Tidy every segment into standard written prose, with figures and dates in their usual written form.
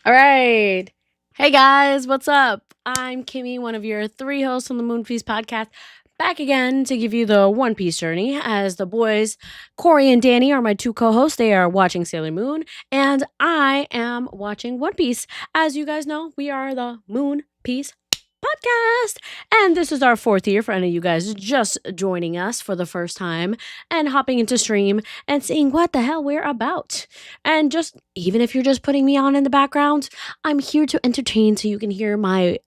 All right. Hey guys, what's up? I'm Kimmy, one of your three hosts on the One Piece podcast, back again to give you the One Piece journey. As the boys, Corey and Danny, are my two co hosts. They are watching Sailor Moon, and I am watching One Piece. As you guys know, we are the Moon Piece podcast. And this is our fourth year for any of you guys just joining us for the first time and hopping into stream and seeing what the hell we're about. And just even if you're just putting me on in the background, I'm here to entertain so you can hear my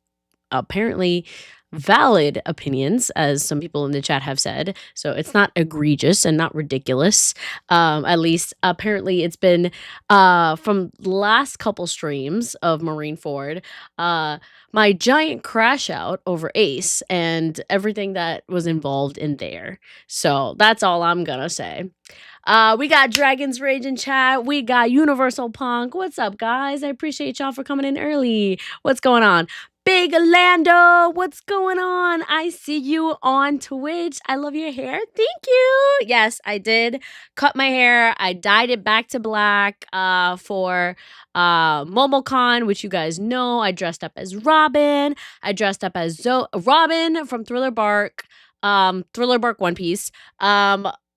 apparently valid opinions, as some people in the chat have said. So it's not egregious and not ridiculous. At least apparently it's been from last couple streams of Marineford, my giant crash out over Ace and everything that was involved in there. So that's all I'm gonna say. We got Dragon's Rage in chat. We got Universal Punk. What's up, guys? I appreciate y'all for coming in early. What's going on? Big Lando, what's going on? I see you on Twitch. I love your hair. Thank you. Yes, I did cut my hair. I dyed it back to black for MomoCon, which you guys know. I dressed up as Robin. I dressed up as Robin from Thriller Bark. Thriller Bark One Piece.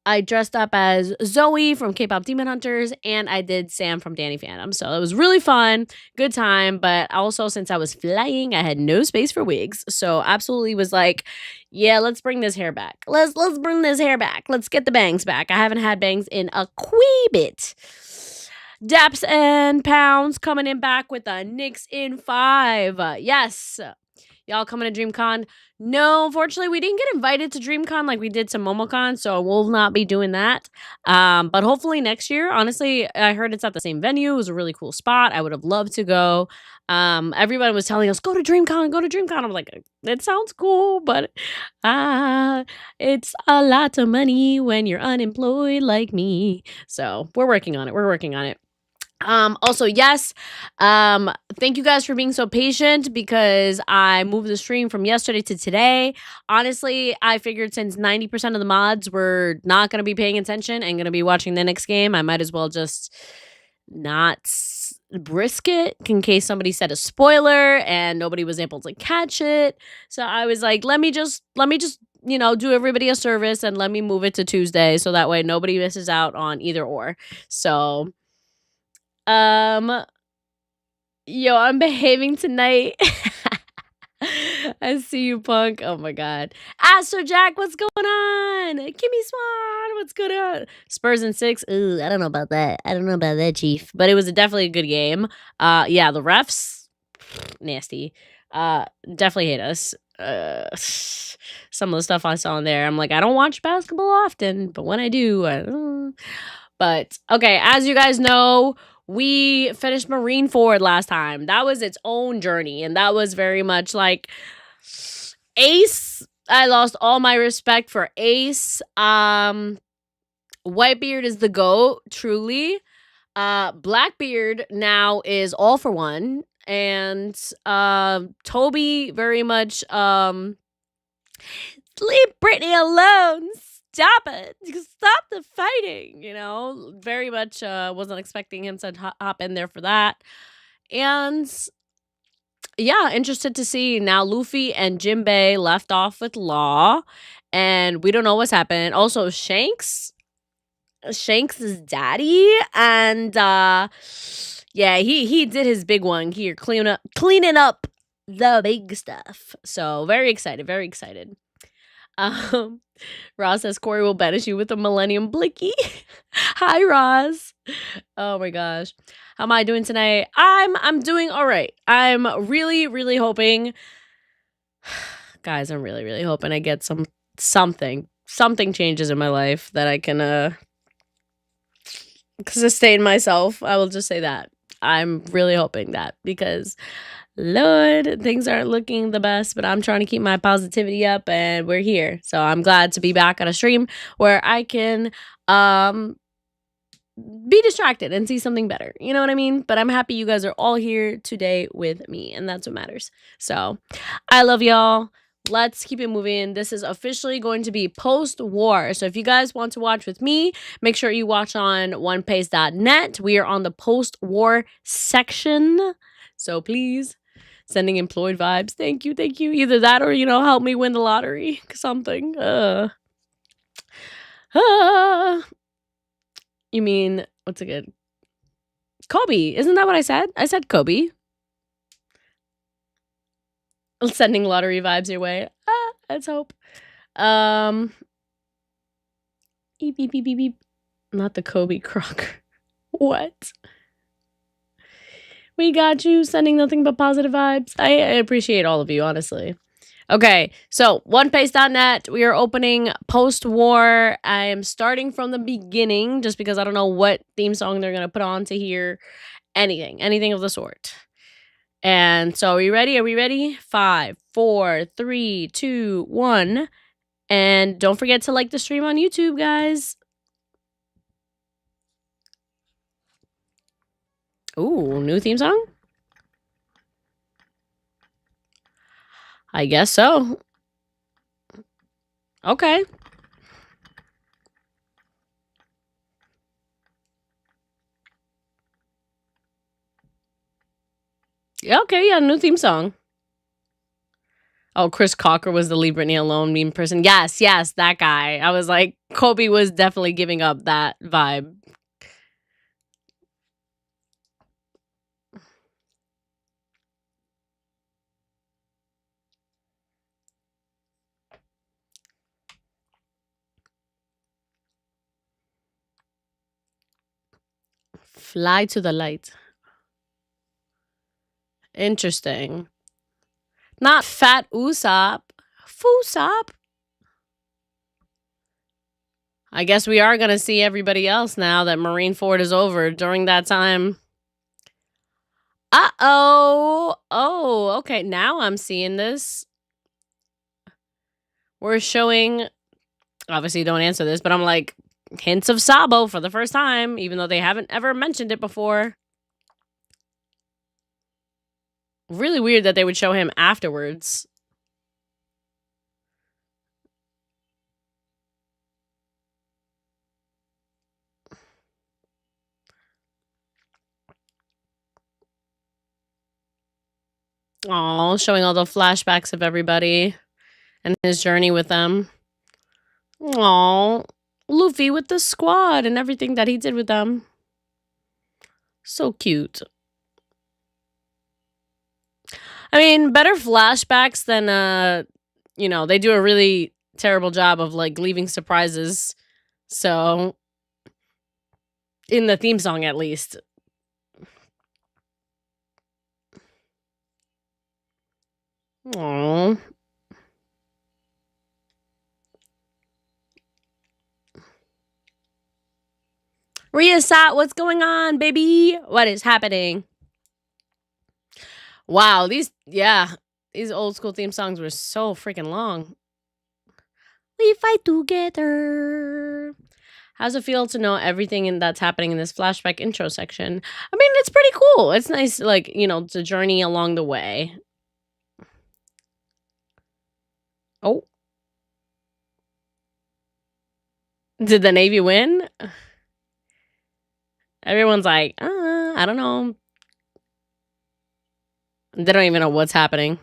I dressed up as Zoe from K-Pop Demon Hunters, and I did Sam from Danny Phantom. So it was really fun, good time. But also, since I was flying, I had no space for wigs. So absolutely was like, yeah, let's bring this hair back. Let's bring this hair back. Let's get the bangs back. I haven't had bangs in a wee bit. Daps and Pounds coming in back with a Knicks in 5. Yes. Y'all coming to DreamCon? No, unfortunately, we didn't get invited to DreamCon like we did to MomoCon, so we'll not be doing that. But hopefully next year. Honestly, I heard it's at the same venue. It was a really cool spot. I would have loved to go. Everyone was telling us, go to DreamCon, go to DreamCon. I'm like, it sounds cool, but it's a lot of money when you're unemployed like me. So we're working on it. We're working on it. Also, yes, thank you guys for being so patient because I moved the stream from yesterday to today. Honestly, I figured since 90% of the mods were not going to be paying attention and going to be watching the next game, I might as well just not risk it in case somebody said a spoiler and nobody was able to catch it. So I was like, let me just do everybody a service and let me move it to Tuesday so that way nobody misses out on either or. So yo, I'm behaving tonight. I see you, Punk. Oh my god. Astro Jack, what's going on? Kimmy Swan, what's going on? Spurs in 6. Ooh, I don't know about that. I don't know about that, Chief. But it was definitely a good game. Yeah, the refs, nasty. Definitely hate us. Some of the stuff I saw in there, I'm like, I don't watch basketball often, but when I do, but okay, as you guys know, we finished Marineford last time. That was its own journey, and that was very much like Ace. I lost all my respect for Ace. Whitebeard is the GOAT, truly. Blackbeard now is all for one. And Toby very much leave Brittany alone. Stop it. Stop the fighting, Very much wasn't expecting him to hop in there for that. And yeah, interested to see now Luffy and Jinbei left off with Law, and we don't know what's happened. Also, Shanks' daddy, and yeah, he did his big one here, cleaning up the big stuff. So very excited, very excited. Ross says Corey will banish you with a Millennium Blicky. Hi, Ross. Oh my gosh. How am I doing tonight? I'm doing all right. I'm really, really hoping, guys, I'm really, really hoping I get something changes in my life that I can sustain myself. I will just say that. I'm really hoping that because Lord, things aren't looking the best, but I'm trying to keep my positivity up and we're here. So I'm glad to be back on a stream where I can be distracted and see something better. You know what I mean? But I'm happy you guys are all here today with me, and that's what matters. So I love y'all. Let's keep it moving. This is officially going to be post-war. So if you guys want to watch with me, make sure you watch on onepace.net. We are on the post-war section. So please, sending employed vibes. Thank you, thank you. Either that or, help me win the lottery. Something. You mean, what's it good? Kobe. Isn't that what I said? I said Kobe. Sending lottery vibes your way. Let's hope. Beep, beep, beep, beep, beep. Not the Kobe croc. What? We got you. Sending nothing but positive vibes. I appreciate all of you, honestly. Okay, so onepace.net. We are opening post-war. I am starting from the beginning just because I don't know what theme song they're going to put on to hear anything of the sort. And so are you ready? Are we ready? 5, 4, 3, 2, 1. And don't forget to like the stream on YouTube, guys. Ooh, new theme song? I guess so. Okay. Yeah, okay, yeah, new theme song. Oh, Chris Cocker was the Leave Britney Alone meme person. Yes, that guy. I was like, Kobe was definitely giving up that vibe. Fly to the light. Interesting. Not Fat Usopp. Foosop. I guess we are going to see everybody else now that Marineford is over during that time. Uh-oh. Oh, okay. Now I'm seeing this. We're showing... Obviously, don't answer this, but I'm like, hints of Sabo for the first time, even though they haven't ever mentioned it before. Really weird that they would show him afterwards. Oh, showing all the flashbacks of everybody and his journey with them. Oh, Luffy with the squad and everything that he did with them. So cute. I mean, better flashbacks than, they do a really terrible job of, like, leaving surprises. So, in the theme song, at least. Aww. Riasat, what's going on, baby? What is happening? Wow, these old school theme songs were so freaking long. We fight together. How's it feel to know everything that's happening in this flashback intro section? I mean, it's pretty cool. It's nice, like, to journey along the way. Oh. Did the Navy win? Everyone's like, I don't know. They don't even know what's happening.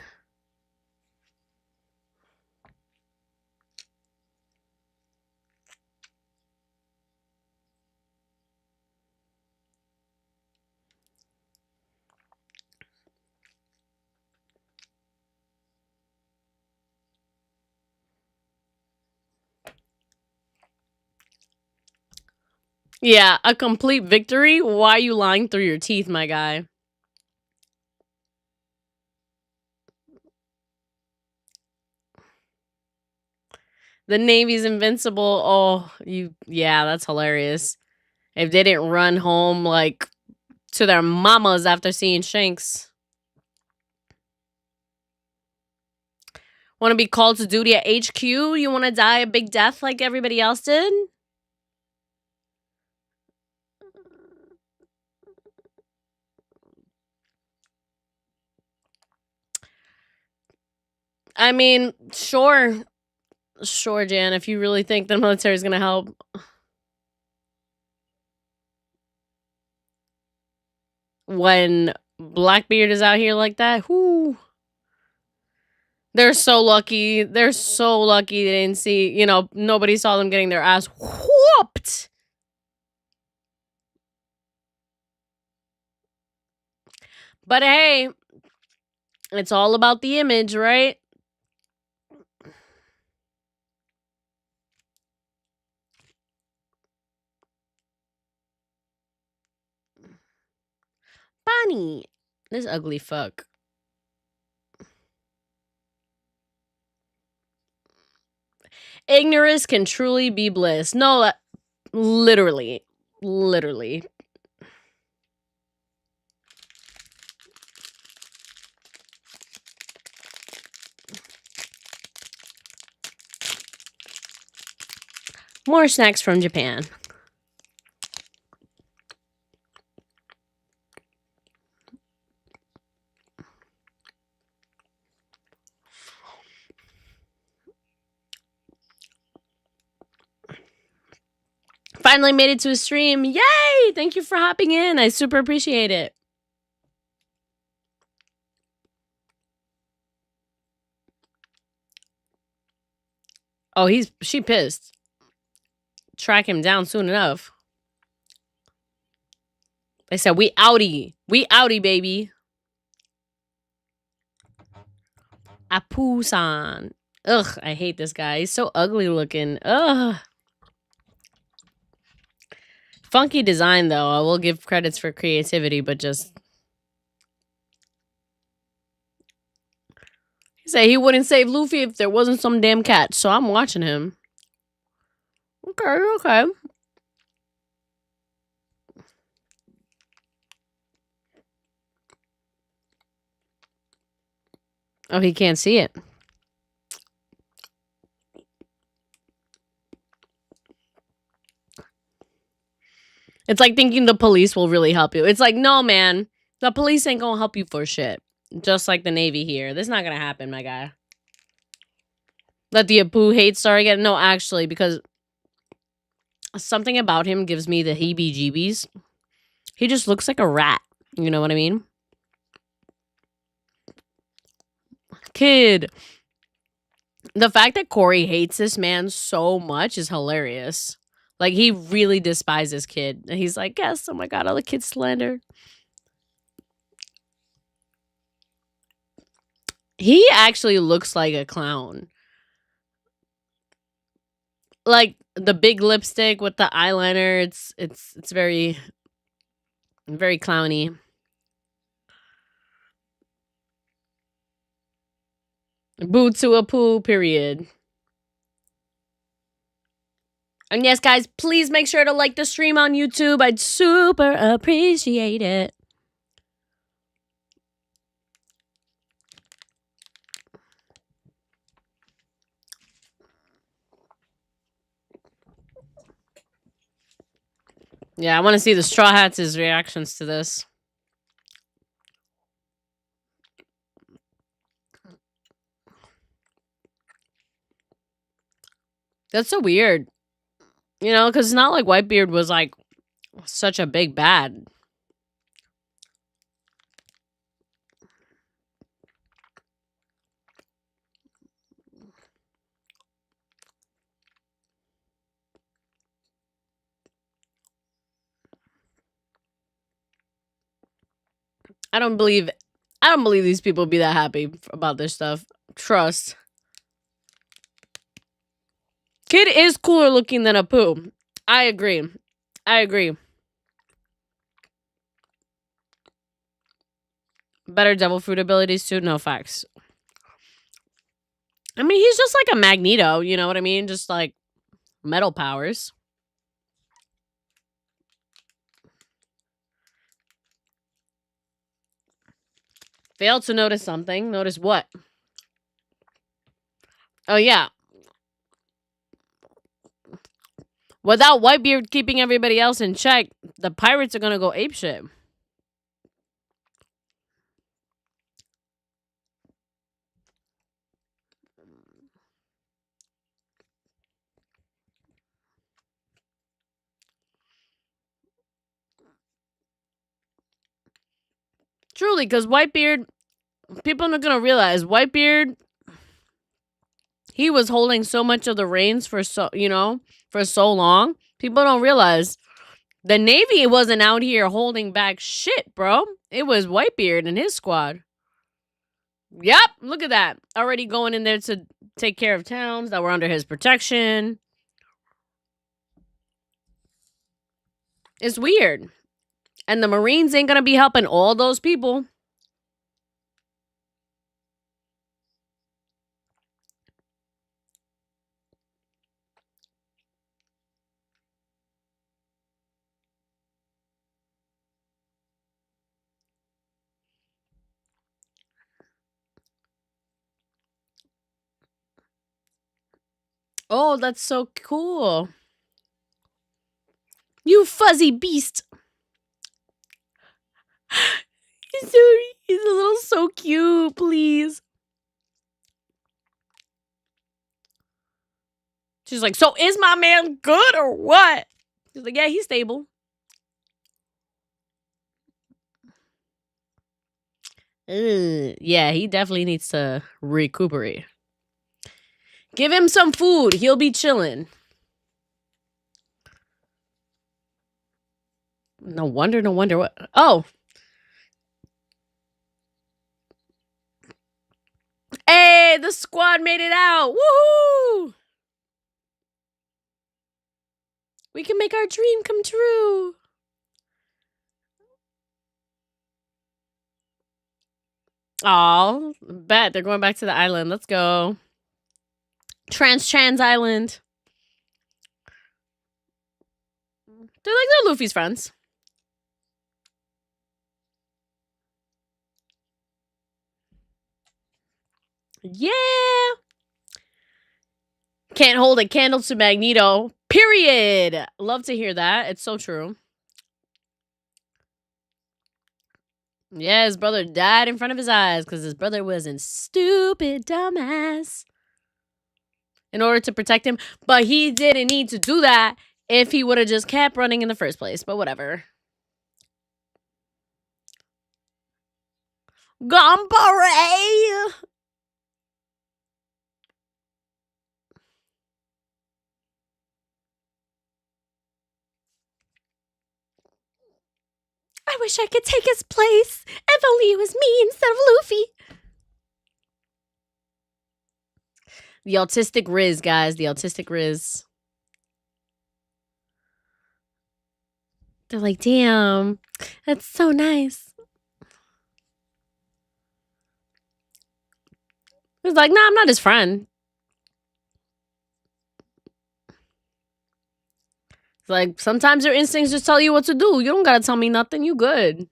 Yeah, a complete victory? Why are you lying through your teeth, my guy? The Navy's invincible. Oh, yeah, that's hilarious. If they didn't run home, like, to their mamas after seeing Shanks. Want to be called to duty at HQ? You want to die a big death like everybody else did? I mean, sure. Sure, Jan, if you really think the military is going to help. When Blackbeard is out here like that. Whoo. They're so lucky. They're so lucky they didn't see, you know, nobody saw them getting their ass whooped. But hey, it's all about the image, right? Bonnie. This ugly fuck. Ignorance can truly be bliss. No, literally. Literally. More snacks from Japan. Finally made it to a stream. Yay! Thank you for hopping in. I super appreciate it. Oh, she pissed. Track him down soon enough. They said, we outie. We outie, baby. Apu-san. Ugh, I hate this guy. He's so ugly looking. Ugh. Funky design, though. I will give credits for creativity, but just... He said he wouldn't save Luffy if there wasn't some damn cat, so I'm watching him. Okay, okay. Oh, he can't see it. It's like thinking the police will really help you. It's like, no, man. The police ain't gonna help you for shit. Just like the Navy here. This is not gonna happen, my guy. Let the Apu hate start again. No, actually, because something about him gives me the heebie-jeebies. He just looks like a rat. You know what I mean? Kid. The fact that Corey hates this man so much is hilarious. Like, he really despises Kid. And he's like, yes, oh my god, all the kids slander. He actually looks like a clown. Like, the big lipstick with the eyeliner, it's very, very clowny. Boo to Apu, period. And yes, guys, please make sure to like the stream on YouTube. I'd super appreciate it. Yeah, I want to see the Straw Hats' reactions to this. That's so weird. You know, because it's not like Whitebeard was, like, such a big bad. I don't believe these people would be that happy about this stuff. Trust. Kid is cooler looking than Apu. I agree. I agree. Better devil fruit abilities too? No, facts. I mean, he's just like a Magneto, you know what I mean? Just like metal powers. Failed to notice something. Notice what? Oh, yeah. Without Whitebeard keeping everybody else in check, the pirates are gonna go apeshit. Truly, because Whitebeard, people are not going to realize Whitebeard, he was holding so much of the reins for so long. People don't realize the Navy wasn't out here holding back shit, bro. It was Whitebeard and his squad. Yep, look at that. Already going in there to take care of towns that were under his protection. It's weird. And the Marines ain't gonna be helping all those people. Oh, that's so cool. You fuzzy beast. He's a little so cute, please. She's like, so is my man good or what? He's like, yeah, he's stable. Yeah, he definitely needs to recuperate. Give him some food. He'll be chilling. No wonder what. Oh. Hey, the squad made it out. Woohoo! We can make our dream come true. Oh, bet they're going back to the island. Let's go. Trans Island. They're Luffy's friends. Yeah. Can't hold a candle to Magneto. Period. Love to hear that. It's so true. Yeah, his brother died in front of his eyes because his brother was a stupid dumbass in order to protect him. But he didn't need to do that if he would have just kept running in the first place. But whatever. Gambare! I wish I could take his place. If only it was me instead of Luffy. The autistic Riz, guys. The autistic Riz. They're like, damn, that's so nice. He's like, nah, I'm not his friend. It's like, sometimes your instincts just tell you what to do. You don't gotta tell me nothing. You good.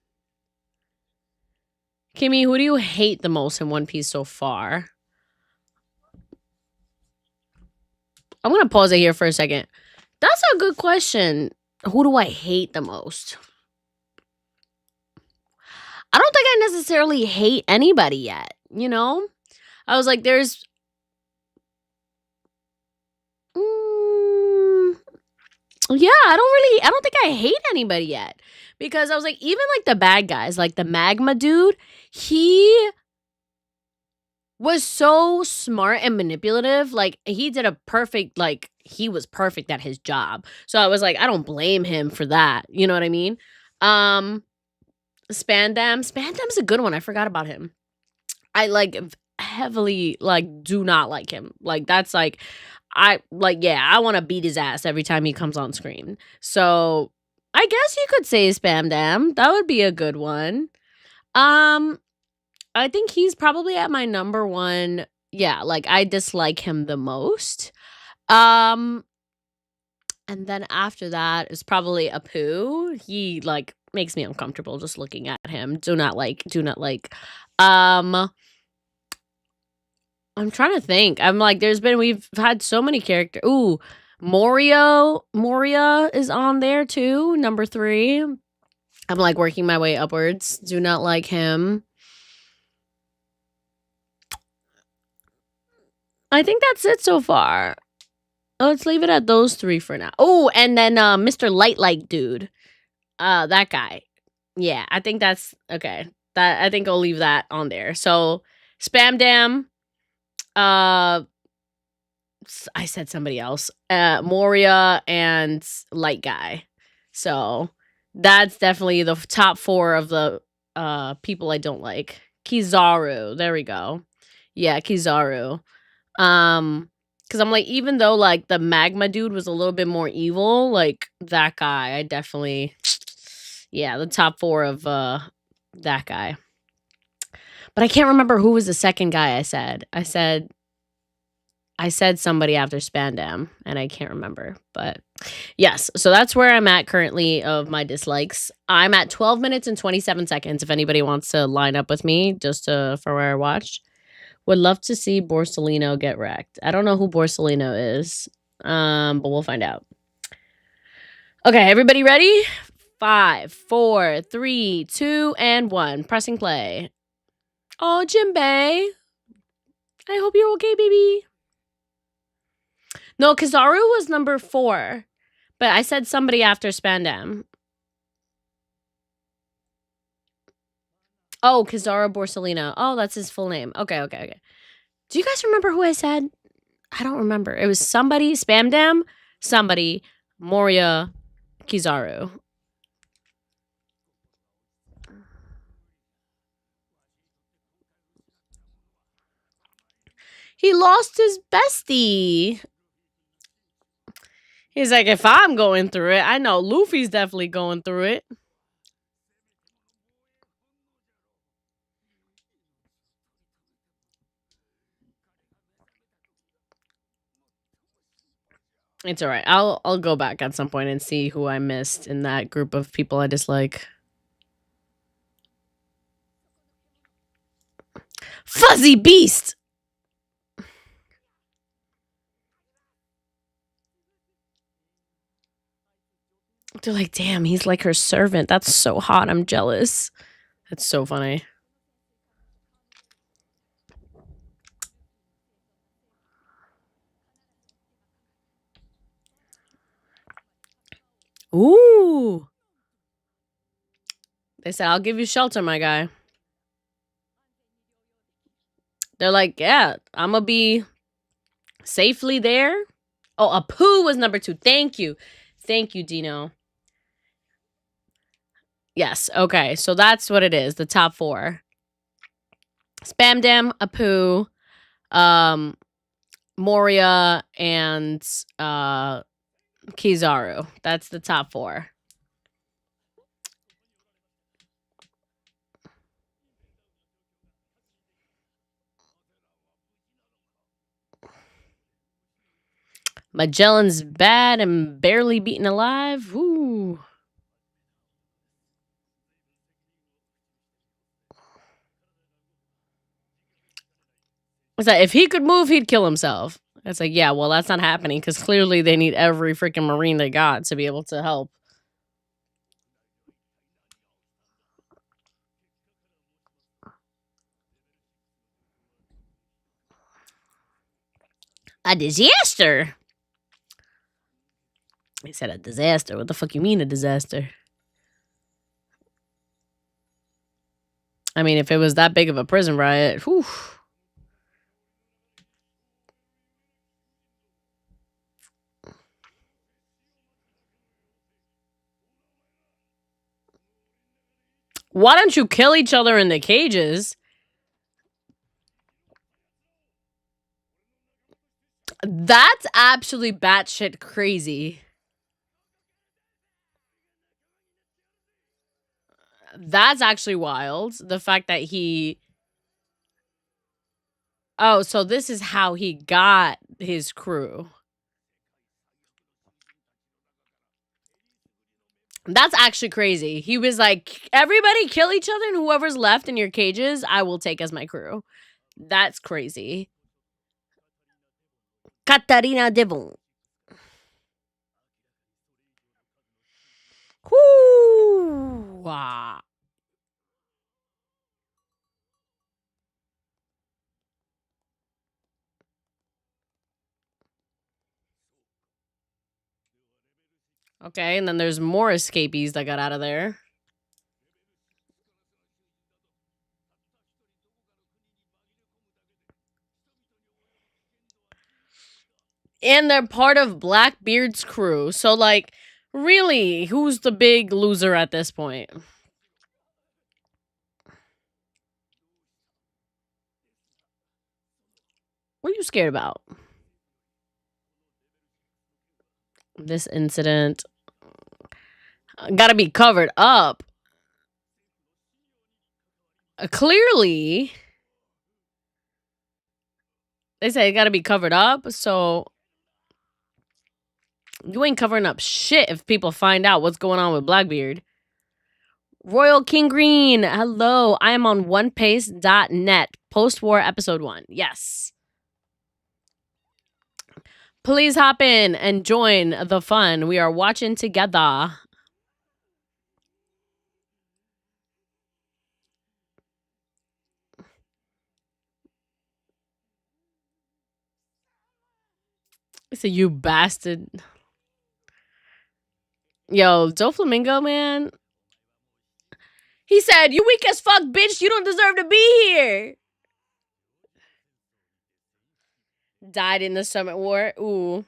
Kimmy, who do you hate the most in One Piece so far? I'm gonna pause it here for a second. That's a good question. Who do I hate the most? I don't think I necessarily hate anybody yet, you know? I was like, there's... yeah, I don't think I hate anybody yet. Because I was like, even like the bad guys, like the magma dude, he was so smart and manipulative. Like, he did a perfect, like, he was perfect at his job. So I was like, I don't blame him for that. You know what I mean? Spandam's a good one. I forgot about him. I like heavily like do not like him. Like, that's like, I want to beat his ass every time he comes on screen. So I guess you could say Spamdam. That would be a good one. I think he's probably at my number one. Yeah, like I dislike him the most. And then after that is probably Apu. He like makes me uncomfortable just looking at him. Do not like. I'm trying to think. I'm like, we've had so many characters. Ooh, Moria is on there too. Number 3. I'm like working my way upwards. Do not like him. I think that's it so far. Let's leave it at those 3 for now. Oh, and then Mr. Light dude. That guy. Yeah, I think that's okay. That I think I'll leave that on there. So Spam Dam, I said somebody else, Moria and Light Guy. So that's definitely the top 4 of the people I don't like. Kizaru, there we go. Yeah, Kizaru. Because I'm like, even though like the magma dude was a little bit more evil, like that guy, I definitely, yeah, the top 4 of that guy. But I can't remember who was the second guy I said. I said somebody after Spandam, and I can't remember. But yes, so that's where I'm at currently of my dislikes. I'm at 12 minutes and 27 seconds. If anybody wants to line up with me, just for where I watched. Would love to see Borsellino get wrecked. I don't know who Borsellino is, but we'll find out. Okay, everybody ready? 5, 4, 3, 2, and 1. Pressing play. Oh, Jinbei. I hope you're okay, baby. No, Kizaru was number 4. But I said somebody after Spandam. Oh, Kizaru Borsellino. Oh, that's his full name. Okay. Do you guys remember who I said? I don't remember. It was somebody, Spamdam, somebody, Moria, Kizaru. He lost his bestie. He's like, if I'm going through it, I know Luffy's definitely going through it. It's all right. I'll go back at some point and see who I missed in that group of people I dislike. Fuzzy Beast. They're like, damn, he's like her servant. That's so hot. I'm jealous. That's so funny. Ooh. They said, I'll give you shelter, my guy. They're like, yeah, I'm going to be safely there. Oh, Apu was number 2. Thank you. Thank you, Dino. Yes. Okay. So that's what it is. The top 4. Spamdam, Apu, Moria, and Kizaru. That's the top 4. Magellan's bad and barely beaten alive. Ooh. It's like, if he could move, he'd kill himself. It's like, yeah, well, that's not happening because clearly they need every freaking Marine they got to be able to help. A disaster. He said a disaster. What the fuck you mean a disaster? I mean, if it was that big of a prison riot, whew. Why don't you kill each other in the cages? That's absolutely batshit crazy. That's actually wild. The fact that he... Oh, so this is how he got his crew. That's actually crazy. He was like, everybody kill each other, and whoever's left in your cages, I will take as my crew. That's crazy. Katarina Devon. Whoo! Wow. Okay, and then there's more escapees that got out of there. And they're part of Blackbeard's crew. So, like, really, who's the big loser at this point? What are you scared about? This incident gotta be covered up. Clearly, they say it gotta be covered up, so you ain't covering up shit if people find out what's going on with Blackbeard. Royal King Green, hello. I am on onepace.net. Post-war episode 1. Yes. Please hop in and join the fun. We are watching together. I said, you bastard. Yo, Doflamingo, man. He said, you weak as fuck, bitch. You don't deserve to be here. Died in the Summit War. Ooh.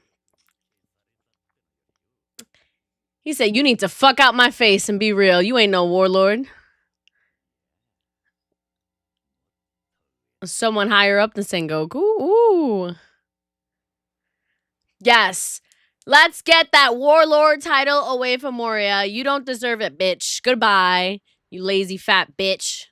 He said, you need to fuck out my face and be real. You ain't no warlord. Someone higher up than Sengoku. Ooh. Yes. Let's get that warlord title away from Moria. You don't deserve it, bitch. Goodbye, you lazy fat bitch.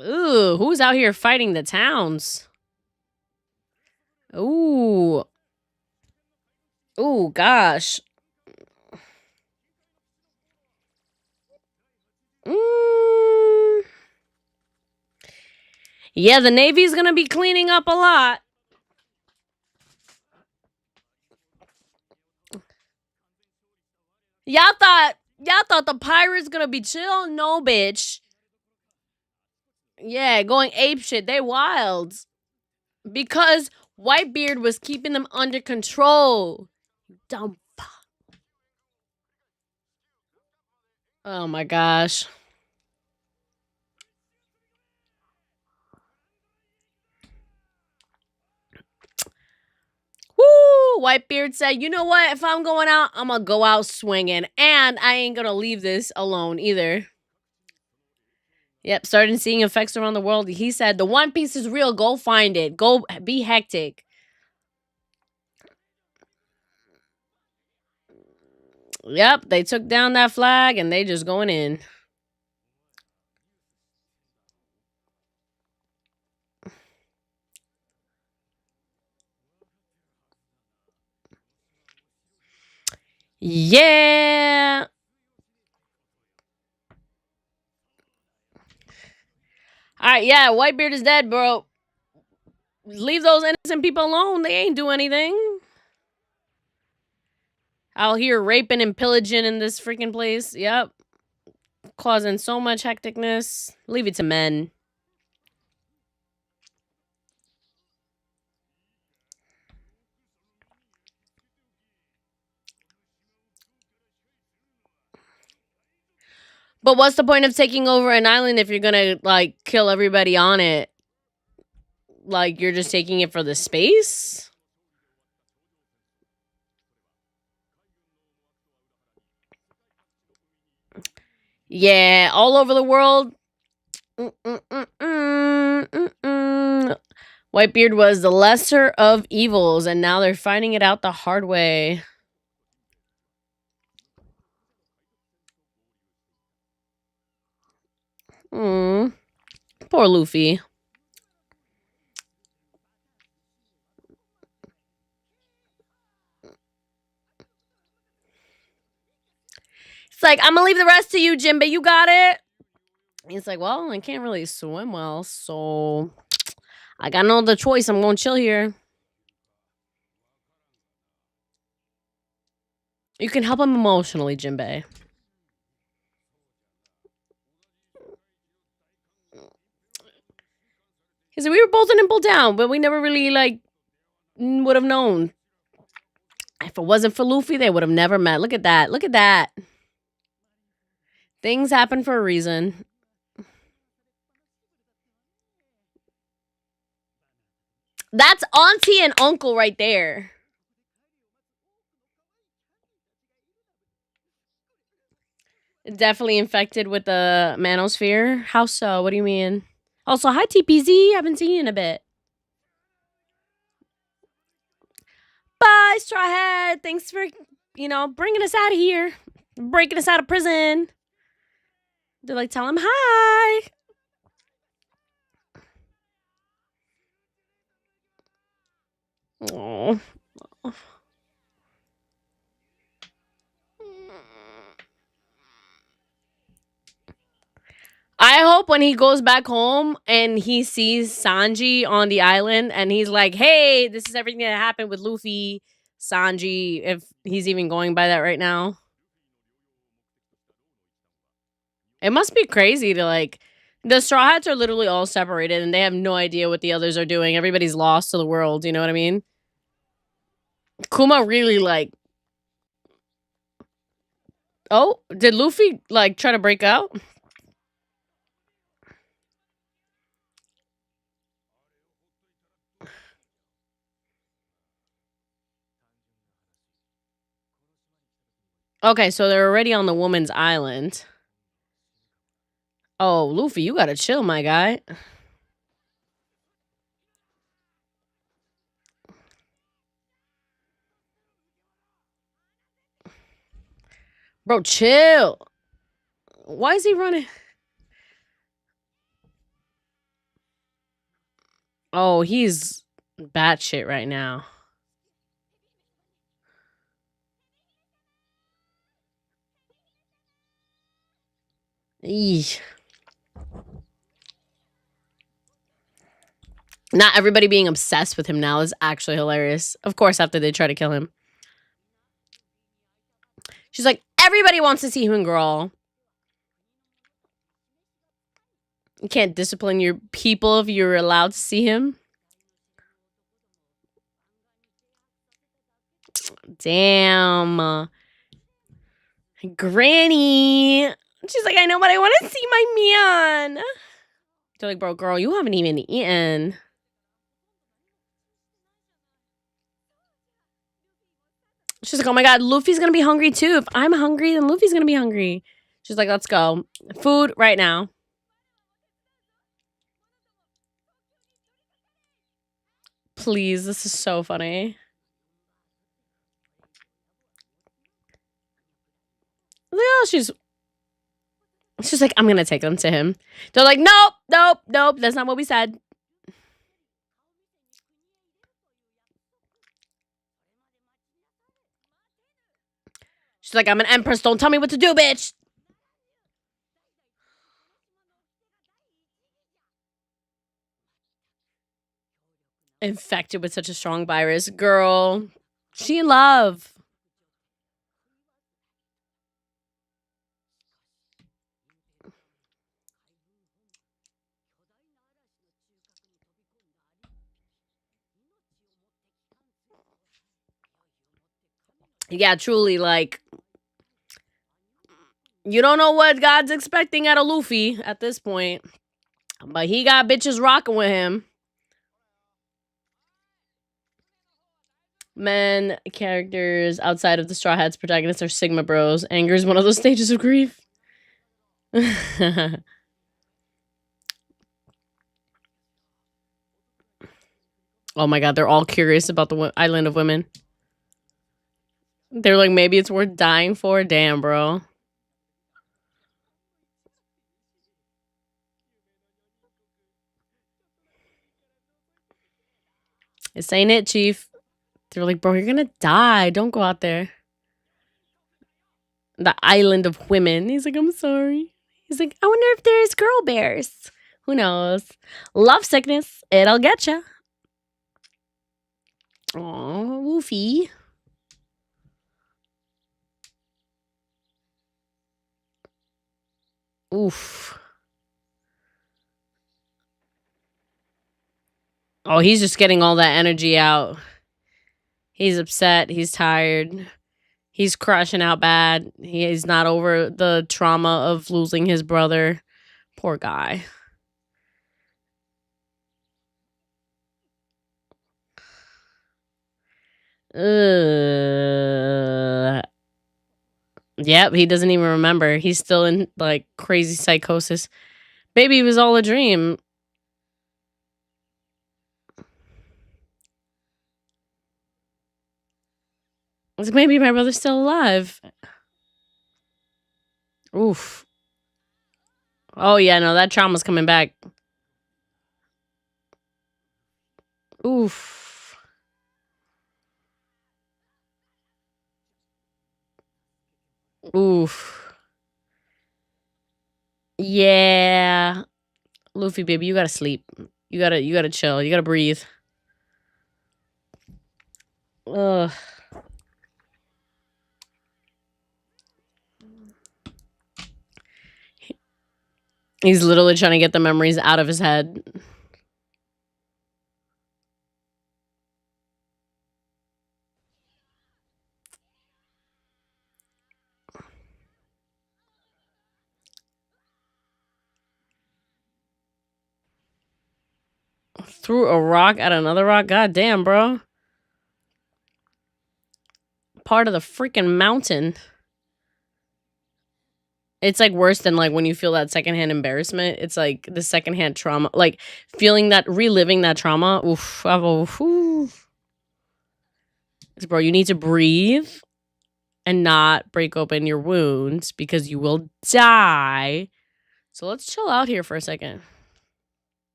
Ooh, who's out here fighting the towns? Ooh. Ooh, gosh. Yeah, the Navy's gonna be cleaning up a lot. Y'all thought the pirates gonna be chill? No, bitch. Yeah, going apeshit. They wild. Because Whitebeard was keeping them under control. Dumb fuck. Oh my gosh. Woo! Whitebeard said, you know what? If I'm going out, I'm gonna go out swinging. And I ain't gonna leave this alone either. Yep, started seeing effects around the world. He said, the One Piece is real. Go find it. Go be hectic. Yep, they took down that flag and they just going in. Yeah. Alright, yeah, Whitebeard is dead, bro. Leave those innocent people alone. They ain't do anything. Out here raping and pillaging in this freaking place. Yep. Causing so much hecticness. Leave it to men. But what's the point of taking over an island if you're gonna, like, kill everybody on it? Like, you're just taking it for the space? Yeah, all over the world. Whitebeard was the lesser of evils, and now they're finding it out the hard way. Poor Luffy. It's like, I'm gonna leave the rest to you, Jinbei. You got it? He's like, well, I can't really swim well, so I got no other choice. I'm gonna chill here. You can help him emotionally, Jinbei. He said, we were both nimble down, but we never really, like, would have known. If it wasn't for Luffy, they would have never met. Look at that. Look at that. Things happen for a reason. That's auntie and uncle right there. Definitely infected with the manosphere. How so? What do you mean? Also, hi TPZ. Haven't seen you in a bit. Bye, Strawhead. Thanks for, bringing us out of here. Breaking us out of prison. They're like, tell him hi. Oh. I hope when he goes back home and he sees Sanji on the island and he's like, hey, this is everything that happened with Luffy, Sanji, if he's even going by that right now. It must be crazy to like, the Straw Hats are literally all separated and they have no idea what the others are doing. Everybody's lost to the world, you know what I mean? Kuma really like, oh, did Luffy like try to break out? Okay, so they're already on the woman's island. Oh, Luffy, you gotta chill, my guy. Bro, chill. Why is he running? Oh, he's batshit right now. Eesh. Not everybody being obsessed with him now is actually hilarious. Of course, after they try to kill him. She's like, everybody wants to see him, girl. You can't discipline your people if you're allowed to see him. Damn. Granny. She's like, I know, but I want to see my man. They're like, bro, girl, you haven't even eaten. She's like, oh my god, Luffy's gonna be hungry too. If I'm hungry, then Luffy's gonna be hungry. She's like, let's go. Food right now. Please, this is so funny. Yeah, she's like, I'm gonna take them to him. They're like, nope, nope, nope. That's not what we said. She's like, I'm an empress. Don't tell me what to do, bitch. Infected with such a strong virus. Girl, she in love. Yeah, truly, like, you don't know what God's expecting out of Luffy at this point. But he got bitches rocking with him. Men characters outside of the Straw Hats protagonists are Sigma Bros. Anger is one of those stages of grief. Oh my god, they're all curious about the island of women. They're like, maybe it's worth dying for. Damn, bro. This ain't it, Chief. They're like, bro, you're gonna die. Don't go out there. The island of women. He's like, I'm sorry. He's like, I wonder if there's girl bears. Who knows? Love sickness. It'll get ya. Aw, Woofy. Oof. Oh, he's just getting all that energy out. He's upset. He's tired. He's crashing out bad. He's not over the trauma of losing his brother. Poor guy. Yep, he doesn't even remember. He's still in like crazy psychosis. Maybe it was all a dream. It's maybe my brother's still alive. Oof. Oh yeah, no, that trauma's coming back. Oof. Oof. Yeah. Luffy, baby, you gotta sleep. You gotta chill. You gotta breathe. Ugh. He's literally trying to get the memories out of his head. Threw a rock at another rock? God damn, bro. Part of the freaking mountain. It's like worse than like when you feel that secondhand embarrassment. It's like the secondhand trauma, like feeling that, reliving that trauma. Oof, oof. Bro, you need to breathe and not break open your wounds because you will die. So let's chill out here for a second.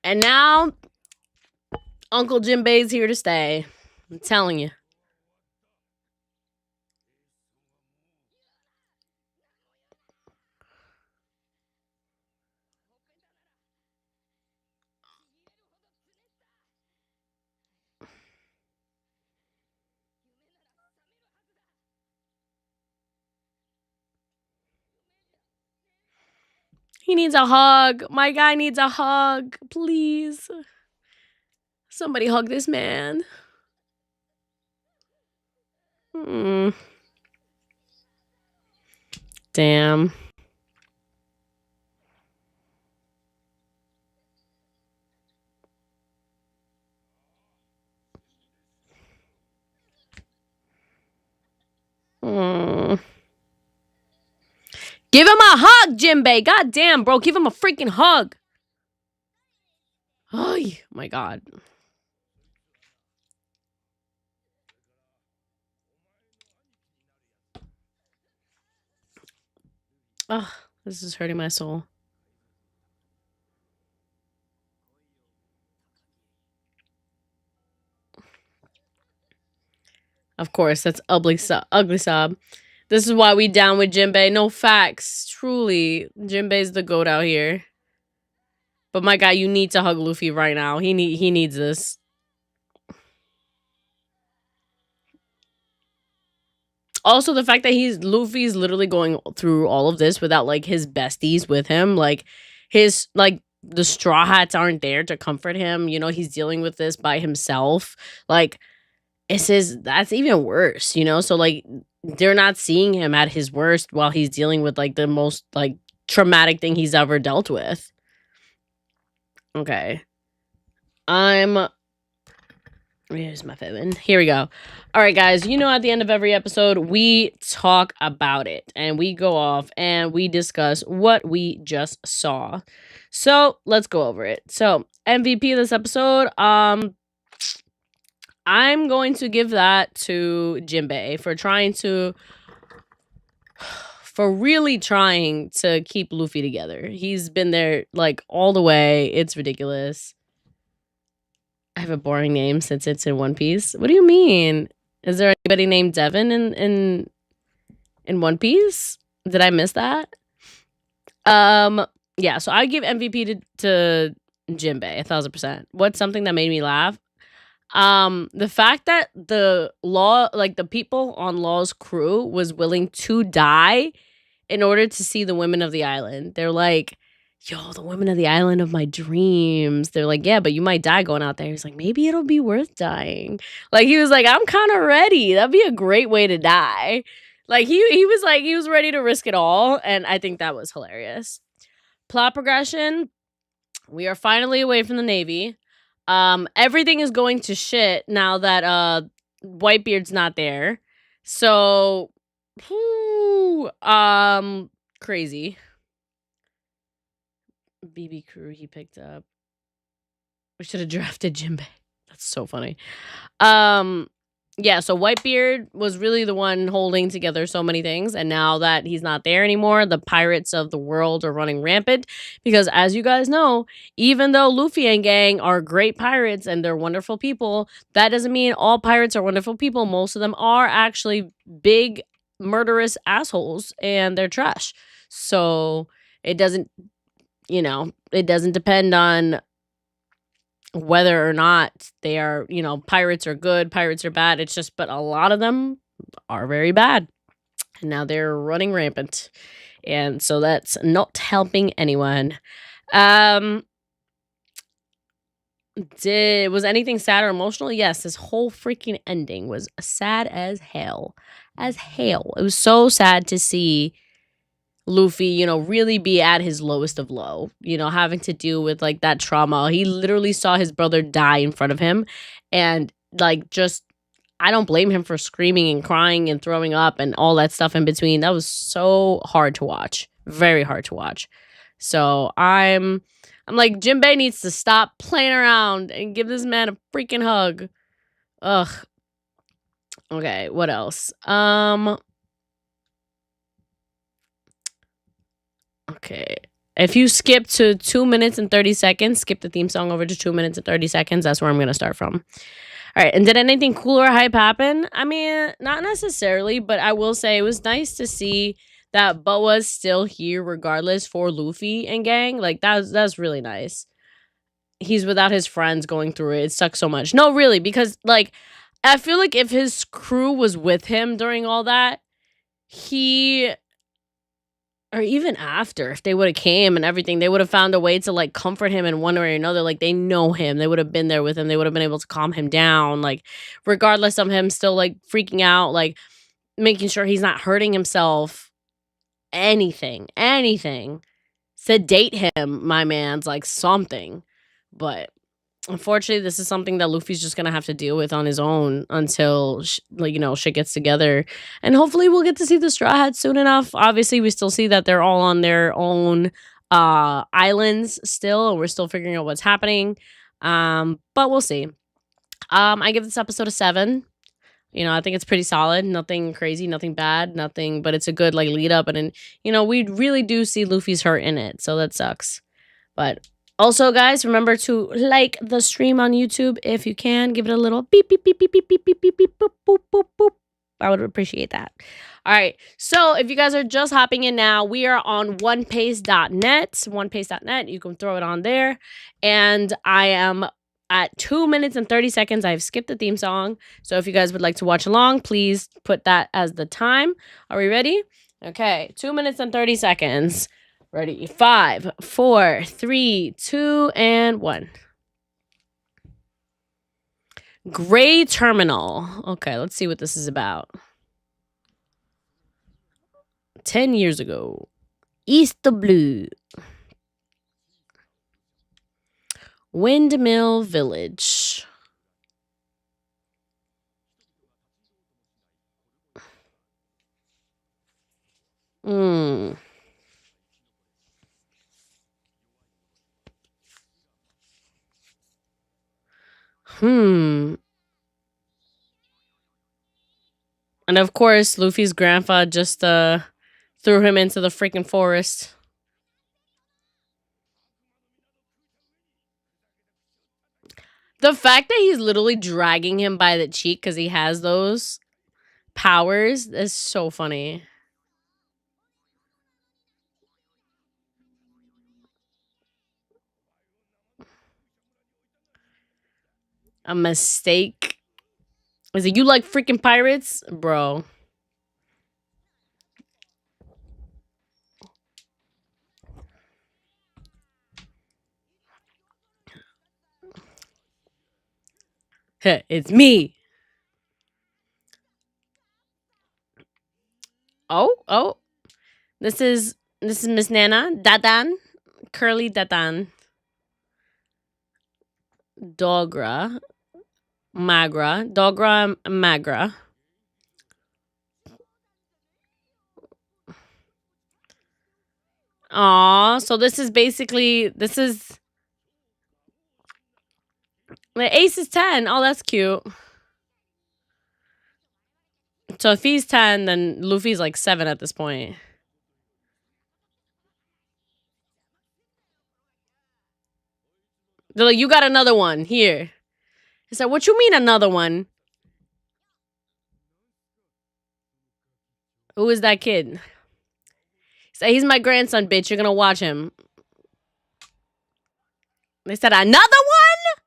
And now, Uncle Jinbei's here to stay. I'm telling you. He needs a hug. My guy needs a hug. Please. Somebody hug this man. Damn. Give him a hug, Jinbei. God damn, bro. Give him a freaking hug. Oh my god. Oh, this is hurting my soul. Of course, that's ugly sob. This is why we down with Jinbei. No facts. Truly, Jinbei's the goat out here. But my guy, you need to hug Luffy right now. He needs this. Also, the fact that Luffy's literally going through all of this without like his besties with him, like his like the Straw Hats aren't there to comfort him. You know, he's dealing with this by himself. Like that's even worse, you know? So like they're not seeing him at his worst while he's dealing with like the most like traumatic thing he's ever dealt with. Okay. Here's my phone. Here we go. All right, guys. You know, at the end of every episode, we talk about it and we go off and we discuss what we just saw. So let's go over it. So MVP of this episode, I'm going to give that to Jinbei for really trying to keep Luffy together. He's been there like all the way. It's ridiculous. I have a boring name since it's in One Piece. What do you mean? Is there anybody named Devin in One Piece? Did I miss that? Yeah, so I give MVP to Jinbei 1,000%. What's something that made me laugh? The fact that the people on Law's crew was willing to die in order to see the women of the island. They're like, yo, the women of the island of my dreams. They're like, yeah, but you might die going out there. He's like, maybe it'll be worth dying. Like, he was like, I'm kind of ready. That'd be a great way to die. Like he was ready to risk it all, and I think that was hilarious. Plot progression, we are finally away from the Navy. Everything is going to shit now that Whitebeard's not there. So crazy. BB crew he picked up. We should have drafted Jinbei. That's so funny. Yeah, so Whitebeard was really the one holding together so many things, and now that he's not there anymore, the pirates of the world are running rampant because as you guys know, even though Luffy and gang are great pirates and they're wonderful people, that doesn't mean all pirates are wonderful people. Most of them are actually big murderous assholes and they're trash. So it doesn't, it doesn't depend on whether or not they are, pirates are good, pirates are bad. It's just, but a lot of them are very bad. And now they're running rampant. And so that's not helping anyone. Was anything sad or emotional? Yes, this whole freaking ending was sad as hell. As hell. It was so sad to see Luffy, really be at his lowest of low, having to deal with like that trauma. He literally saw his brother die in front of him. And like, just, I don't blame him for screaming and crying and throwing up and all that stuff in between. That was so hard to watch. Very hard to watch. So I'm like, Jinbei needs to stop playing around and give this man a freaking hug. Ugh. Okay, what else? Okay. If you skip to 2 minutes and 30 seconds, skip the theme song over to 2 minutes and 30 seconds. That's where I'm going to start from. All right. And did anything cool or hype happen? I mean, not necessarily, but I will say it was nice to see that Boa's still here regardless for Luffy and gang. Like, that's really nice. He's without his friends going through it. It sucks so much. No, really, because, like, I feel like if his crew was with him during all that, or even after, if they would have came and everything, they would have found a way to like comfort him in one way or another. Like they know him, they would have been there with him, they would have been able to calm him down, like regardless of him still like freaking out, like making sure he's not hurting himself. Anything, sedate him, my man's like something. But unfortunately, this is something that Luffy's just gonna have to deal with on his own until shit gets together, and hopefully we'll get to see the Straw Hats soon enough. Obviously, we still see that they're all on their own islands still, and we're still figuring out what's happening. But we'll see. I give this episode a 7. I think it's pretty solid. Nothing crazy, nothing bad, nothing. But it's a good like lead up, and we really do see Luffy's hurt in it, so that sucks. But also, guys, remember to like the stream on YouTube if you can. Give it a little beep, beep, beep, beep, beep, beep, beep, beep, beep, boop, boop, boop, boop. I would appreciate that. All right. So if you guys are just hopping in now, we are on onepace.net. Onepace.net. You can throw it on there. And I am at 2 minutes and 30 seconds. I've skipped the theme song. So if you guys would like to watch along, please put that as the time. Are we ready? Okay. 2 minutes and 30 seconds. Ready? 5, 4, 3, 2, and 1. Gray Terminal. Okay, let's see what this is about. 10 years ago. East of Blue. Windmill Village. And of course, Luffy's grandpa just threw him into the freaking forest. The fact that he's literally dragging him by the cheek because he has those powers is so funny. A mistake. Is it you like freaking pirates? Bro. It's me. Oh. This is Miss Nana. Dadan. Curly Dadan. Dogra. Magra. Aw, so this is the Ace is 10. Oh, that's cute. So if he's 10, then Luffy's like 7 at this point. They're like, you got another one. Here. He's like, what you mean another one? Who is that kid? He's like, he's my grandson, bitch. You're gonna watch him. They said, another one?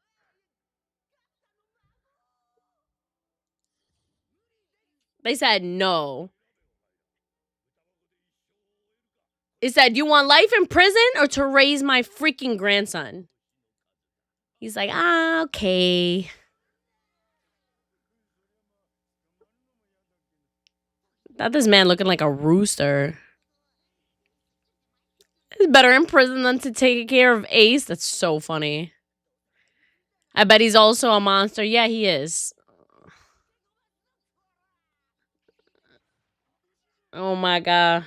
They said, no. He said, you want life in prison or to raise my freaking grandson? He's like, okay. Not this man looking like a rooster. He's better in prison than to take care of Ace. That's so funny. I bet he's also a monster. Yeah, he is. Oh my god.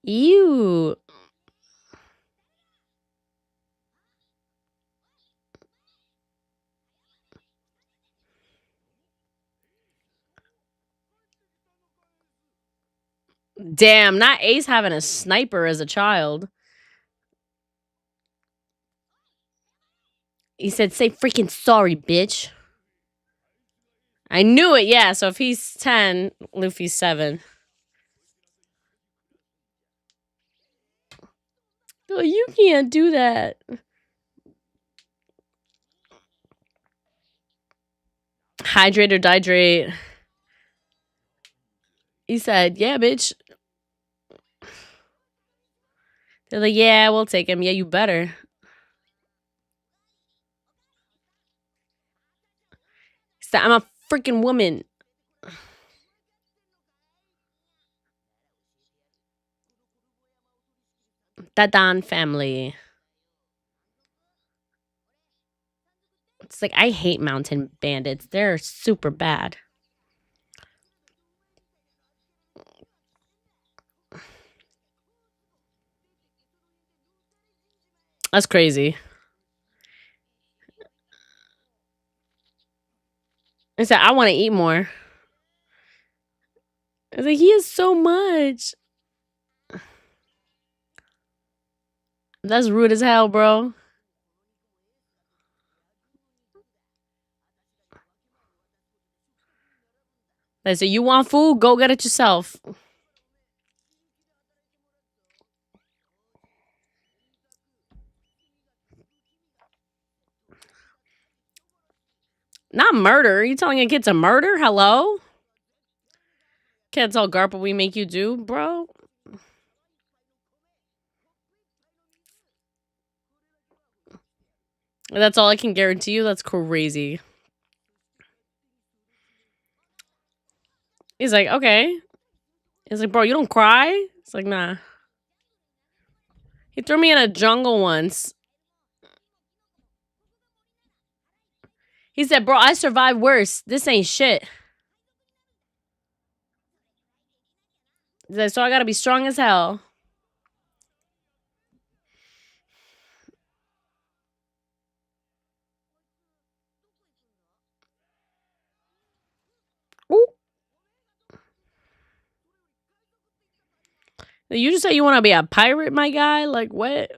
Ew. Damn, not Ace having a sniper as a child. He said, say freaking sorry, bitch. I knew it, yeah. So if he's 10, Luffy's 7. Oh, you can't do that. Hydrate or dihydrate. He said, yeah, bitch. They're like, yeah, we'll take him. Yeah, you better. He said, I'm a freaking woman. Dadan family. It's like, I hate mountain bandits. They're super bad. That's crazy. I said, I want to eat more. I was like, he has so much. That's rude as hell, bro. I said, you want food? Go get it yourself. Not murder. Are you telling a kid to murder? Hello? Can't tell Garp what we make you do, bro. That's all I can guarantee you. That's crazy. He's like, okay. He's like, bro, you don't cry? It's like, nah. He threw me in a jungle once. He said, bro, I survived worse. This ain't shit. He's like, so I gotta be strong as hell. Ooh. You just say you want to be a pirate, my guy? Like, what?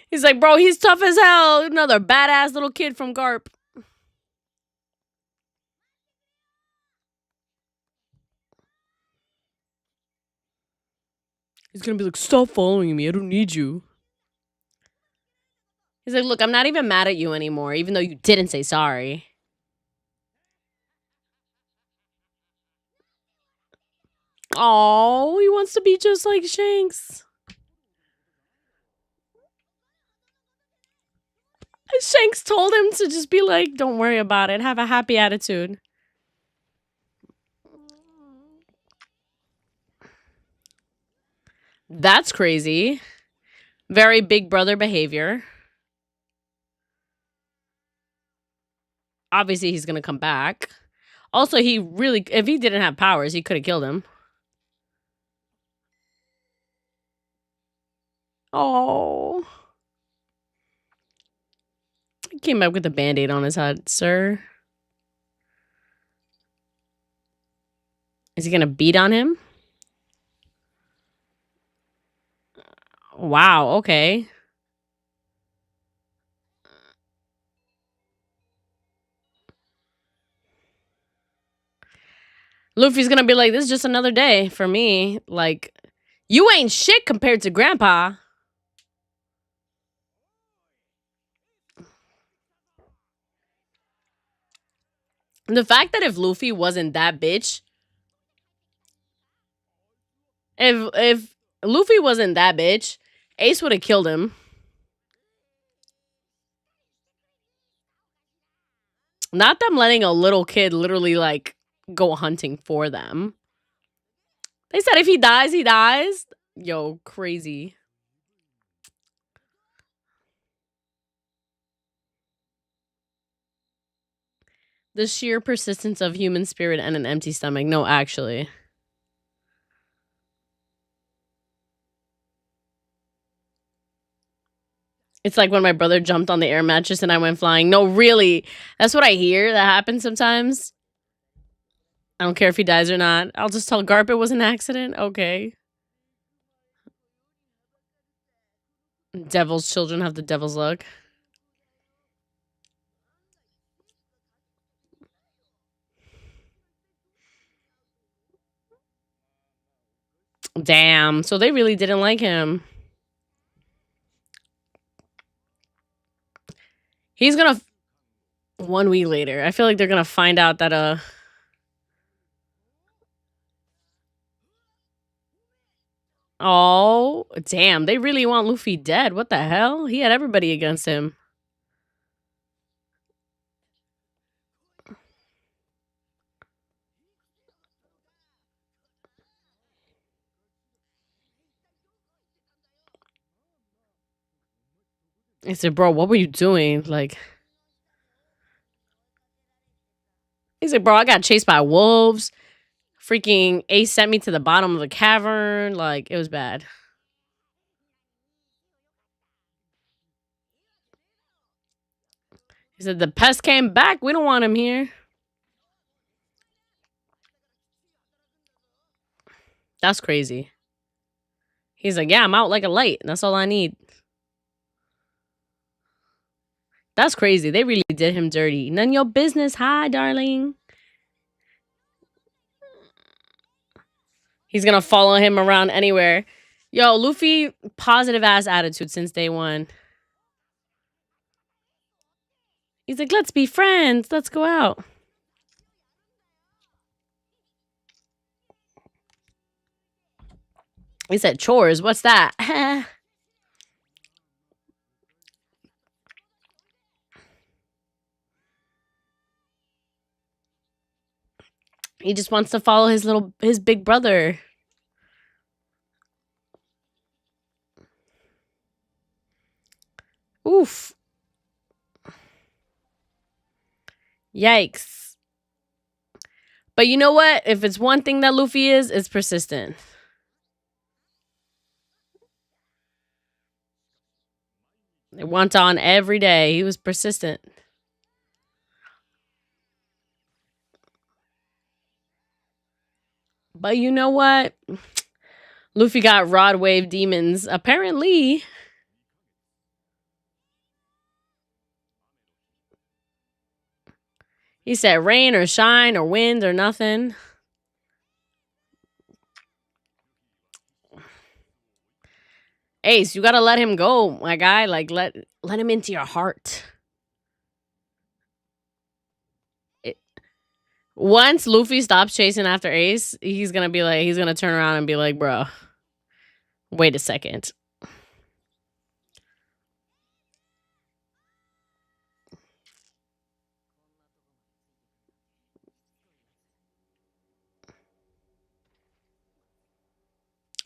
He's like, bro, he's tough as hell. Another badass little kid from Garp. He's gonna be like, stop following me. I don't need you. He's like, look, I'm not even mad at you anymore, even though you didn't say sorry. Oh, he wants to be just like Shanks. Shanks told him to just be like, don't worry about it. Have a happy attitude. That's crazy. Very big brother behavior. Obviously, he's going to come back. Also, he really, if he didn't have powers, he could have killed him. Oh. He came back with a Band-Aid on his head, sir. Is he going to beat on him? Wow, okay. Luffy's gonna be like, this is just another day for me. Like, you ain't shit compared to Grandpa. The fact that if Luffy wasn't that bitch, if Luffy wasn't that bitch, Ace would have killed him. Not them letting a little kid literally like go hunting for them. They said if he dies, he dies. Yo, crazy. The sheer persistence of human spirit and an empty stomach. No, actually. It's like when my brother jumped on the air mattress and I went flying. No, really. That's what I hear. That happens sometimes. I don't care if he dies or not. I'll just tell Garp it was an accident. Okay. Devil's children have the devil's luck. Damn. So they really didn't like him. He's gonna... 1 week later. I feel like they're gonna find out that, Oh, damn. They really want Luffy dead. What the hell? He had everybody against him. I said, bro, what were you doing? Like... He said, bro, I got chased by wolves. Freaking Ace sent me to the bottom of the cavern. Like, it was bad. He said, the pest came back. We don't want him here. That's crazy. He's like, yeah, I'm out like a light. That's all I need. That's crazy. They really did him dirty. None of your business. Hi, darling. He's going to follow him around anywhere. Yo, Luffy, positive ass attitude since day one. He's like, let's be friends. Let's go out. He said, chores. What's that? He just wants to follow his big brother. Oof. Yikes. But you know what? If it's one thing that Luffy is, it's persistent. They went on every day. He was persistent. But you know what? Luffy got rod wave demons. Apparently. He said rain or shine or wind or nothing. Ace, you gotta let him go, my guy. Like, let him into your heart. Once Luffy stops chasing after Ace, he's gonna turn around and be like, bro, wait a second.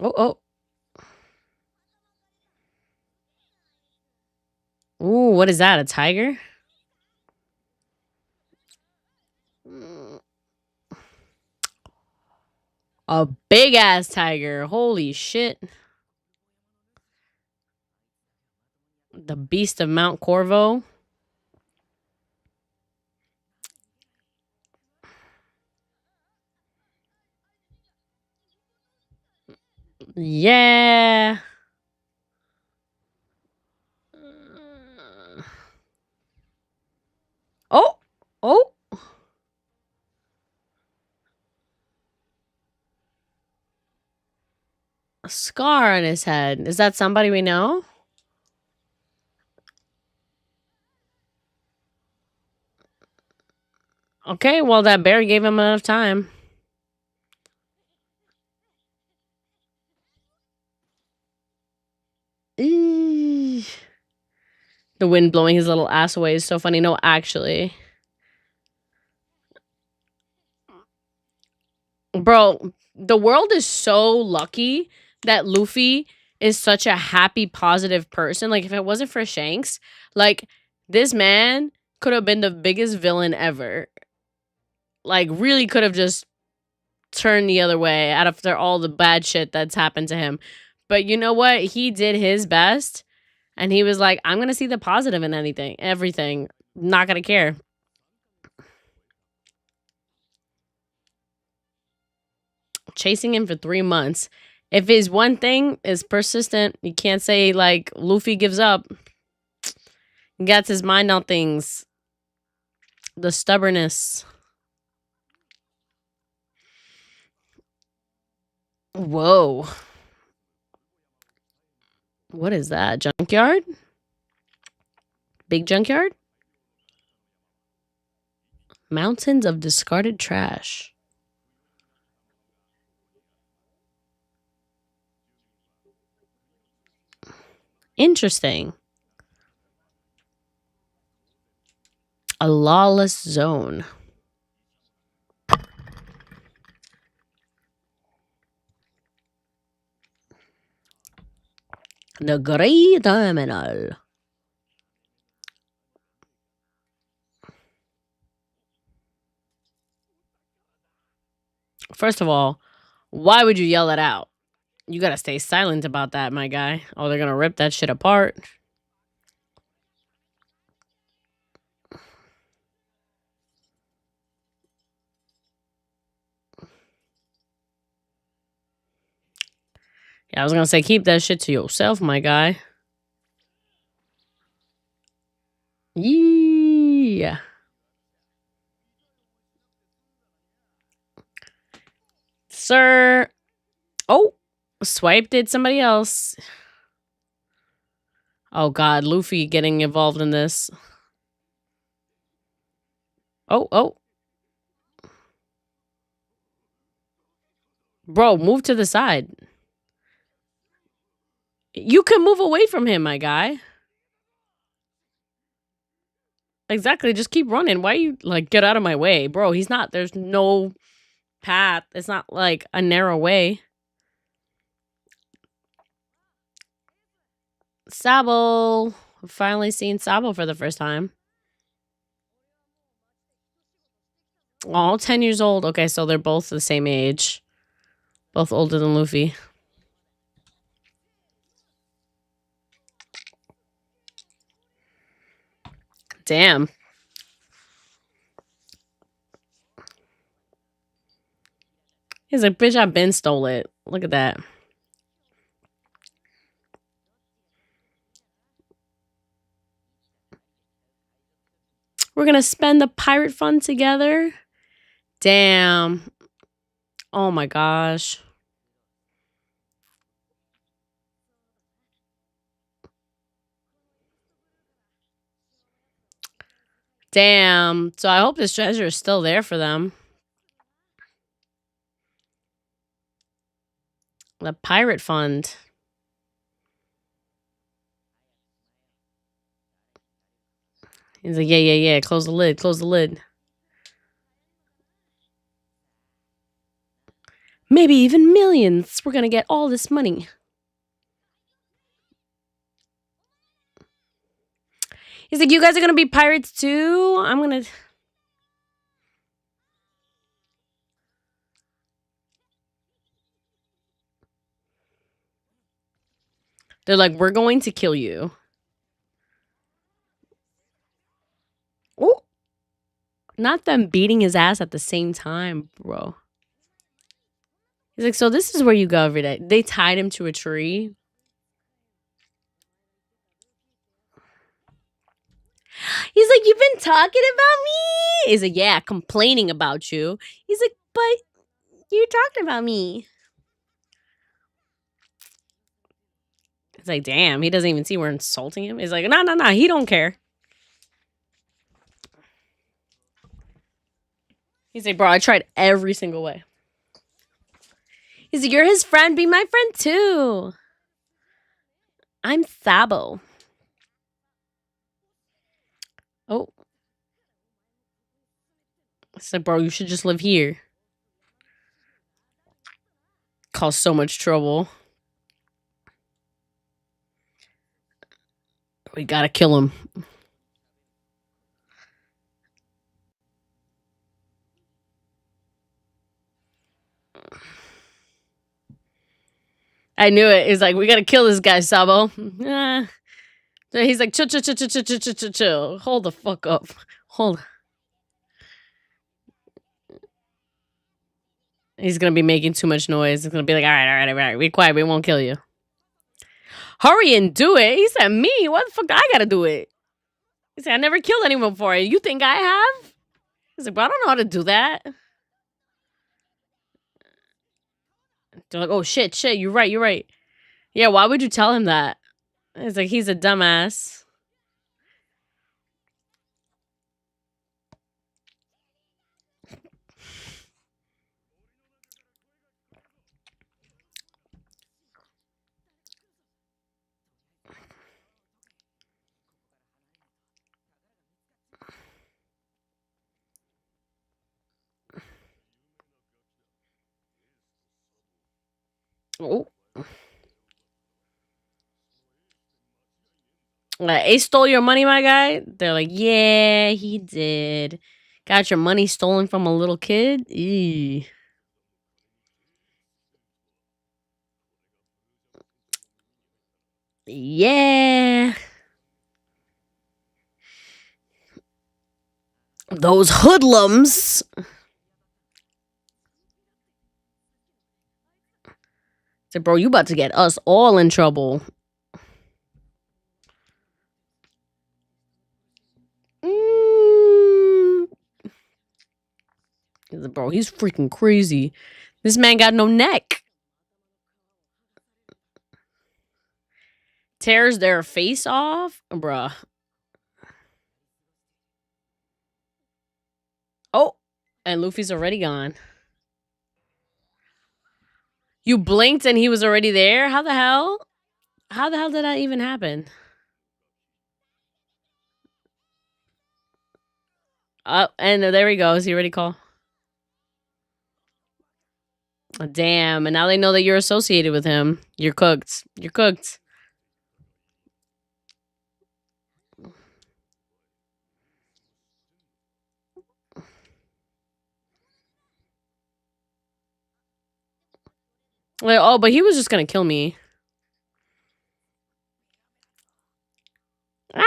Oh, oh. Ooh, what is that? A tiger? A big ass tiger. Holy shit. The beast of Mount Corvo. Yeah. Oh. Oh. A scar on his head. Is that somebody we know? Okay, well, that bear gave him enough time. Eesh. The wind blowing his little ass away is so funny. No, actually. Bro, the world is so lucky that Luffy is such a happy, positive person. Like, if it wasn't for Shanks, like, this man could have been the biggest villain ever. Like, really could have just turned the other way after all the bad shit that's happened to him. But you know what? He did his best. And he was like, I'm going to see the positive in everything. Not going to care. Chasing him for 3 months. If his one thing is persistent, you can't say, like, Luffy gives up. He gets his mind on things. The stubbornness. Whoa. What is that? Junkyard? Big junkyard? Mountains of discarded trash. Interesting. A lawless zone. The Great Terminal. First of all, why would you yell it out? You gotta stay silent about that, my guy. Oh, they're gonna rip that shit apart. Yeah, I was gonna say, keep that shit to yourself, my guy. Yeah. Sir. Oh, Swipe did somebody else. Oh, God. Luffy getting involved in this. Oh, oh. Bro, move to the side. You can move away from him, my guy. Exactly. Just keep running. Why you, like, get out of my way? Bro, he's not. There's no path. It's not, like, a narrow way. Sabo. I've finally seen Sabo for the first time. Oh, 10 years old. Okay, so they're both the same age. Both older than Luffy. Damn. He's like, bitch, I been stole it. Look at that. We're gonna spend the pirate fund together. Damn. Oh my gosh. Damn. So I hope this treasure is still there for them. The pirate fund. He's like, yeah. Close the lid. Close the lid. Maybe even millions. We're gonna get all this money. He's like, you guys are gonna be pirates too? I'm gonna... They're like, we're going to kill you. Oh, not them beating his ass at the same time, bro. He's like, so this is where you go every day. They tied him to a tree. He's like, you've been talking about me? He's like, yeah, complaining about you. He's like, but you're talking about me. It's like, damn, he doesn't even see we're insulting him. He's like, no, he don't care. He's like, bro, I tried every single way. He's like, you're his friend, be my friend too. I'm Sabo. Oh. It's like, bro, you should just live here. Cause so much trouble. We gotta kill him. I knew it. He's like, we gotta kill this guy, Sabo. He's like, chill. Hold the fuck up. Hold. He's gonna be making too much noise. It's gonna be like, all right. Be quiet. We won't kill you. Hurry and do it. He said, me? What the fuck? I gotta do it. He said, I never killed anyone before. You think I have? He's like, bro, I don't know how to do that. They're like, oh shit. You're right. Yeah, why would you tell him that? It's like, he's a dumbass. Oh. Like, Ace stole your money, my guy? They're like, yeah, he did. Got your money stolen from a little kid? Eee. Yeah. Those hoodlums. Said, bro, you about to get us all in trouble. Bro, he's freaking crazy. This man got no neck. Tears their face off? Bruh. Oh, and Luffy's already gone. You blinked and he was already there? How the hell? How the hell did that even happen? Oh, and there he goes. He already called. Damn, and now they know that you're associated with him. You're cooked. You're cooked. Like, oh, but he was just gonna kill me. Ah!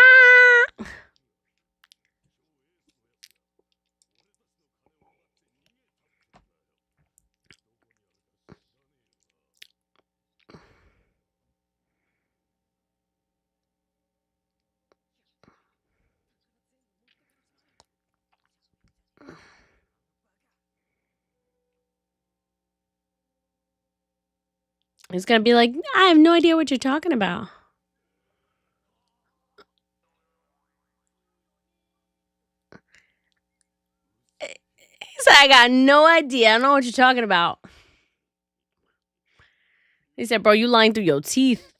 He's gonna be like, I have no idea what you're talking about. He said, I got no idea. I don't know what you're talking about. He said, bro, you lying through your teeth.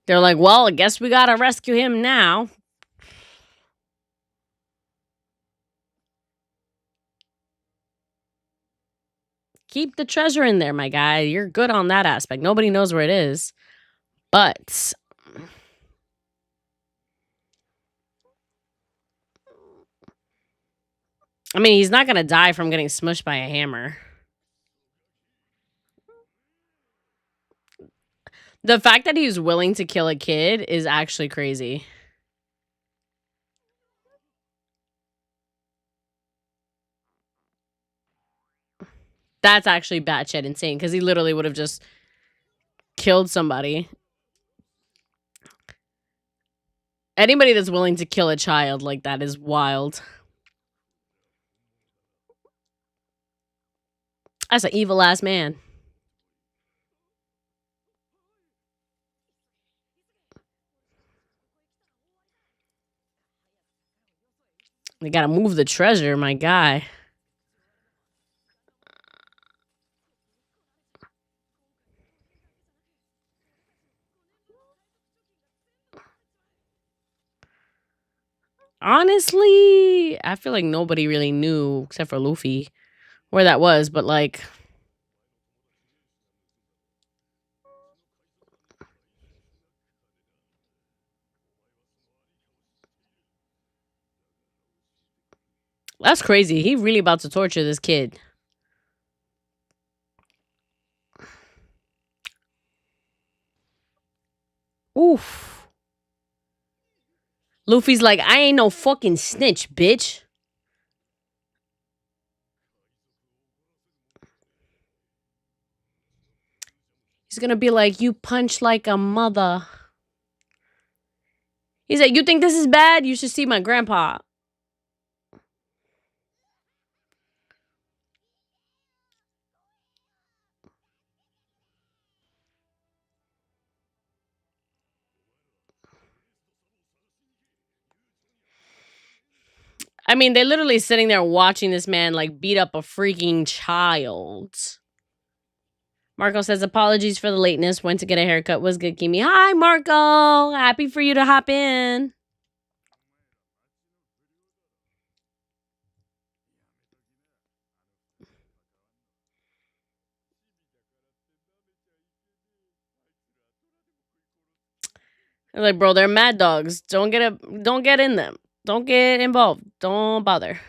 They're like, well, I guess we gotta rescue him now. Keep the treasure in there, my guy. You're good on that aspect. Nobody knows where it is. But I mean, he's not gonna die from getting smushed by a hammer. The fact that he's willing to kill a kid is actually crazy. That's actually batshit insane because he literally would have just killed somebody. Anybody that's willing to kill a child like that is wild. That's an evil ass man. They gotta move the treasure, my guy. Honestly, I feel like nobody really knew except for Luffy where that was, but like that's crazy. He really about to torture this kid. Oof. Luffy's like, I ain't no fucking snitch, bitch. He's gonna be like, you punch like a mother. He's like, you think this is bad? You should see my grandpa. I mean, they're literally sitting there watching this man like beat up a freaking child. Marco says, apologies for the lateness. Went to get a haircut. Was good, Kimmy. Hi, Marco. Happy for you to hop in. They're like, bro, they're mad dogs. Don't get in them. Don't get involved. Don't bother.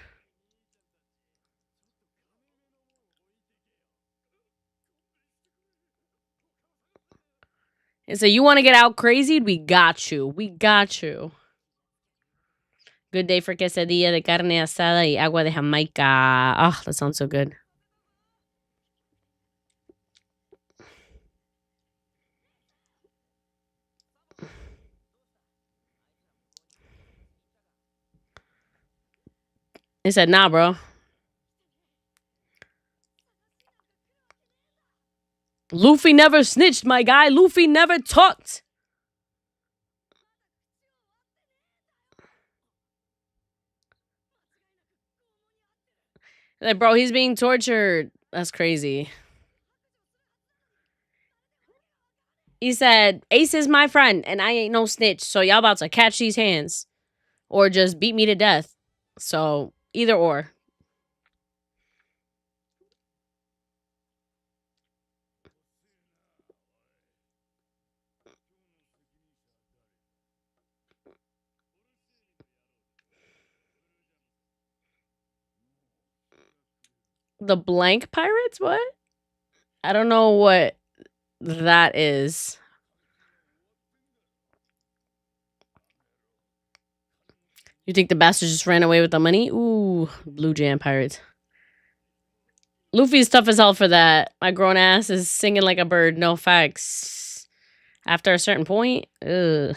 And so you want to get out crazy? We got you. We got you. Good day for quesadilla de carne asada y agua de Jamaica. Oh, that sounds so good. He said, nah, bro. Luffy never snitched, my guy. Luffy never talked. Like, bro, he's being tortured. That's crazy. He said, Ace is my friend, and I ain't no snitch, so y'all about to catch these hands. Or just beat me to death. So, either or. The blank pirates? What? I don't know what that is. You think the bastards just ran away with the money? Ooh, Blue Jam pirates. Luffy's tough as hell for that. My grown ass is singing like a bird. No facts. After a certain point, ugh.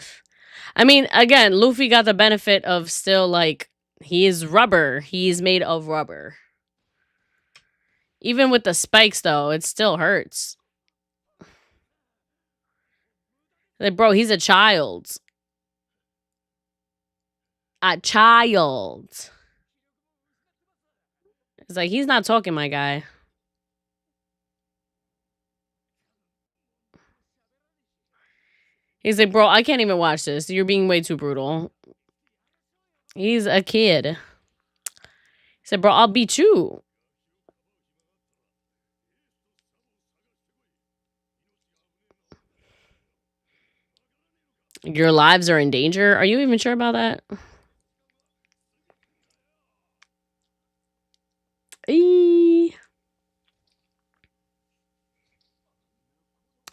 I mean, again, Luffy got the benefit of still like he is rubber. He's made of rubber. Even with the spikes, though, it still hurts. Like, bro, he's a child. A child. It's like he's not talking, my guy. He's like, bro, I can't even watch this. You're being way too brutal. He's a kid. He said, bro, I'll beat you. Your lives are in danger? Are you even sure about that? Eee.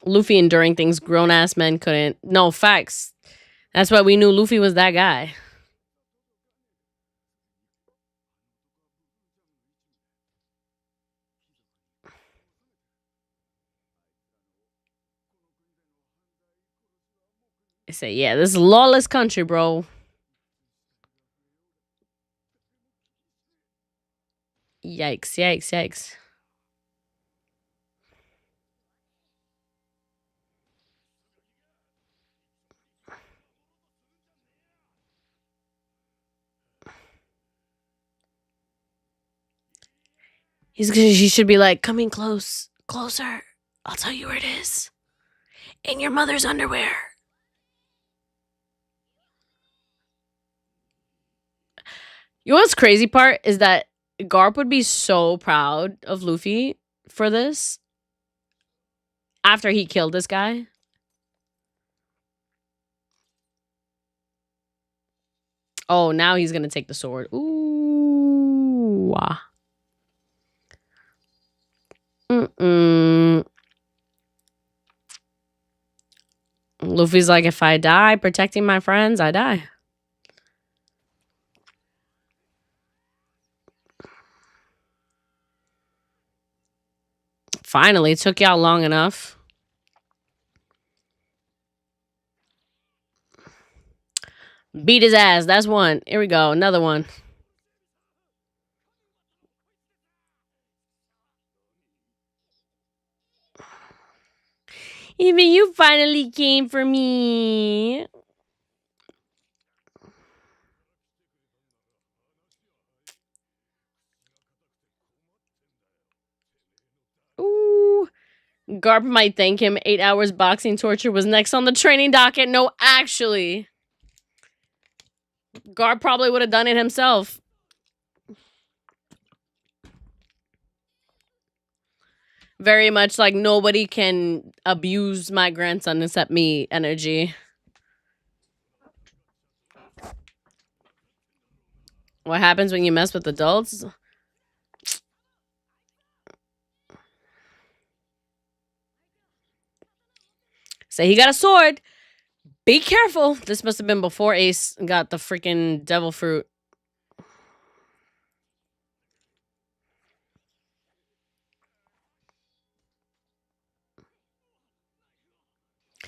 Luffy enduring things grown-ass men couldn't. No, facts. That's why we knew Luffy was that guy. I say, yeah, this is lawless country, bro. Yikes, yikes, yikes. He should be like, coming close, closer. I'll tell you where it is. In your mother's underwear. You know what's crazy part is that Garp would be so proud of Luffy for this after he killed this guy. Oh, now he's gonna take the sword. Ooh. Luffy's like, if I die protecting my friends, I die. Finally, it took y'all long enough. Beat his ass. That's one. Here we go. Another one. Even you finally came for me. Ooh. Garp might thank him. 8 hours boxing torture was next on the training docket. No, actually. Garp probably would have done it himself. Very much like nobody can abuse my grandson except me energy. What happens when you mess with adults? Say he got a sword. Be careful. This must have been before Ace got the freaking devil fruit.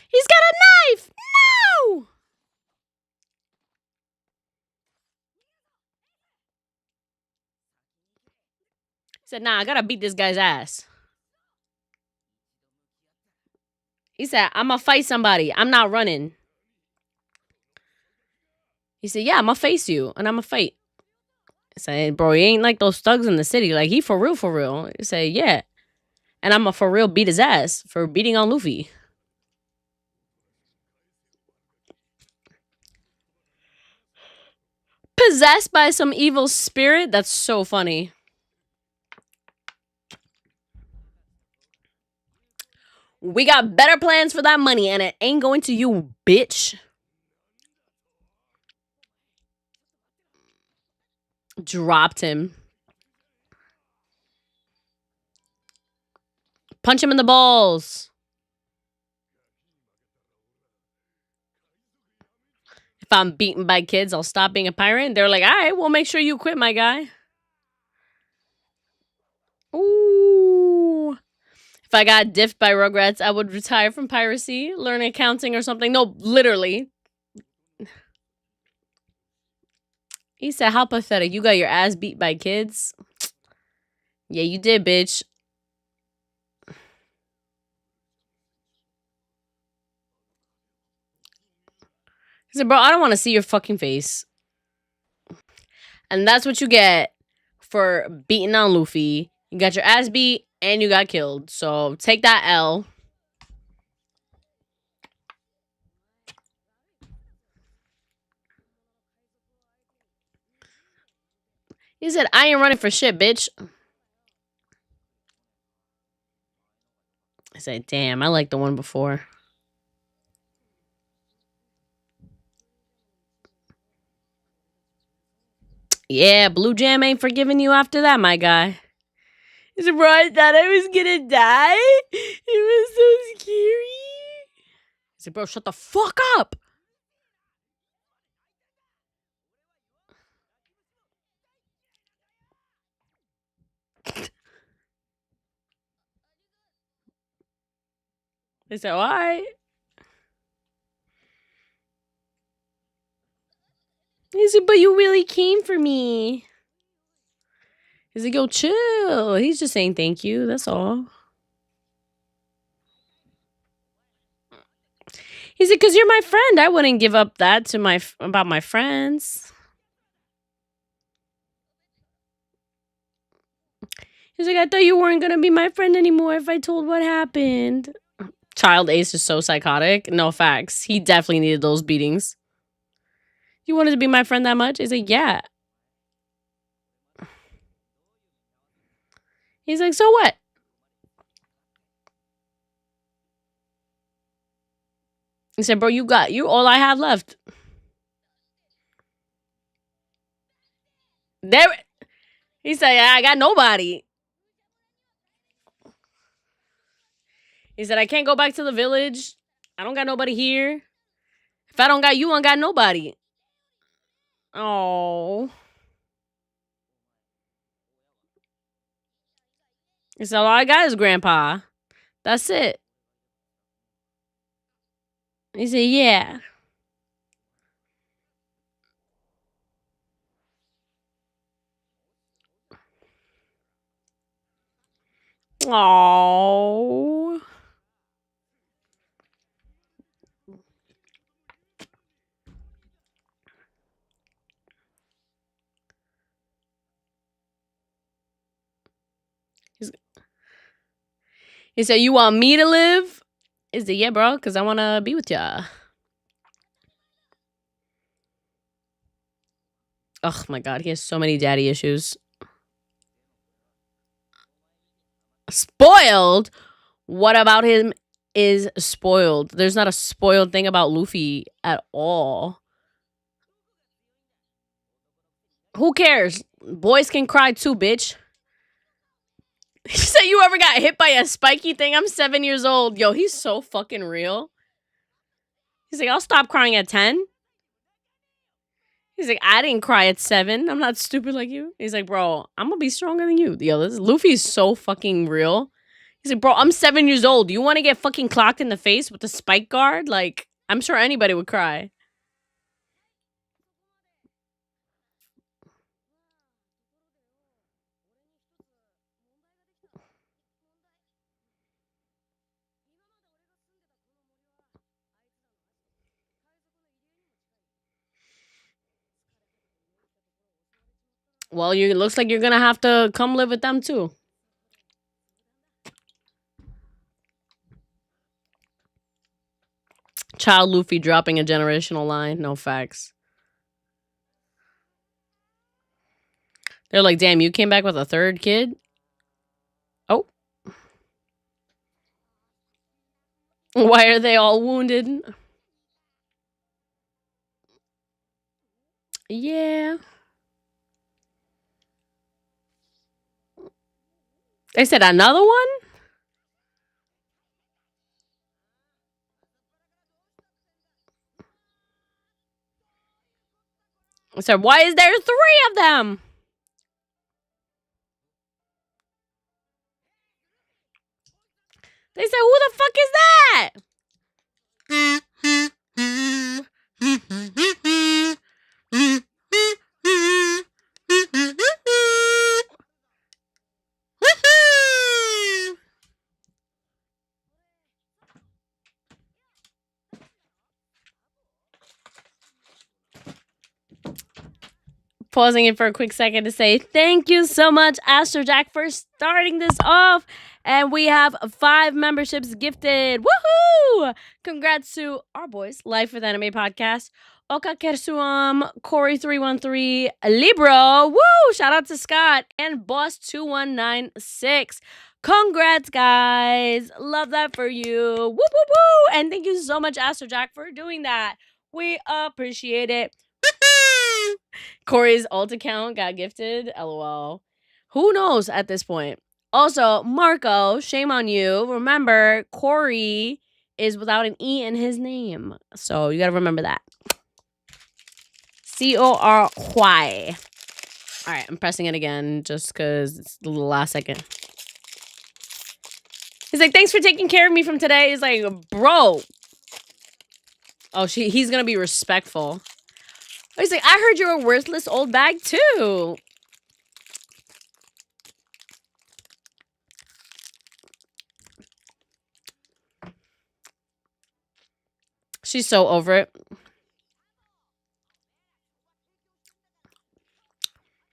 He's got a knife! No! He said, nah, I gotta beat this guy's ass. He said, I'm gonna fight somebody. I'm not running. He said, yeah, I'm gonna face you and I'm gonna fight. I said, bro, he ain't like those thugs in the city. Like, he for real, for real. He said, yeah. And I'm gonna for real beat his ass for beating on Luffy. Possessed by some evil spirit? That's so funny. We got better plans for that money and it ain't going to you, bitch. Dropped him. Punch him in the balls. If I'm beaten by kids, I'll stop being a pirate. They're like, all right, we'll make sure you quit, my guy. Ooh. If I got diffed by Rugrats, I would retire from piracy, learn accounting or something. No, literally. He said, how pathetic. You got your ass beat by kids? Yeah, you did, bitch. He said, bro, I don't want to see your fucking face. And that's what you get for beating on Luffy. You got your ass beat and you got killed. So take that L. He said, I ain't running for shit, bitch. I said, damn, I like the one before. Yeah, Blue Jam ain't forgiving you after that, my guy. He said, bro, I thought I was gonna die. It was so scary. He said, bro, shut the fuck up. They said, all right. He said, but you really came for me. He's like, yo, chill. He's just saying thank you. That's all. He said, because you're my friend. I wouldn't give up that to about my friends. He's like, I thought you weren't going to be my friend anymore if I told what happened. Child Ace is so psychotic. No facts. He definitely needed those beatings. You wanted to be my friend that much? He's like, yeah. He's like, so what? He said, bro, you all I have left. There. He said, yeah, I got nobody. He said, I can't go back to the village. I don't got nobody here. If I don't got you, I don't got nobody. Oh. He said, all I got is Grandpa. That's it. He said, yeah. Oh. He said, you want me to live? He said, yeah, bro, because I want to be with ya. Oh, my God. He has so many daddy issues. Spoiled? What about him is spoiled? There's not a spoiled thing about Luffy at all. Who cares? Boys can cry too, bitch. He said, you ever got hit by a spiky thing? I'm 7 years old. Yo, he's so fucking real. He's like, I'll stop crying at 10. He's like, I didn't cry at 7. I'm not stupid like you. He's like, bro, I'm gonna be stronger than you. Yo, Luffy is so fucking real. He's like, bro, I'm 7 years old. Do you want to get fucking clocked in the face with a spike guard? Like, I'm sure anybody would cry. Well, it looks like you're gonna have to come live with them too. Child Luffy dropping a generational line. No facts. They're like, damn, you came back with a third kid? Oh. Why are they all wounded? Yeah. They said another one? I said, why is there 3 of them? They said, who the fuck is that? Pausing it for a quick second to say thank you so much, Astrojack, for starting this off. And we have 5 memberships gifted. Woohoo! Congrats to our boys, Life with Anime Podcast, Oka Kersuam, Corey313, Libro, woo! Shout out to Scott and Boss2196. Congrats, guys! Love that for you. Woo, woo, woo! And thank you so much, Aster Jack, for doing that. We appreciate it. Corey's alt account got gifted. LOL. Who knows at this point? Also, Marco, shame on you. Remember, Corey is without an E in his name. So you gotta remember that. Corry. All right, I'm pressing it again just because it's the last second. He's like, thanks for taking care of me from today. He's like, bro. Oh, he's gonna be respectful. He's like, I heard you're a worthless old bag too. She's so over it.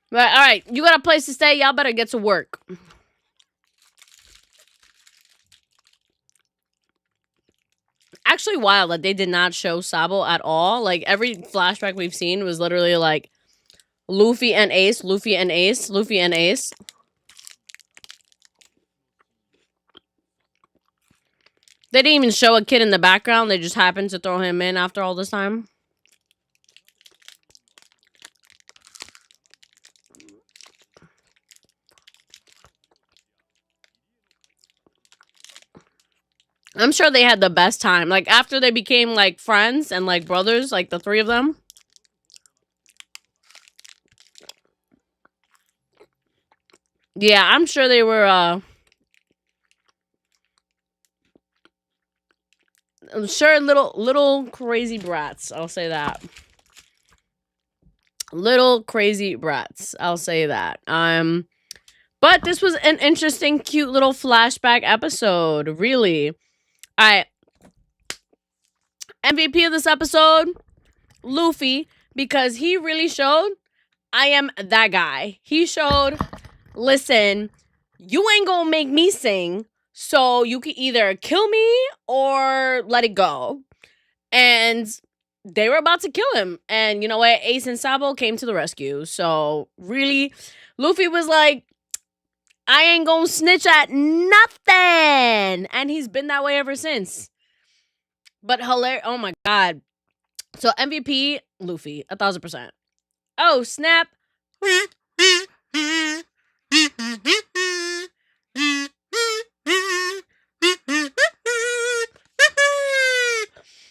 But, all right, you got a place to stay. Y'all better get to work. Actually wild that they did not show Sabo at all. Like, every flashback we've seen was literally like Luffy and Ace, Luffy and Ace, Luffy and Ace. They didn't even show a kid in the background. They just happened to throw him in after all this time. I'm sure they had the best time. Like, after they became, like, friends and, like, brothers, like, the three of them. Yeah, I'm sure they were, I'm sure little crazy brats. I'll say that. Little crazy brats. I'll say that. But this was an interesting, cute little flashback episode. Really. Alright. MVP of this episode, Luffy, because he really showed I am that guy. He showed, listen, you ain't gonna make me sing, so you can either kill me or let it go. And they were about to kill him. And you know what? Ace and Sabo came to the rescue. So really, Luffy was like, I ain't gonna snitch at nothing. And he's been that way ever since. But hilarious. Oh my god. So MVP, Luffy, 1000%. Oh, snap.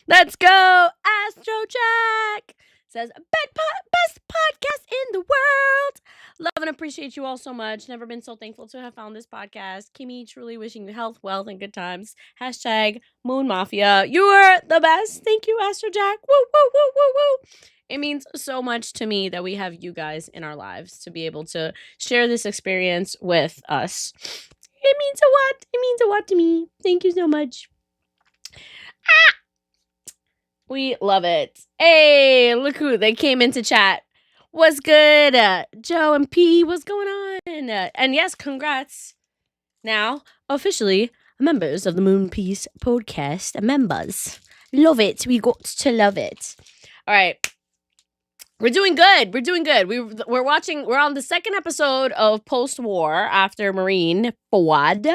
Let's go, Astro Jack. Says, best podcast in the world. Love and appreciate you all so much. Never been so thankful to have found this podcast. Kimmy, truly wishing you health, wealth, and good times. Hashtag Moon Mafia. You are the best. Thank you, Astro Jack. Woo, woo, woo, woo, woo. It means so much to me that we have you guys in our lives to be able to share this experience with us. It means a lot. It means a lot to me. Thank you so much. Ah! We love it. Hey, look who they came into chat. What's good? Joe and P, what's going on? And yes, congrats. Now, officially, members of the Moon Piece podcast. Members. Love it. We got to love it. All right. We're doing good. We're doing good. We're on the second episode of Post-War after Marine Forward.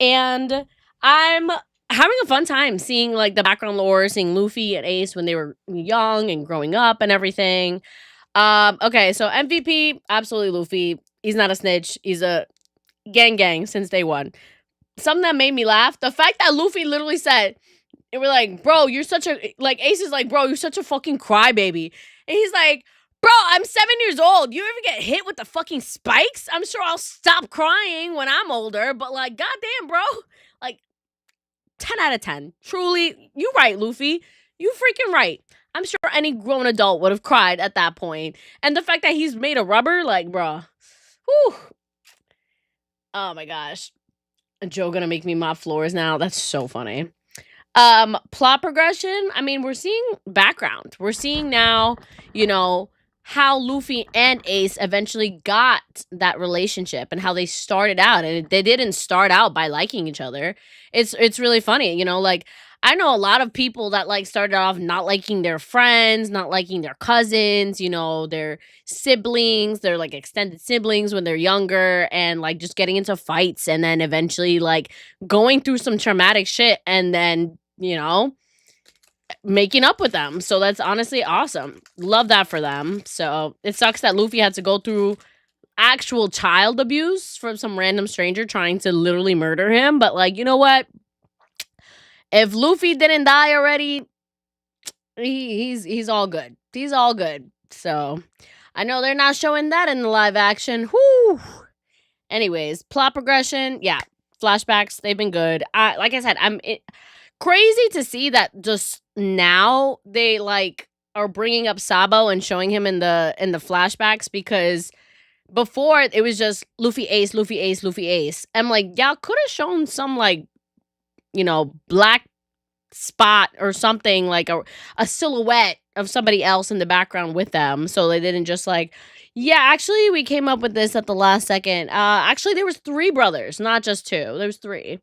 And I'm having a fun time seeing like the background lore, seeing Luffy and Ace when they were young and growing up and everything. Okay, so MVP, absolutely Luffy. He's not a snitch. He's a gang since day one. Something that made me laugh, the fact that Luffy literally said, and we're like, bro, you're such a, like, Ace is like, bro, you're such a fucking crybaby. And he's like, bro, I'm 7 years old. You ever get hit with the fucking spikes? I'm sure I'll stop crying when I'm older, but like, goddamn, bro. Like, 10 out of 10. Truly, you right, Luffy. You freaking right. I'm sure any grown adult would have cried at that point. And the fact that he's made of rubber, like, bruh. Whew. Oh my gosh. Joe gonna make me mop floors now. That's so funny. Plot progression. I mean, we're seeing background. We're seeing now, you know, how Luffy and Ace eventually got that relationship and how they started out, and they didn't start out by liking each other. It's really funny, you know, like I know a lot of people that like started off not liking their friends, not liking their cousins, you know, their siblings, their like extended siblings when they're younger, and like just getting into fights, and then eventually like going through some traumatic shit, and then, you know, making up with them. So that's honestly awesome. Love that for them. So it sucks that Luffy had to go through actual child abuse from some random stranger trying to literally murder him. But like, you know what? If Luffy didn't die already, he's all good. He's all good. So I know they're not showing that in the live action. Whoo. Anyways, plot progression, yeah. Flashbacks, they've been good. Like I said, crazy to see that just now they like are bringing up Sabo and showing him in the flashbacks, because before it was just Luffy Ace, Luffy Ace, Luffy Ace. I'm like, y'all could have shown some like, you know, black spot or something, like a silhouette of somebody else in the background with them, so they didn't just like, yeah, actually we came up with this at the last second. Actually there was 3 brothers, not just 2. There was 3.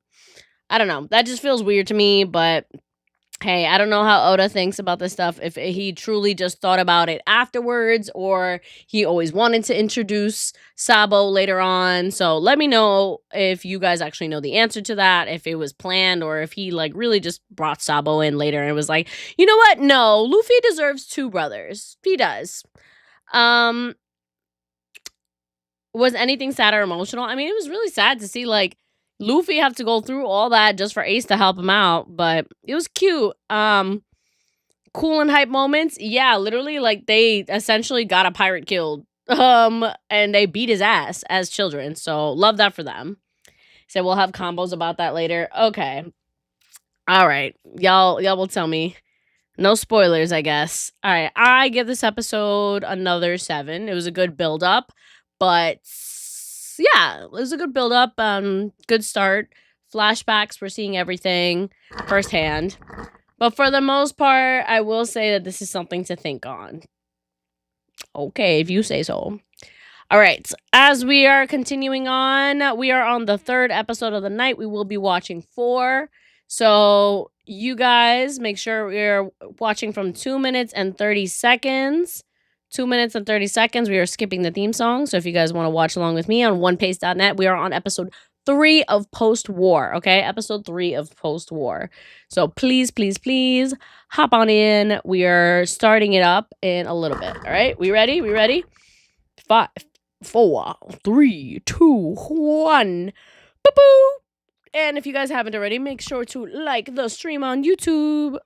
I don't know. That just feels weird to me, but hey, I don't know how Oda thinks about this stuff. If he truly just thought about it afterwards, or he always wanted to introduce Sabo later on. So let me know if you guys actually know the answer to that, if it was planned, or if he like really just brought Sabo in later and was like, you know what? No, Luffy deserves 2 brothers. He does. Was anything sad or emotional? I mean, it was really sad to see like Luffy have to go through all that just for Ace to help him out, but it was cute. Cool and hype moments. Yeah, literally like they essentially got a pirate killed. And they beat his ass as children. So love that for them. So we'll have combos about that later. Okay. All right. Y'all will tell me. No spoilers, I guess. All right. I give this episode another 7. It was a good build up, but yeah, it was a good build up. Good start. Flashbacks, we're seeing everything firsthand. But for the most part, I will say that this is something to think on. Okay, if you say so. All right, as we are continuing on, we are on the 3rd episode of the night. We will be watching 4. So you guys make sure we're watching from 2 minutes and 30 seconds. 2 minutes and 30 seconds. We are skipping the theme song. So if you guys want to watch along with me on onepace.net, we are on episode 3 of Post-War, okay? Episode 3 of Post-War. So please, please, please hop on in. We are starting it up in a little bit, all right? We ready? We ready? 5, 4, 3, 2, 1. Boo-boo! And if you guys haven't already, make sure to like the stream on YouTube.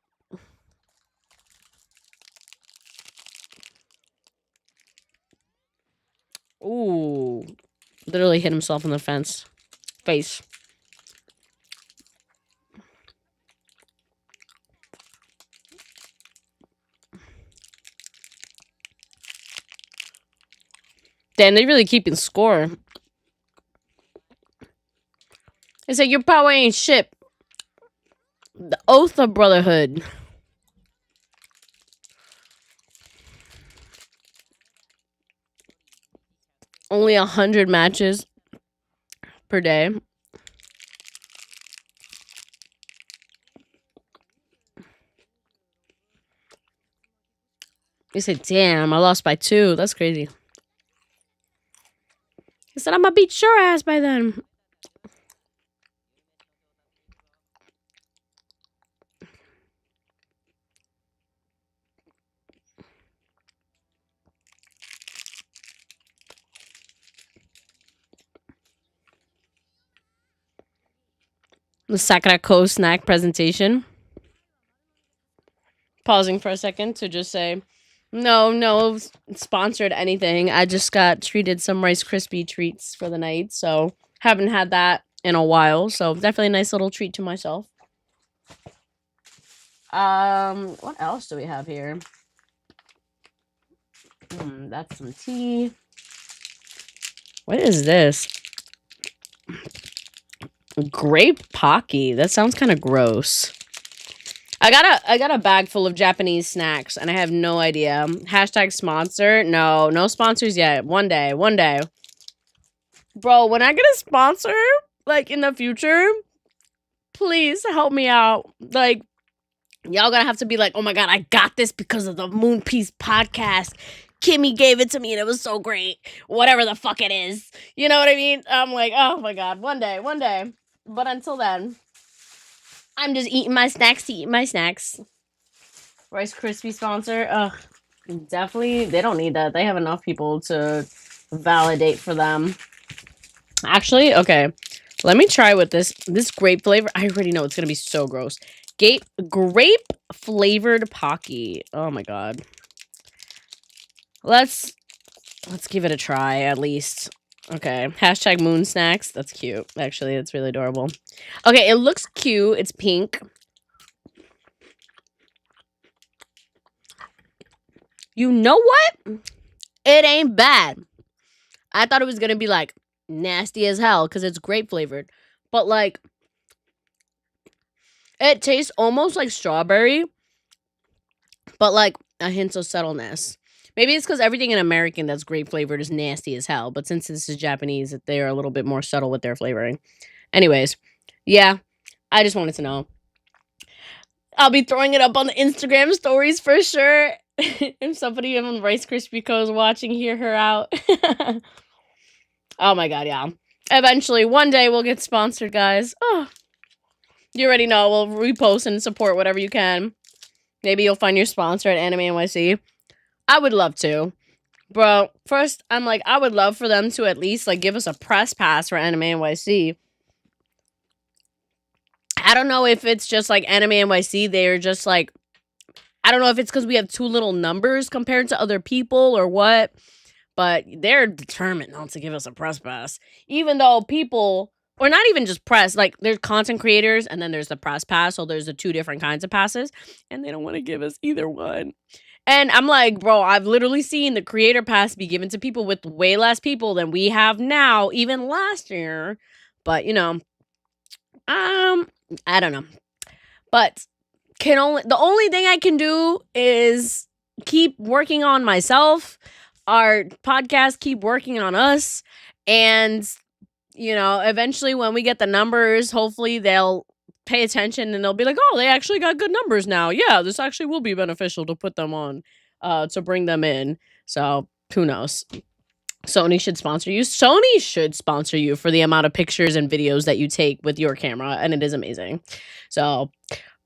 Ooh. Literally hit himself in the face. Damn, they really keeping score. It's like, your power ain't shit. The Oath of Brotherhood. Only 100 matches per day. He said, damn, I lost by 2. That's crazy. He said, I'm gonna beat your ass by then. The Sakura Co snack presentation. Pausing for a second to just say, no sponsored anything. I just got treated some Rice Krispie treats for the night, so haven't had that in a while. So definitely a nice little treat to myself. What else do we have here? That's some tea. What is this? Grape Pocky. That sounds kind of gross. I got a bag full of Japanese snacks, and I have no idea. Hashtag sponsor? No sponsors yet. One day. Bro, when I get a sponsor, like in the future, please help me out. Like, y'all gonna have to be like, oh my god, I got this because of the Moon Piece podcast. Kimmy gave it to me and it was so great. Whatever the fuck it is. You know what I mean? I'm like, oh my god, one day. But until then, I'm just eating my snacks to eat my snacks. Rice Krispie sponsor. Ugh. Definitely, they don't need that. They have enough people to validate for them. Actually, okay. Let me try with this grape flavor. I already know it's gonna be so gross. Grape flavored Pocky. Oh my god. Let's give it a try at least. Okay. Hashtag moon snacks. That's cute. Actually, it's really adorable. Okay, it looks cute. It's pink. You know what? It ain't bad. I thought it was gonna be like nasty as hell because it's grape flavored. But like it tastes almost like strawberry, but like a hint of subtleness. Maybe it's because everything in American that's grape flavored is nasty as hell. But since this is Japanese, they are a little bit more subtle with their flavoring. Anyways, yeah, I just wanted to know. I'll be throwing it up on the Instagram stories for sure. If somebody on Rice Krispie Co is watching, hear her out. Oh my god, yeah. Eventually, one day we'll get sponsored, guys. Oh, you already know. We'll repost and support whatever you can. Maybe you'll find your sponsor at Anime NYC. I would love to. Bro, first, I'm like, I would love for them to at least, like, give us a press pass for Anime NYC. I don't know if it's just, like, Anime NYC. They're just, like, I don't know if it's because we have too little numbers compared to other people or what. But they're determined not to give us a press pass. Even though people, or not even just press, like, there's content creators and then there's the press pass. So there's the two different kinds of passes. And they don't want to give us either one. And I'm like, bro, I've literally seen the creator pass be given to people with way less people than we have now, even last year. But, you know, I don't know. But the only thing I can do is keep working on myself. Our podcast keep working on us. And, you know, eventually when we get the numbers, hopefully they'll pay attention and they'll be like, oh, they actually got good numbers now. Yeah, this actually will be beneficial to put them on, to bring them in. So who knows? Sony should sponsor you. Sony should sponsor you for the amount of pictures and videos that you take with your camera. And it is amazing. So,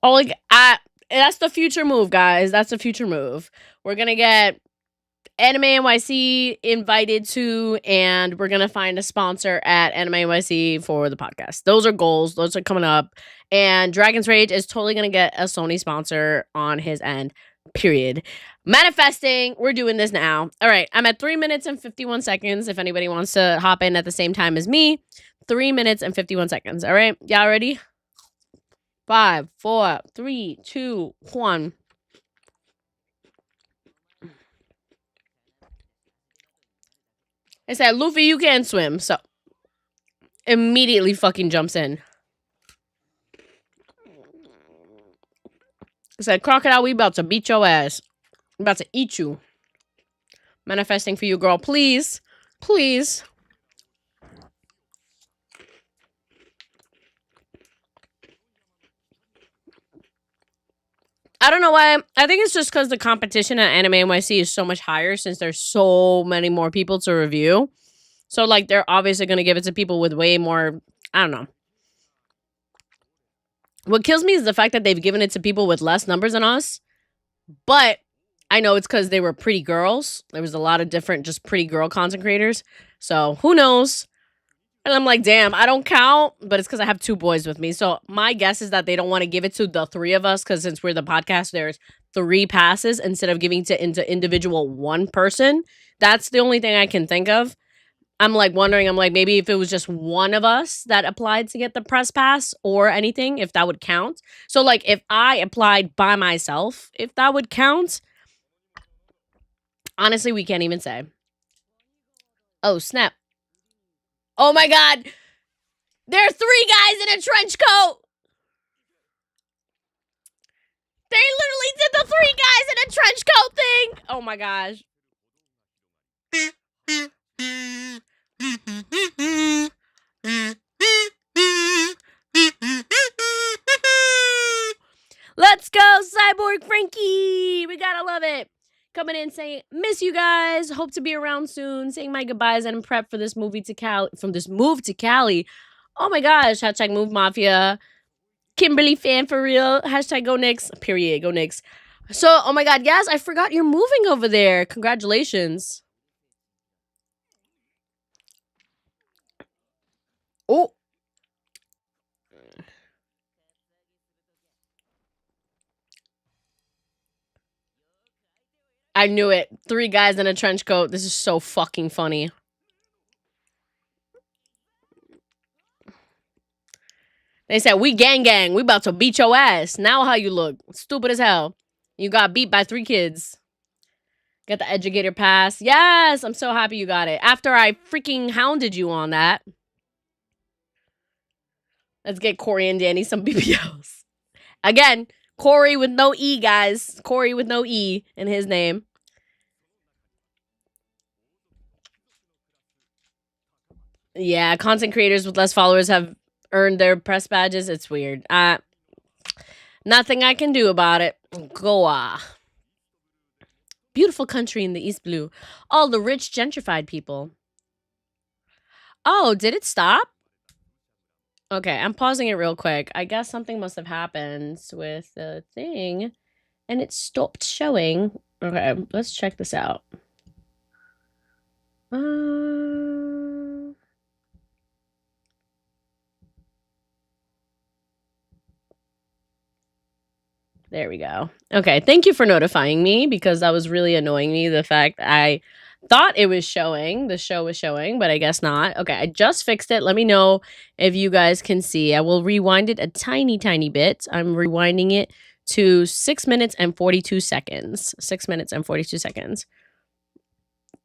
that's the future move, guys. That's the future move. We're going to get Anime NYC invited to, and we're gonna find a sponsor at Anime NYC for the podcast. Those are goals. Those are coming up. And Dragon's Rage is totally gonna get a Sony sponsor on his end. Period. Manifesting. We're doing this now. All right. I'm at 3 minutes and 51 seconds. If anybody wants to hop in at the same time as me, 3 minutes and 51 seconds. All right. Y'all ready? 5, 4, 3, 2, 1. It said, Luffy, you can't swim. So, immediately fucking jumps in. It said, Crocodile, we about to beat your ass. I'm about to eat you. Manifesting for you, girl. Please. Please. I don't know why. I think it's just because the competition at Anime NYC is so much higher since there's so many more people to review. So, like, they're obviously going to give it to people with way more, I don't know. What kills me is the fact that they've given it to people with less numbers than us. But I know it's because they were pretty girls. There was a lot of different just pretty girl content creators. So, who knows? And I'm like, damn, I don't count, but it's because I have 2 boys with me. So my guess is that they don't want to give it to the 3 of us because since we're the podcast, there's 3 passes instead of giving into individual 1 person. That's the only thing I can think of. I'm like wondering, maybe if it was just 1 of us that applied to get the press pass or anything, if that would count. So like if I applied by myself, if that would count. Honestly, we can't even say. Oh, snap. Oh my god. There are 3 guys in a trench coat. They literally did the 3 guys in a trench coat thing. Oh my gosh. Let's go, Cyborg Frankie. We gotta love it. Coming in saying, miss you guys. Hope to be around soon. Saying my goodbyes and prep for this movie to Cali. From this move to Cali. Oh my gosh. Hashtag Move Mafia. Kimberly fan for real. Hashtag go Knicks. Period. Go Knicks. So, oh my god, yes, I forgot you're moving over there. Congratulations. Oh. I knew it. 3 guys in a trench coat. This is so fucking funny. They said, we gang gang. We about to beat your ass. Now how you look? Stupid as hell. You got beat by 3 kids. Got the educator pass. Yes, I'm so happy you got it. After I freaking hounded you on that. Let's get Corey and Danny some BBLs. Again, Corey with no E, guys. Corey with no E in his name. Yeah, content creators with less followers have earned their press badges. It's weird. Nothing I can do about it. Goa. Beautiful country in the East Blue. All the rich gentrified people. Oh, did it stop? Okay, I'm pausing it real quick. I guess something must have happened with the thing and it stopped showing. Okay, let's check this out. There we go. Okay, thank you for notifying me because that was really annoying me. The fact I thought it was showing, the show was showing, but I guess not. Okay, I just fixed it. Let me know if you guys can see. I will rewind it a tiny, tiny bit. I'm rewinding it to 6 minutes and 42 seconds. 6 minutes and 42 seconds.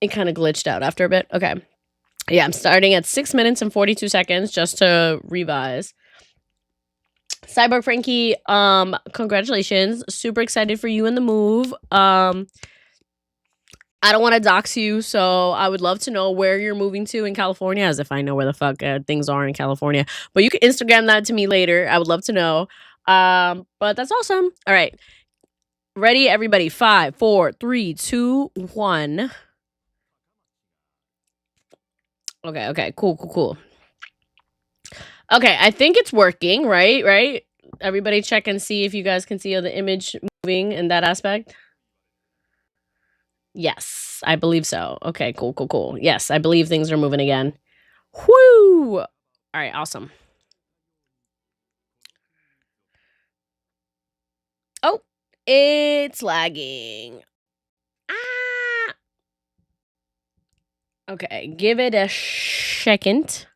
It kind of glitched out after a bit. Okay. Yeah, I'm starting at 6 minutes and 42 seconds just to revise. Cyborg Frankie, congratulations. Super excited for you and the move. I don't want to dox you, so I would love to know where you're moving to in California, as if I know where the fuck things are in California. But you can Instagram that to me later. I would love to know. But that's awesome. All right. Ready, everybody? 5, 4, 3, 2, 1. Okay. Cool. Okay, I think it's working, right? Everybody check and see if you guys can see the image moving in that aspect. Yes, I believe so. Okay, cool. Yes, I believe things are moving again. Whoo! All right, awesome. Oh, it's lagging. Ah! Okay, give it a second.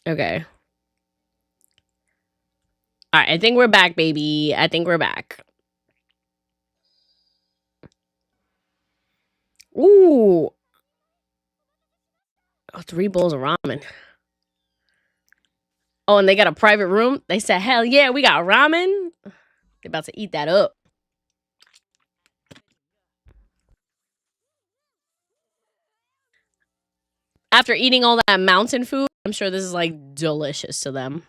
Okay. All right, I think we're back, baby. I think we're back. Ooh. Oh, 3 bowls of ramen. Oh, and they got a private room? They said, hell yeah, we got ramen. They're about to eat that up. After eating all that mountain food, I'm sure this is like delicious to them.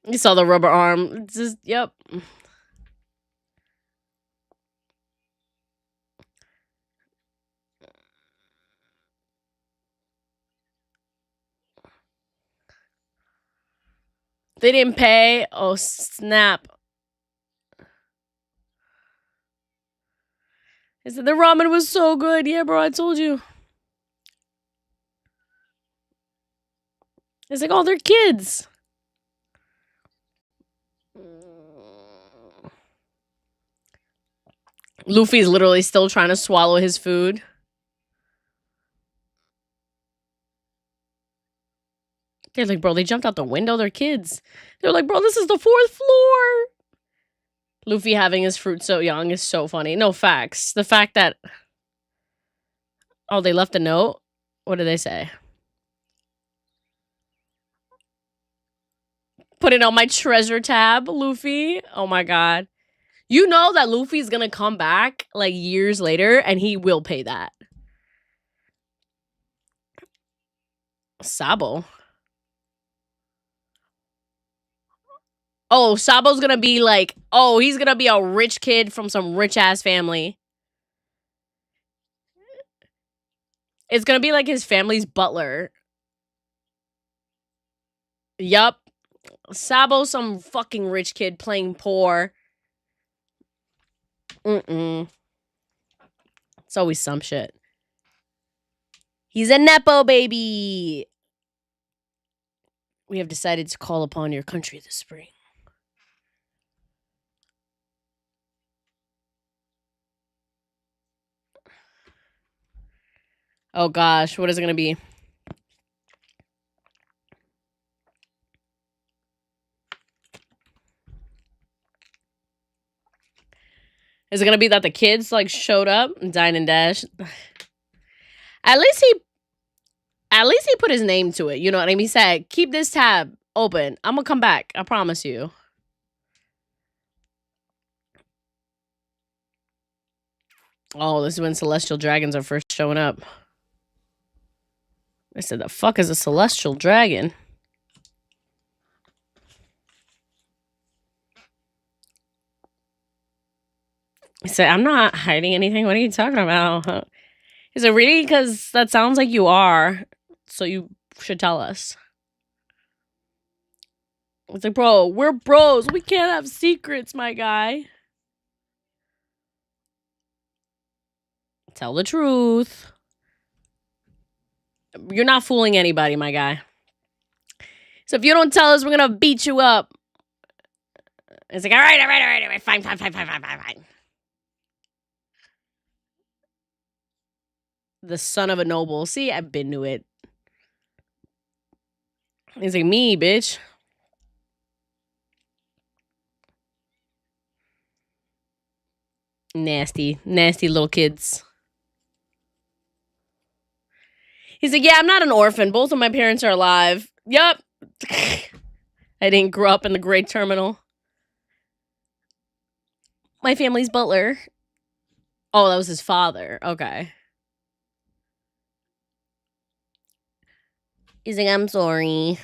You saw the rubber arm. It's just, yep. They didn't pay. Oh, snap. They said the ramen was so good. Yeah, bro, I told you. It's like, oh, they're kids. Luffy's literally still trying to swallow his food. They're like, bro, they jumped out the window. They're kids. They're like, bro, this is the 4th floor. Luffy having his fruit so young is so funny. No, facts. The fact that... Oh, they left a note? What did they say? Put it on my treasure tab, Luffy. Oh my god. You know that Luffy's gonna come back, like, years later, and he will pay that. Sabo. Oh, Sabo's gonna be like... Oh, he's gonna be a rich kid from some rich-ass family. It's gonna be like his family's butler. Yup. Sabo, some fucking rich kid playing poor. It's always some shit. He's a Nepo baby. We have decided to call upon your country this spring. Oh gosh, what is it gonna be? Is it gonna be that the kids like showed up and Dine and Dash? At least he put his name to it. You know what I mean? He said, "Keep this tab open. I'm gonna come back. I promise you." Oh, this is when celestial dragons are first showing up. I said, "The fuck is a celestial dragon?" I said, "I'm not hiding anything. What are you talking about?" Is it really? Because that sounds like you are. So you should tell us. It's like, bro, we're bros. We can't have secrets, my guy. Tell the truth. You're not fooling anybody, my guy. So if you don't tell us, we're going to beat you up. It's like, all right. Fine. The son of a noble. See, I've been to it. He's like, me, bitch. Nasty little kids. He's like, yeah, I'm not an orphan. Both of my parents are alive. Yup. I didn't grow up in the Great Terminal. My family's butler. Oh, that was his father. Okay. He's like, I'm sorry.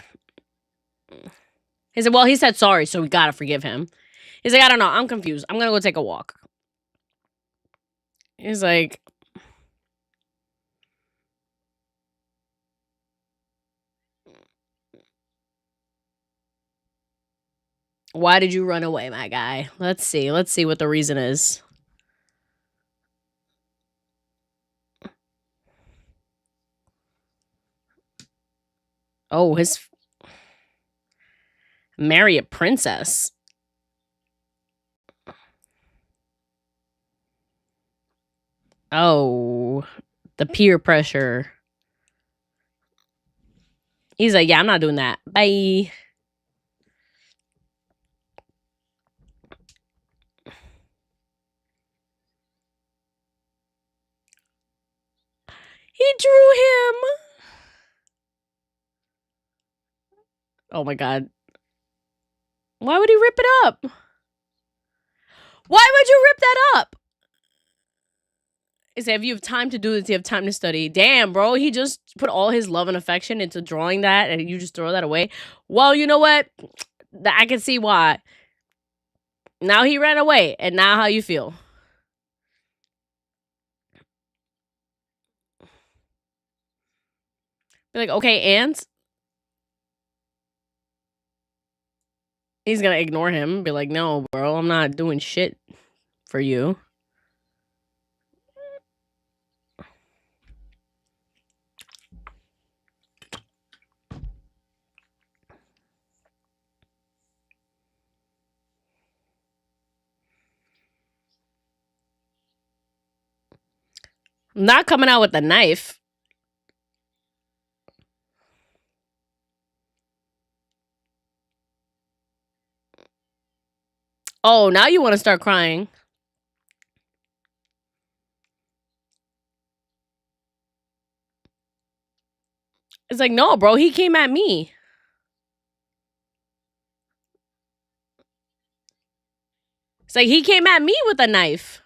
He said, well, he said sorry, so we gotta forgive him. He's like, I don't know. I'm confused. I'm gonna go take a walk. He's like... Why did you run away, my guy? Let's see. Let's see what the reason is. Oh, marry a princess. Oh, the peer pressure. He's like, yeah, I'm not doing that. Bye. He drew him. Oh my god. Why would he rip it up? Why would you rip that up? He said, if you have time to do this, you have time to study. Damn, bro. He just put all his love and affection into drawing that, and you just throw that away. Well, you know what? I can see why. Now he ran away, and now how you feel? Be like, okay, and? He's gonna ignore him. Be like, no, bro, I'm not doing shit for you. I'm not coming out with a knife. Oh, now you want to start crying. It's like, no, bro, he came at me. It's like, he came at me with a knife.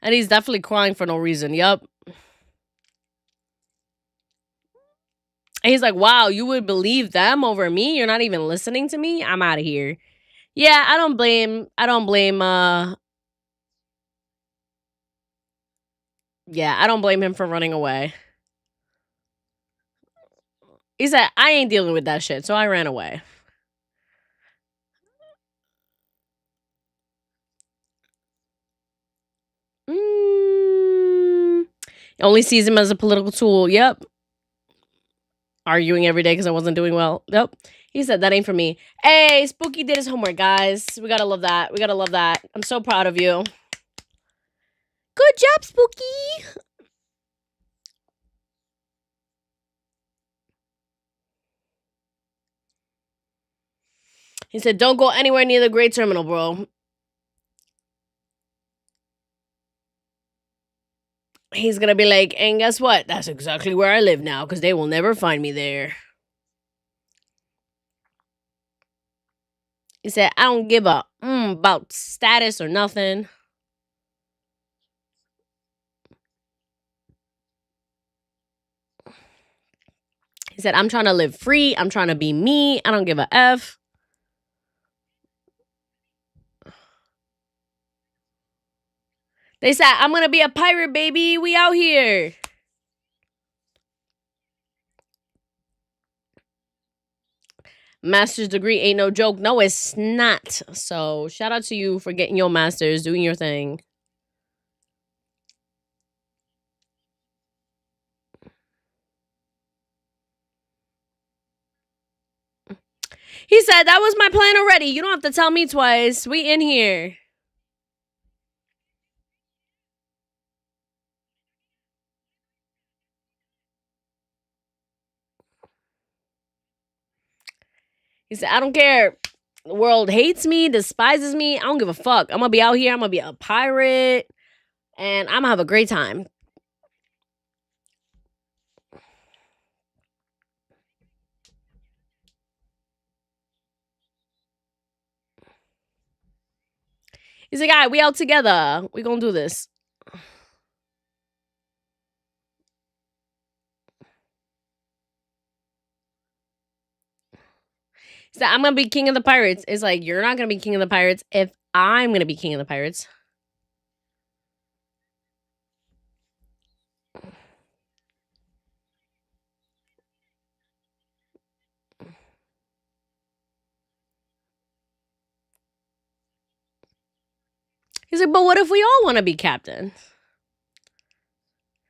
And he's definitely crying for no reason. Yup. And he's like, wow, you would believe them over me? You're not even listening to me? I'm out of here. Yeah, I don't blame, yeah, I don't blame him for running away. He said, I ain't dealing with that shit, so I ran away. Only sees him as a political tool. Yep. Arguing every day because I wasn't doing well. Yep. He said, that ain't for me. Hey, Spooky did his homework, guys. We gotta love that. We gotta love that. I'm so proud of you. Good job, Spooky. He said, don't go anywhere near the Great Terminal, bro. He's gonna be like, and guess what? That's exactly where I live now, because they will never find me there. He said, I don't give a about status or nothing. He said, I'm trying to live free. I'm trying to be me. I don't give a F. They said, I'm going to be a pirate, baby. We out here. Master's degree ain't no joke. No, it's not. So shout out to you for getting your master's, doing your thing. He said, that was my plan already. You don't have to tell me twice. We in here. He said, I don't care. The world hates me, despises me. I don't give a fuck. I'm going to be out here. I'm going to be a pirate. And I'm going to have a great time. He's like, all right, we out together. We going to do this. He said, I'm going to be king of the pirates. It's like, you're not going to be king of the pirates if I'm going to be king of the pirates. He's like, but what if we all want to be captain?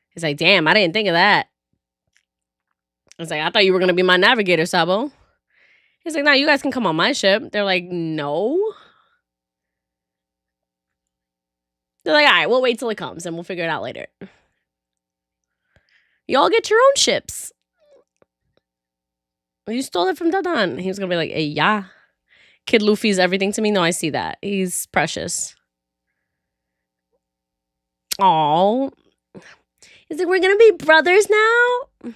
He's like, damn, I didn't think of that. I was like, I thought you were going to be my navigator, Sabo. He's like, no, you guys can come on my ship. They're like, no. They're like, all right, we'll wait till it comes and we'll figure it out later. Y'all get your own ships. You stole it from Dadan. He was going to be like, hey, yeah. Kid Luffy's everything to me. No, I see that. He's precious. Aw. He's like, we're going to be brothers now?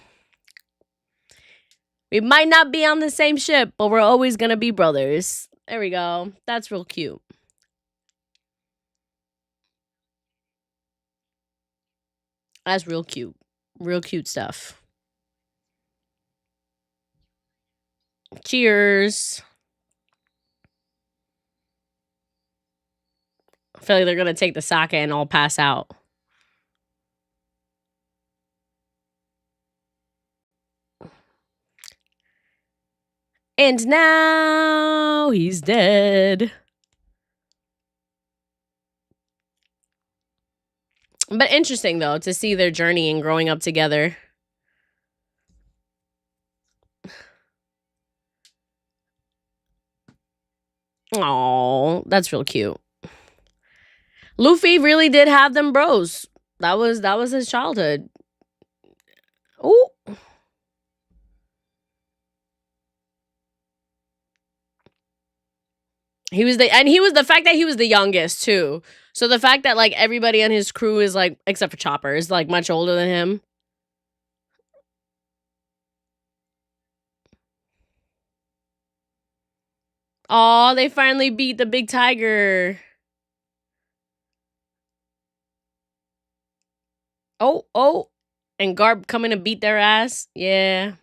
We might not be on the same ship, but we're always going to be brothers. There we go. That's real cute. That's real cute. Real cute stuff. Cheers. I feel like they're going to take the sake and all pass out. And now he's dead. But interesting, though, to see their journey and growing up together. Oh, that's real cute. Luffy really did have them bros. That was his childhood. Oh. He was the fact that he was the youngest too. So the fact that like everybody on his crew is like, except for Chopper, is like much older than him. Oh, they finally beat the big tiger. Oh. And Garp coming to beat their ass. Yeah.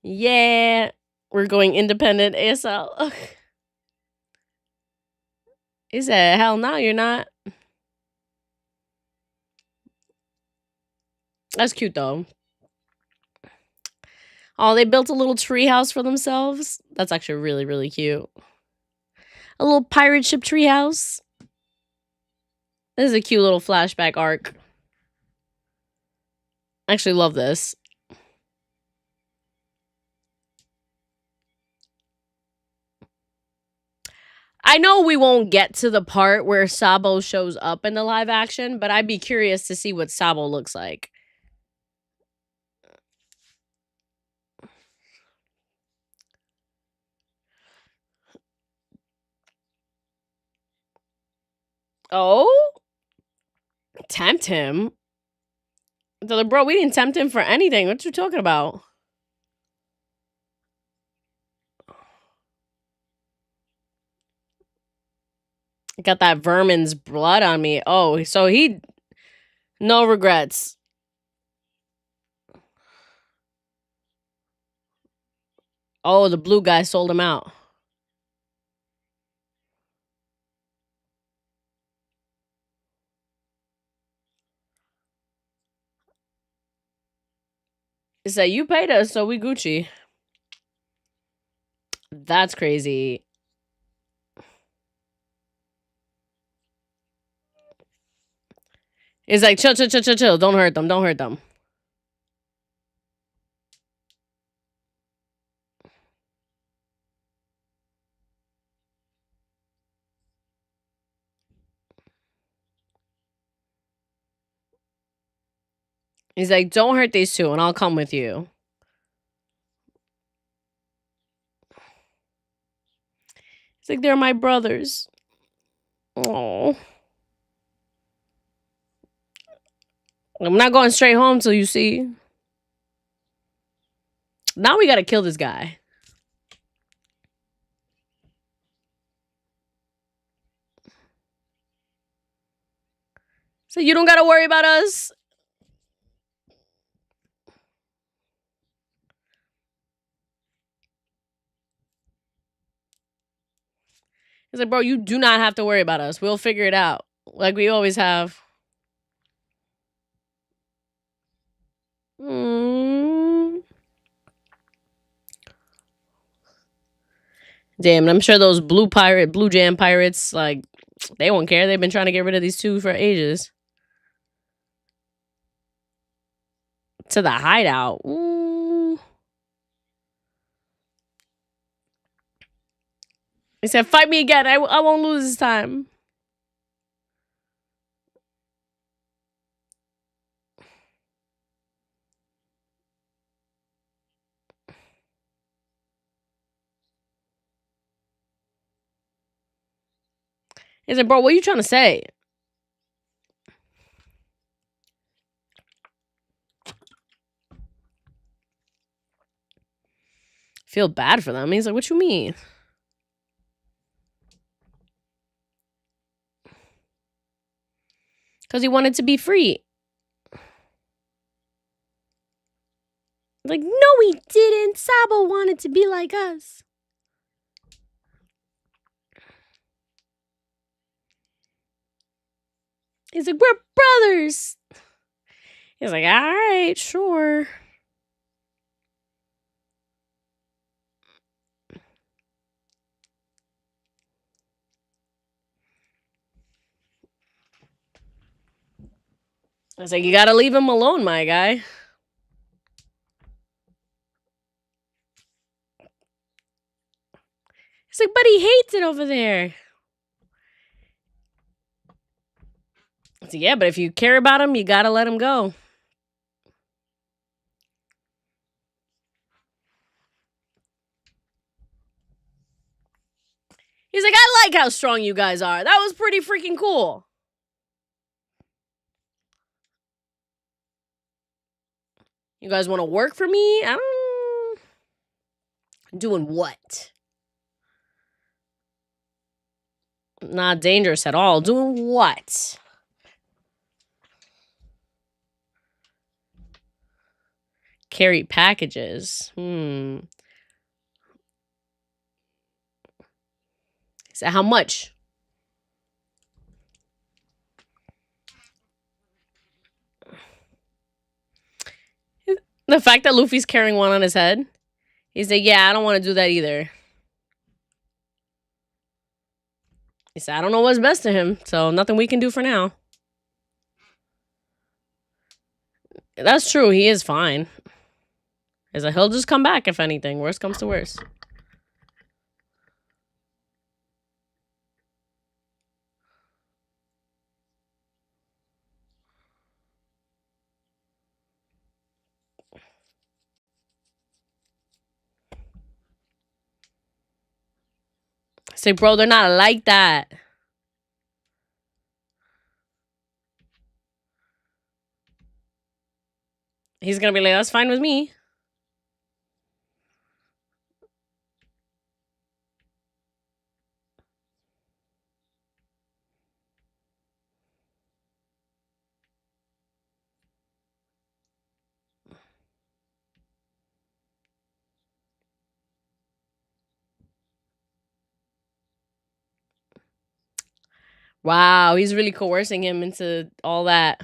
Yeah. We're going independent ASL. Ugh. He said, hell no, you're not. That's cute though. Oh, they built a little treehouse for themselves. That's actually really, really cute. A little pirate ship treehouse. This is a cute little flashback arc. I actually love this. I know we won't get to the part where Sabo shows up in the live action, but I'd be curious to see what Sabo looks like. Oh? Tempt him? Bro, we didn't tempt him for anything. What you talking about? Got that vermin's blood on me. Oh, so he... No regrets. Oh, the blue guy sold him out. He said, you paid us, so we Gucci. That's crazy. It's like, chill. Don't hurt them. He's like, don't hurt these two, and I'll come with you. It's like, they're my brothers. Oh. I'm not going straight home till you see. Now we gotta kill this guy. So you don't gotta worry about us. He's like, bro, you do not have to worry about us. We'll figure it out. Like we always have. Damn, and I'm sure those blue jam pirates, like, they won't care. They've been trying to get rid of these two for ages. To the hideout. Ooh. He said, fight me again. I won't lose this time. He said, bro, what are you trying to say? Feel bad for them. He's like, what you mean? Because he wanted to be free. Like, no, he didn't. Sabo wanted to be like us. He's like, we're brothers. He's like, all right, sure. I was like, you gotta leave him alone, my guy. He's like, but he hates it over there. I said, yeah, but if you care about him, you gotta let him go. He's like, I like how strong you guys are. That was pretty freaking cool. You guys want to work for me? I don't... Doing what? Not dangerous at all. Doing what? Carry packages. So how much? The fact that Luffy's carrying one on his head. He's like, yeah, I don't want to do that either. He said, I don't know what's best to him, so nothing we can do for now. That's true. He is fine. He's like, he'll just come back if anything. Worst comes to worst. Say, bro, they're not like that. He's gonna be like, that's fine with me. Wow, he's really coercing him into all that.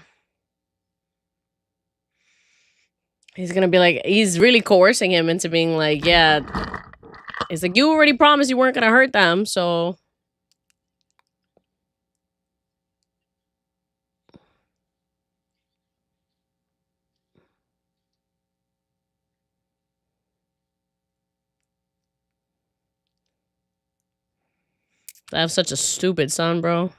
He's gonna be like, he's really coercing him into being like, yeah. He's like, you already promised you weren't gonna hurt them, so. I have such a stupid son, bro.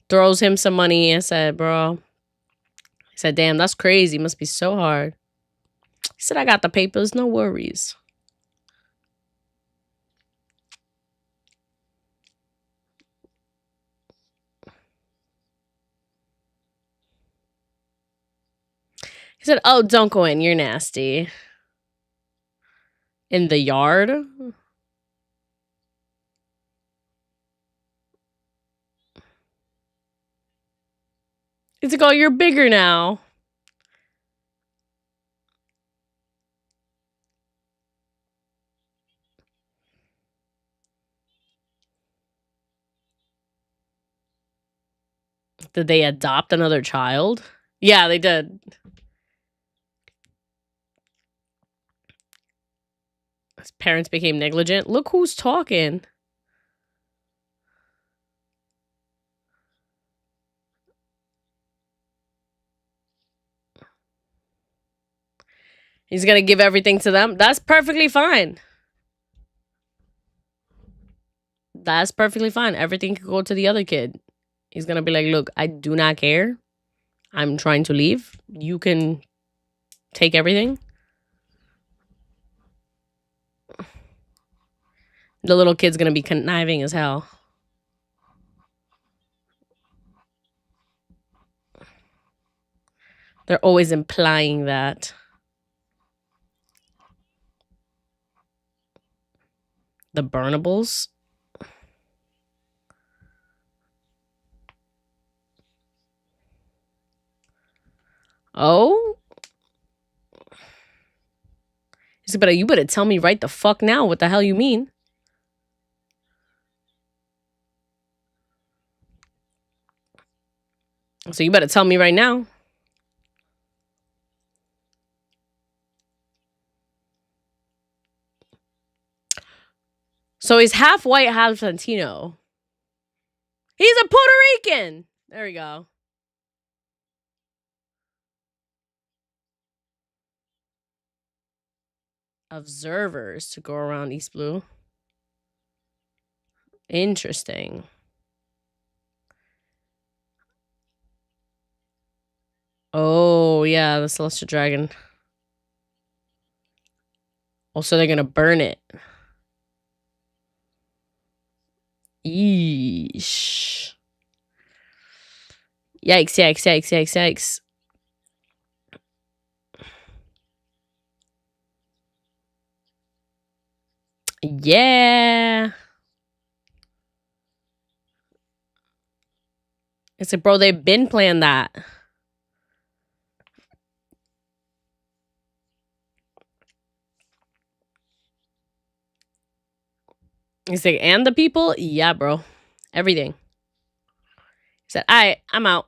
Throws him some money and said, bro. He said, damn, that's crazy. Must be so hard. He said, I got the papers, no worries. He said, oh, don't go in. You're nasty. In the yard? He's like, oh, you're bigger now. Did they adopt another child? Yeah, they did. His parents became negligent. Look who's talking. He's gonna give everything to them. That's perfectly fine. That's perfectly fine. Everything could go to the other kid. He's gonna be like, look, I do not care. I'm trying to leave. You can take everything. The little kid's gonna be conniving as hell. They're always implying that. The burnables. Oh? He said, you better tell me right the fuck now what the hell you mean. So you better tell me right now. So he's half white, half Latino. He's a Puerto Rican. There we go. Observers to go around East Blue. Interesting. Oh, yeah, the Celestial Dragon. Oh, so they're gonna burn it. Yeesh. Yikes, yikes, yikes, yikes, yikes. Yeah. It's like, bro, they've been playing that. He's like, and the people? Yeah, bro. Everything. He said, all right, I'm out.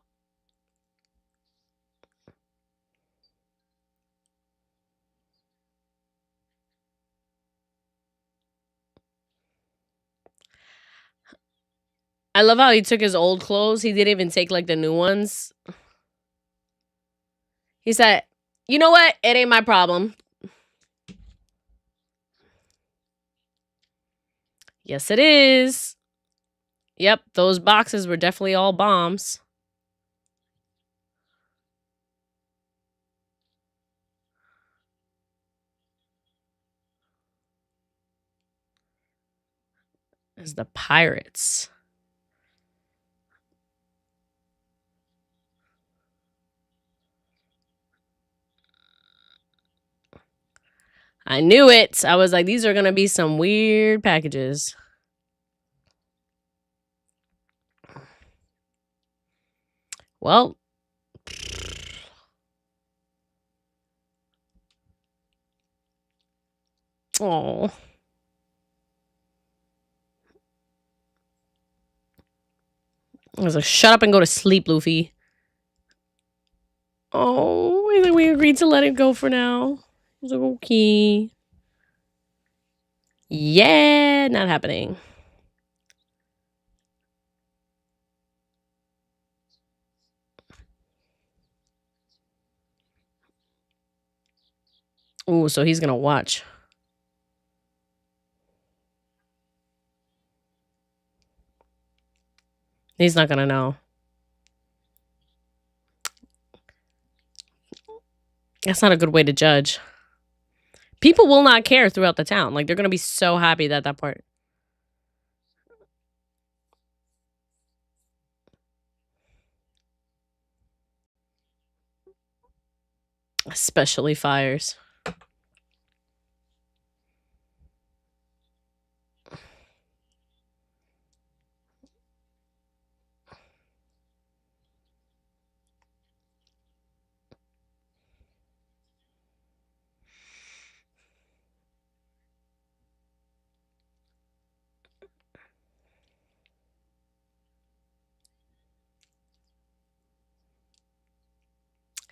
I love how he took his old clothes. He didn't even take like the new ones. He said, you know what? It ain't my problem. Yes, it is. Yep, those boxes were definitely all bombs. It's the pirates. I knew it. I was like, these are going to be some weird packages. Well. Oh. I was like, shut up and go to sleep, Luffy. Oh, I think we agreed to let it go for now. I was like, okay. Yeah, not happening. Ooh, so he's gonna watch. He's not gonna know. That's not a good way to judge. People will not care throughout the town. Like, they're gonna be so happy that part. Especially fires.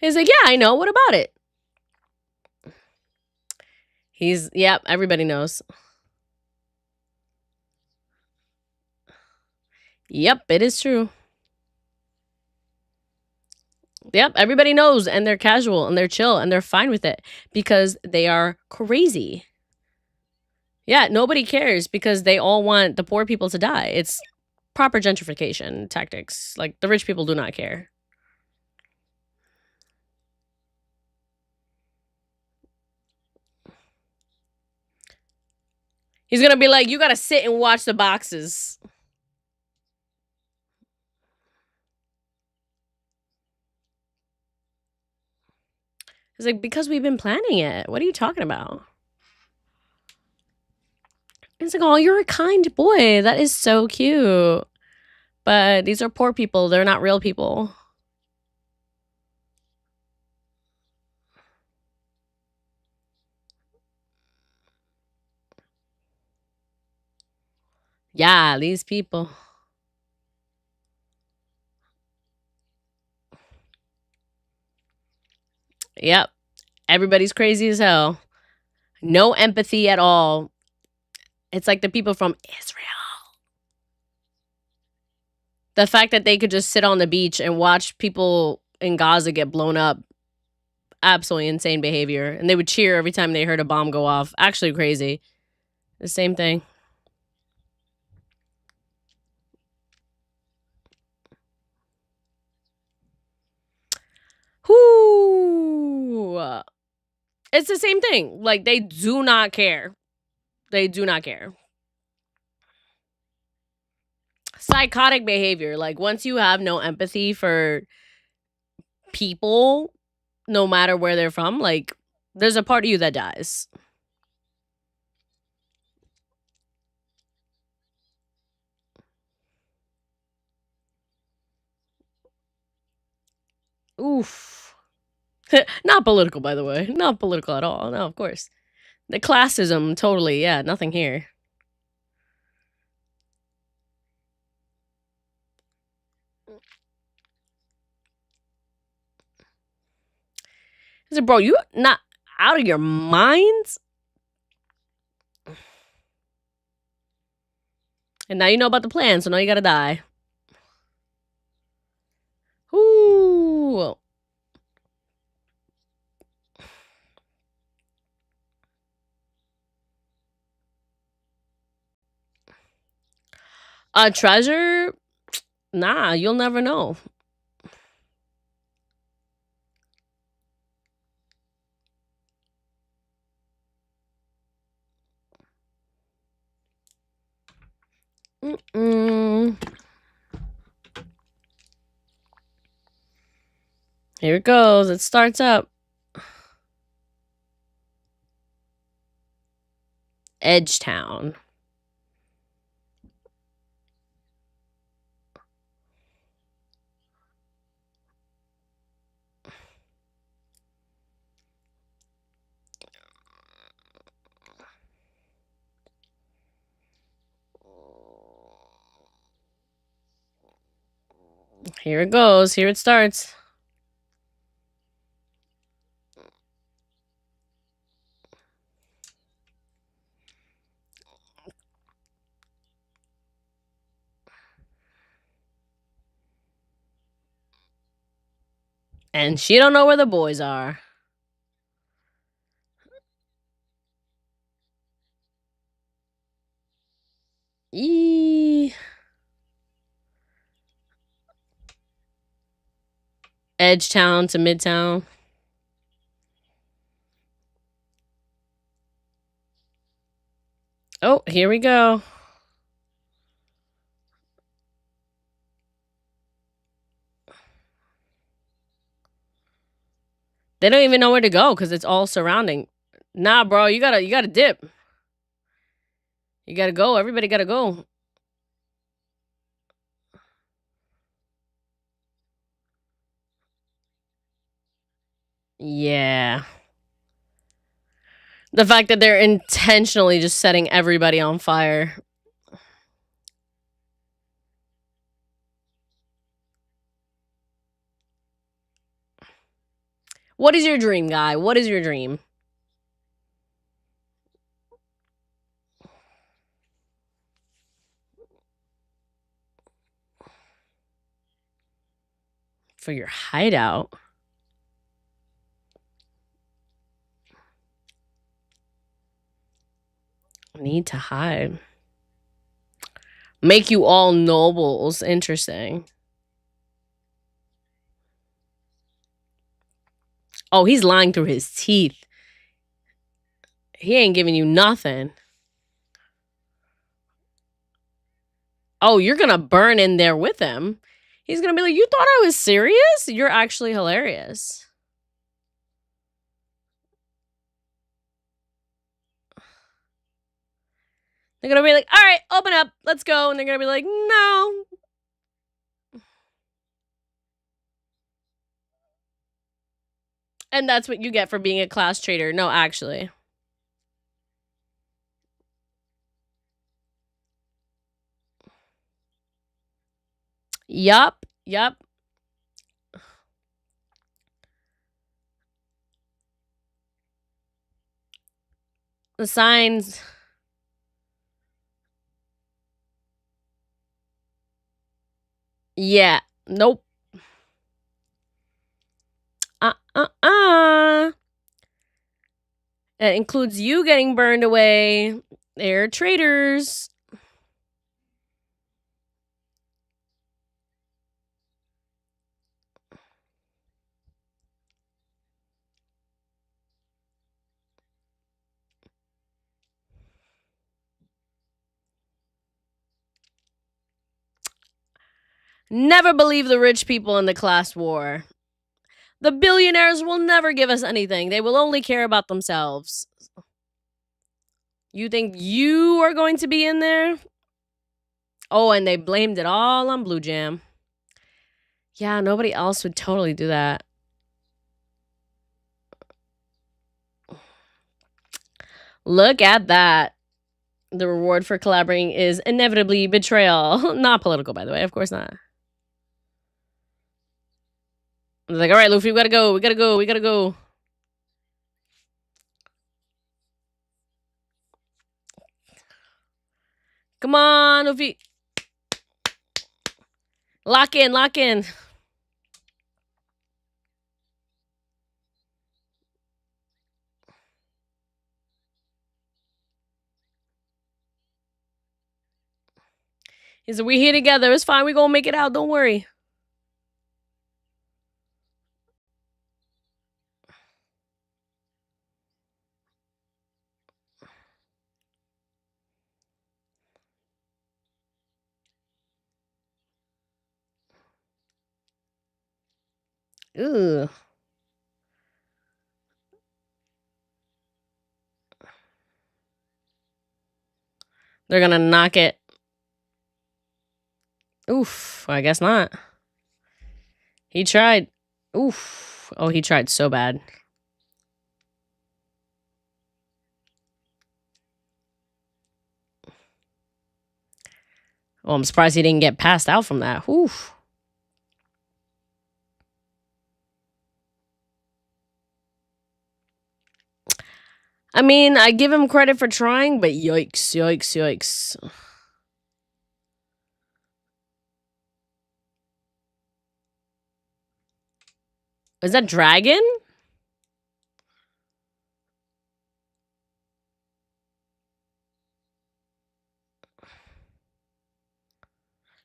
He's like, yeah, I know. What about it? Yep, everybody knows. Yep, it is true. Yep, everybody knows, and they're casual, and they're chill, and they're fine with it because they are crazy. Yeah, nobody cares because they all want the poor people to die. It's proper gentrification tactics. Like, the rich people do not care. He's gonna be like, you gotta sit and watch the boxes. He's like, because we've been planning it. What are you talking about? He's like, oh, you're a kind boy. That is so cute. But these are poor people. They're not real people. Yeah, these people. Yep. Everybody's crazy as hell. No empathy at all. It's like the people from Israel. The fact that they could just sit on the beach and watch people in Gaza get blown up. Absolutely insane behavior. And they would cheer every time they heard a bomb go off. Actually crazy. The same thing. Whoo! It's the same thing. Like, they do not care. They do not care. psychotic behavior. Like, once you have no empathy for people, no matter where they're from, like, there's a part of you that dies. Oof. Not political, by the way. Not political at all. No, of course. The classism, totally. Yeah, nothing here. I said, bro, you not out of your minds? And now you know about the plan, so now you gotta die. Ooh. A treasure? Nah, you'll never know. Mm-mm. Here it goes. It starts up. Edgetown. Here it goes. Here it starts. And she don't know where the boys are. Eee. Edgetown to Midtown. Oh, here we go. They don't even know where to go because it's all surrounding. Nah, bro, you gotta dip. You gotta go. Everybody gotta go. Yeah. The fact that they're intentionally just setting everybody on fire. What is your dream, guy? What is your dream? For your hideout? Need to hide. Make you all nobles. Interesting. Oh, he's lying through his teeth. He ain't giving you nothing. Oh, you're gonna burn in there with him. He's gonna be like, you thought I was serious? You're actually hilarious. They're gonna be like, all right, open up, let's go. And they're gonna be like, no. And that's what you get for being a class traitor. No, actually. Yup. Yup. The signs. Yeah. Nope. It includes you getting burned away. They're traitors. Never believe the rich people in the class war. The billionaires will never give us anything. They will only care about themselves. You think you are going to be in there? Oh, and they blamed it all on Blue Jam. Yeah, nobody else would totally do that. Look at that. The reward for collaborating is inevitably betrayal. Not political, by the way. Of course not. I was like, all right, Luffy, we gotta go. We gotta go. We gotta go. Come on, Luffy. Lock in, lock in. He said, we here together. It's fine. We gonna make it out. Don't worry. Ugh. They're gonna knock it. Oof. I guess not. He tried. Oof. Oh, he tried so bad. Oh, I'm surprised he didn't get passed out from that. Oof. I mean, I give him credit for trying, but yikes, yikes, yikes. Is that dragon?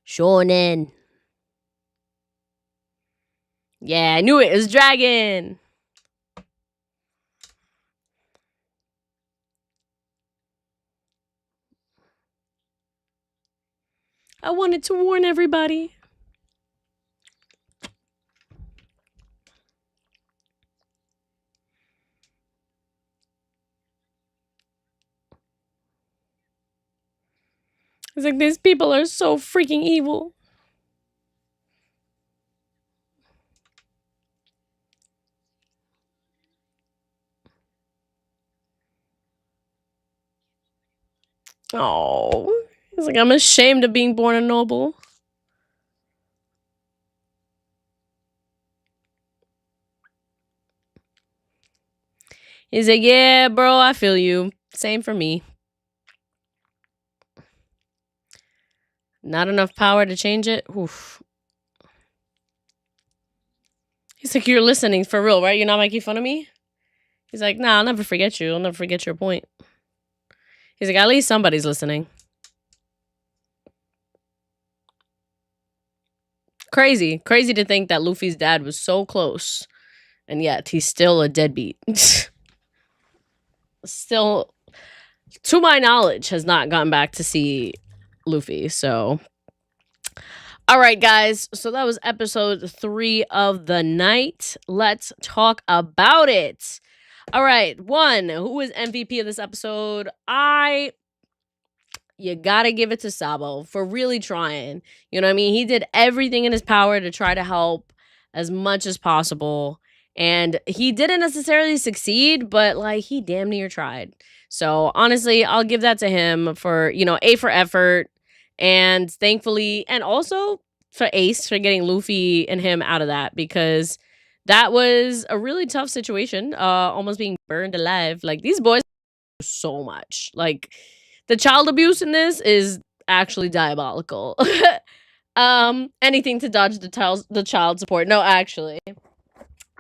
Shonen. Yeah, I knew it. It was dragon. I wanted to warn everybody. It's like, these people are so freaking evil. Oh, he's like, I'm ashamed of being born a noble. He's like, yeah, bro, I feel you. Same for me. Not enough power to change it? Oof. He's like, you're listening for real, right? You're not making fun of me? He's like, nah, I'll never forget you. I'll never forget your point. He's like, at least somebody's listening. Crazy. Crazy to think that Luffy's dad was so close, and yet he's still a deadbeat. Still, to my knowledge, has not gone back to see Luffy, so... All right, guys. So that was episode 3 of the night. Let's talk about it. All right. 1, who was MVP of this episode? You gotta give it to Sabo for really trying. You know what I mean? He did everything in his power to try to help as much as possible. And he didn't necessarily succeed, but like he damn near tried. So honestly, I'll give that to him for, A for effort. And thankfully, and also for Ace for getting Luffy and him out of that, because that was a really tough situation. Almost being burned alive. Like, these boys so much. Like, the child abuse in this is actually diabolical. Anything to dodge the child support. No, actually.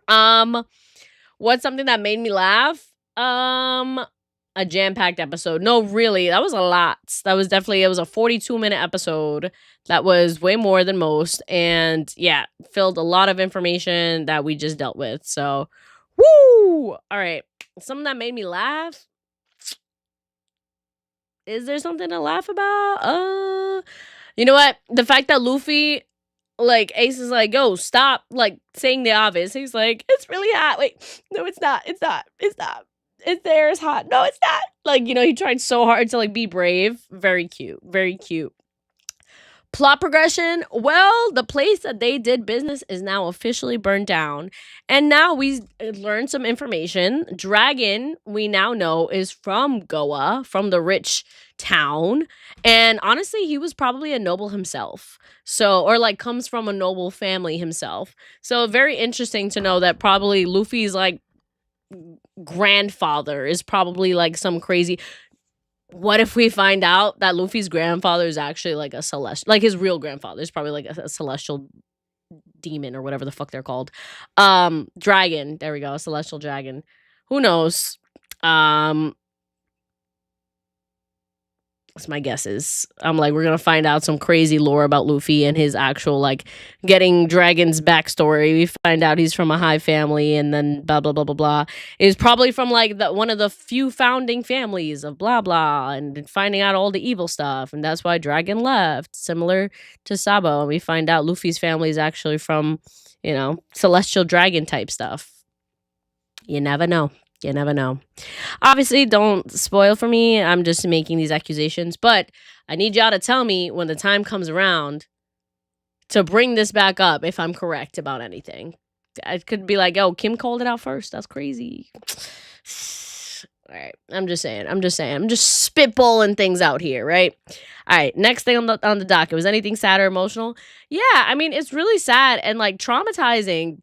What's something that made me laugh? A jam-packed episode. No, really, that was a lot. That was definitely, it was a 42-minute episode. That was way more than most. And yeah, filled a lot of information that we just dealt with. So, woo! All right. Something that made me laugh. Is there something to laugh about? You know what? The fact that Luffy like Ace is like, yo, stop like saying the obvious. He's like, it's really hot. Wait, no, it's not. It's not. It's not. It's there. It's hot. No, it's not. Like, you know, he tried so hard to like be brave. Very cute. Very cute. Plot progression. Well, the place that they did business is now officially burned down. And now we learned some information. Dragon, we now know, is from Goa, from the rich town. And honestly, he was probably a noble himself. So, or like comes from a noble family himself. So, very interesting to know that probably Luffy's like grandfather is probably like some crazy. What if we find out that Luffy's grandfather is actually like a celestial, like his real grandfather is probably like a celestial demon or whatever the fuck they're called. Dragon. There we go. A celestial dragon. Who knows? That's my guesses. I'm like, we're gonna find out some crazy lore about Luffy and his actual like getting Dragon's backstory. We find out he's from a high family, and then blah blah blah blah blah. Is probably from like one of the few founding families of blah blah, and finding out all the evil stuff, and that's why Dragon left. Similar to Sabo, and we find out Luffy's family is actually from, you know, celestial dragon type stuff. You never know. You never know. Obviously, don't spoil for me. I'm just making these accusations. But I need y'all to tell me when the time comes around to bring this back up if I'm correct about anything. I could be like, oh, Kim called it out first. That's crazy. All right. I'm just saying. I'm just spitballing things out here, right? All right. Next thing on the docket. Was anything sad or emotional? Yeah. I mean, it's really sad and like traumatizing.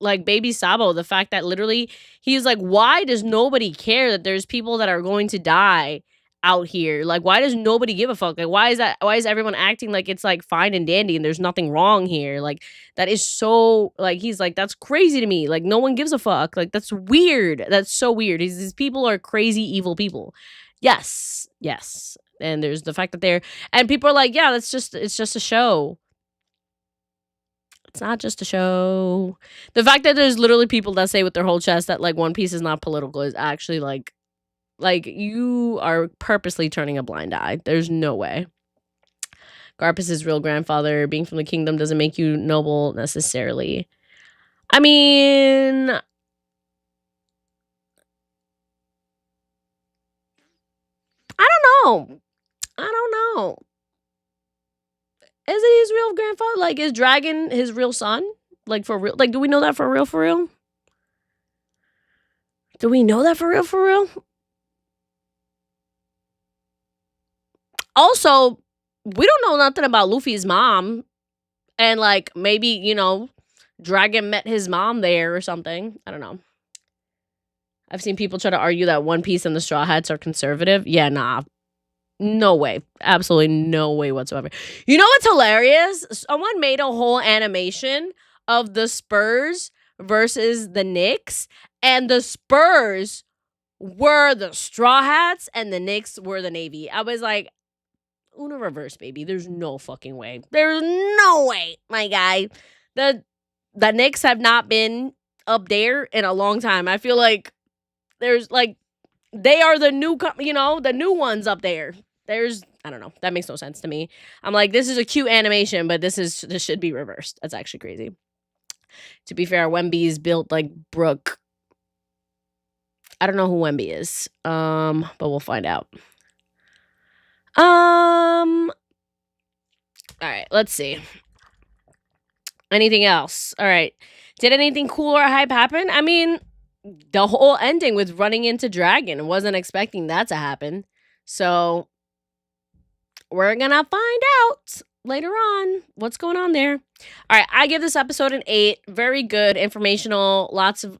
Like baby Sabo, the fact that literally he's like, why does nobody care that there's people that are going to die out here? Like, why does nobody give a fuck? Like, why is everyone acting like it's like fine and dandy and there's nothing wrong here? Like, that is so like, he's like, that's crazy to me. Like, no one gives a fuck. Like, that's weird. That's so weird. These people are crazy, evil people. Yes. And there's the fact that and people are like, yeah, it's just a show. It's not just a show. The fact that there's literally people that say with their whole chest that like One Piece is not political is actually like you are purposely turning a blind eye. There's no way. Garpus's real grandfather being from the kingdom doesn't make you noble necessarily. I mean, I don't know. Is it his real grandfather? Like, is Dragon his real son? Like, for real? Like, do we know that for real? Do we know that for real? Also, we don't know nothing about Luffy's mom. And, like, maybe, you know, Dragon met his mom there or something. I don't know. I've seen people try to argue that One Piece and the Straw Hats are conservative. Yeah, nah. No way. Absolutely no way whatsoever. You know what's hilarious? Someone made a whole animation of the Spurs versus the Knicks, and the Spurs were the Straw Hats and the Knicks were the Navy. I was like, Una reverse, baby. There's no fucking way. There's no way, my guy. The Knicks have not been up there in a long time. I feel like there's like they are the new, you know, the new ones up there. I don't know. That makes no sense to me. I'm like, this is a cute animation, but this should be reversed. That's actually crazy. To be fair, Wemby is built like Brooke. I don't know who Wemby is. But we'll find out. All right, let's see. Anything else? All right. Did anything cool or hype happen? I mean, the whole ending with running into Dragon. Wasn't expecting that to happen. So we're gonna find out later on what's going on there. All right, I give this episode an 8. Very good, informational, lots of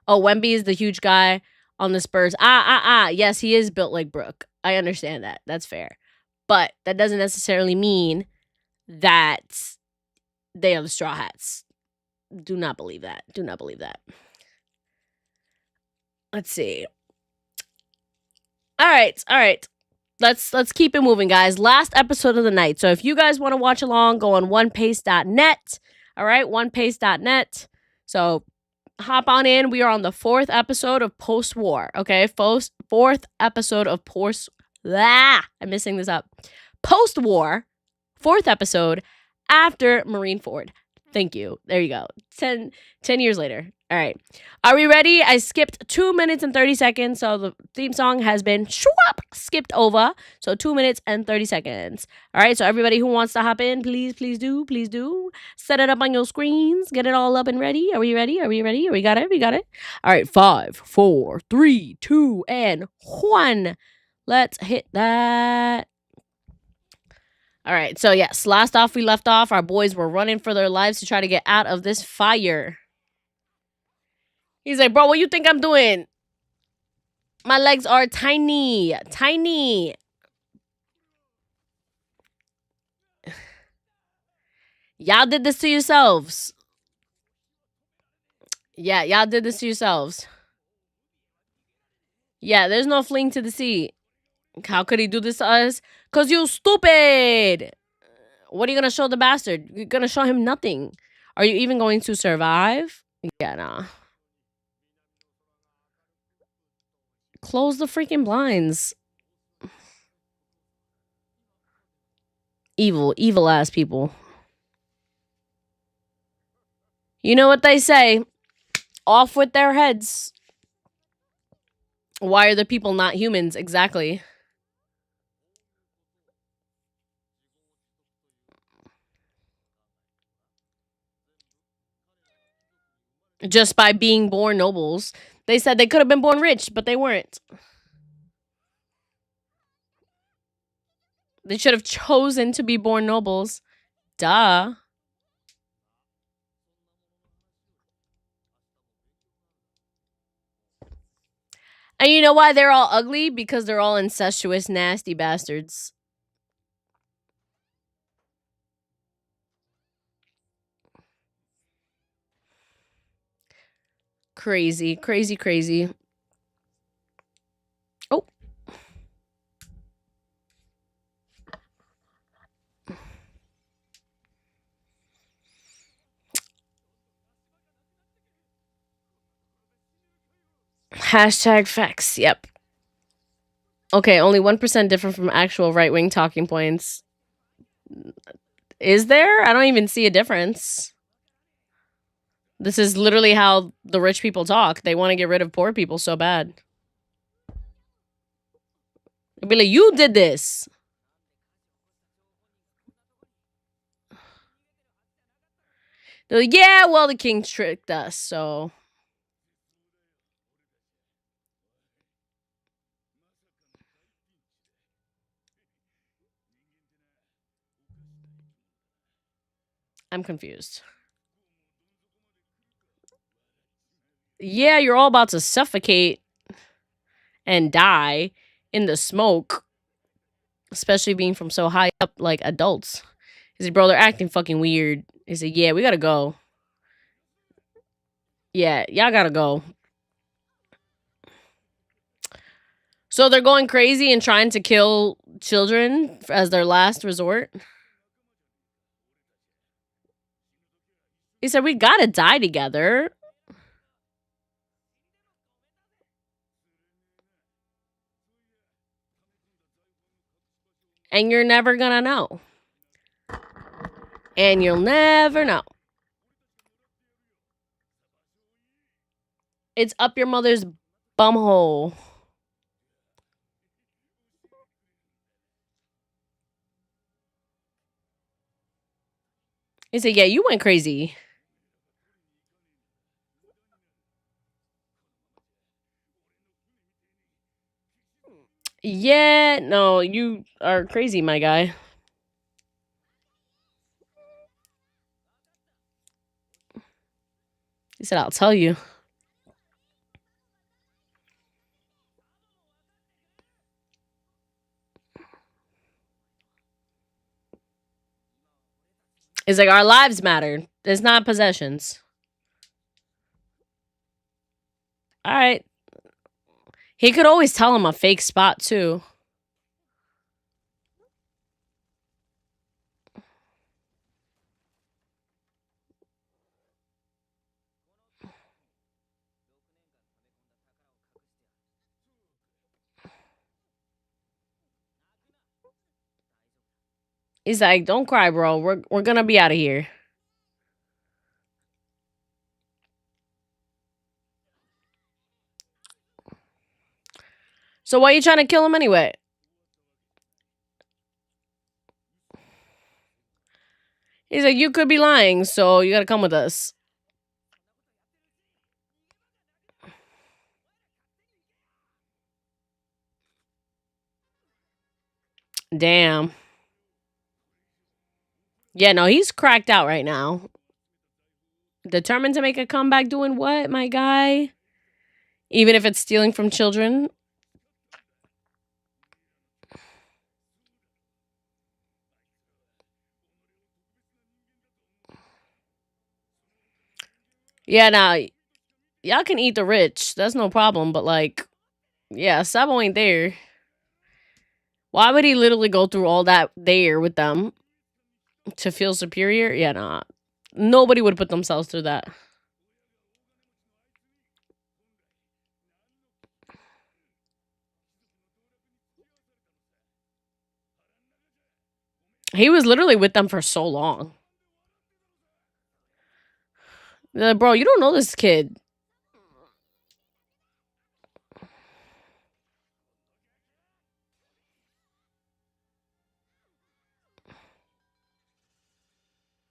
Wemby is the huge guy on the Spurs. Yes, he is built like Brooke. I understand that. That's fair. But that doesn't necessarily mean that they are the Straw Hats. Do not believe that. Let's see. All right. Let's keep it moving, guys. Last episode of the night. So if you guys want to watch along, go on onepace.net. All right, onepace.net. So hop on in. We are on the 4th episode of Post-War. Okay, 4th episode of I'm messing this up. Post-War, 4th episode, after Marineford. Thank you. There you go. 10 years later. All right. Are we ready? I skipped 2 minutes and 30 seconds. So the theme song has been skipped over. So 2 minutes and 30 seconds. All right. So everybody who wants to hop in, please, please do. Please do. Set it up on your screens. Get it all up and ready. Are we ready? Are we ready? We got it. We got it. All right. 5, 4, 3, 2, and 1. Let's hit that. All right. So, yes, last off, we left off. Our boys were running for their lives to try to get out of this fire. He's like, bro, what you think I'm doing? My legs are tiny. Tiny. Y'all did this to yourselves. Yeah, y'all did this to yourselves. Yeah, there's no fleeing to the sea. How could he do this to us? Because you stupid. What are you going to show the bastard? You're going to show him nothing. Are you even going to survive? Yeah, nah. Close the freaking blinds. Evil ass people. You know what they say? Off with their heads. Why are the people not humans? Exactly. Just by being born nobles. They said they could have been born rich, but they weren't. They should have chosen to be born nobles. Duh. And you know why they're all ugly? Because they're all incestuous, nasty bastards. Crazy, crazy, crazy. Oh. Hashtag facts. Yep. Okay, only 1% different from actual right-wing talking points. Is there? I don't even see a difference. This is literally how the rich people talk. They want to get rid of poor people so bad. They'll be like, you did this. They're like, yeah, well, the king tricked us, so. I'm confused. Yeah, you're all about to suffocate and die in the smoke. Especially being from so high up, like adults. He said, bro, they're acting fucking weird. He said, yeah, we gotta go. Yeah, y'all gotta go. So they're going crazy and trying to kill children as their last resort. He said, we gotta die together. And you're never gonna know. And you'll never know. It's up your mother's bumhole. He said, yeah, you went crazy. Yeah, no, you are crazy, my guy. He said, I'll tell you. It's like, our lives matter. It's not possessions. All right. He could always tell him a fake spot, too. He's like, don't cry, bro. We're gonna be out of here. So why are you trying to kill him anyway? He's like, you could be lying, so you gotta come with us. Damn. Yeah, no, he's cracked out right now. Determined to make a comeback doing what, my guy? Even if it's stealing from children? Yeah, now, y'all can eat the rich. That's no problem, but like, yeah, Sabo ain't there. Why would he literally go through all that there with them to feel superior? Yeah, nah. Nobody would put themselves through that. He was literally with them for so long. They're like, bro, you don't know this kid.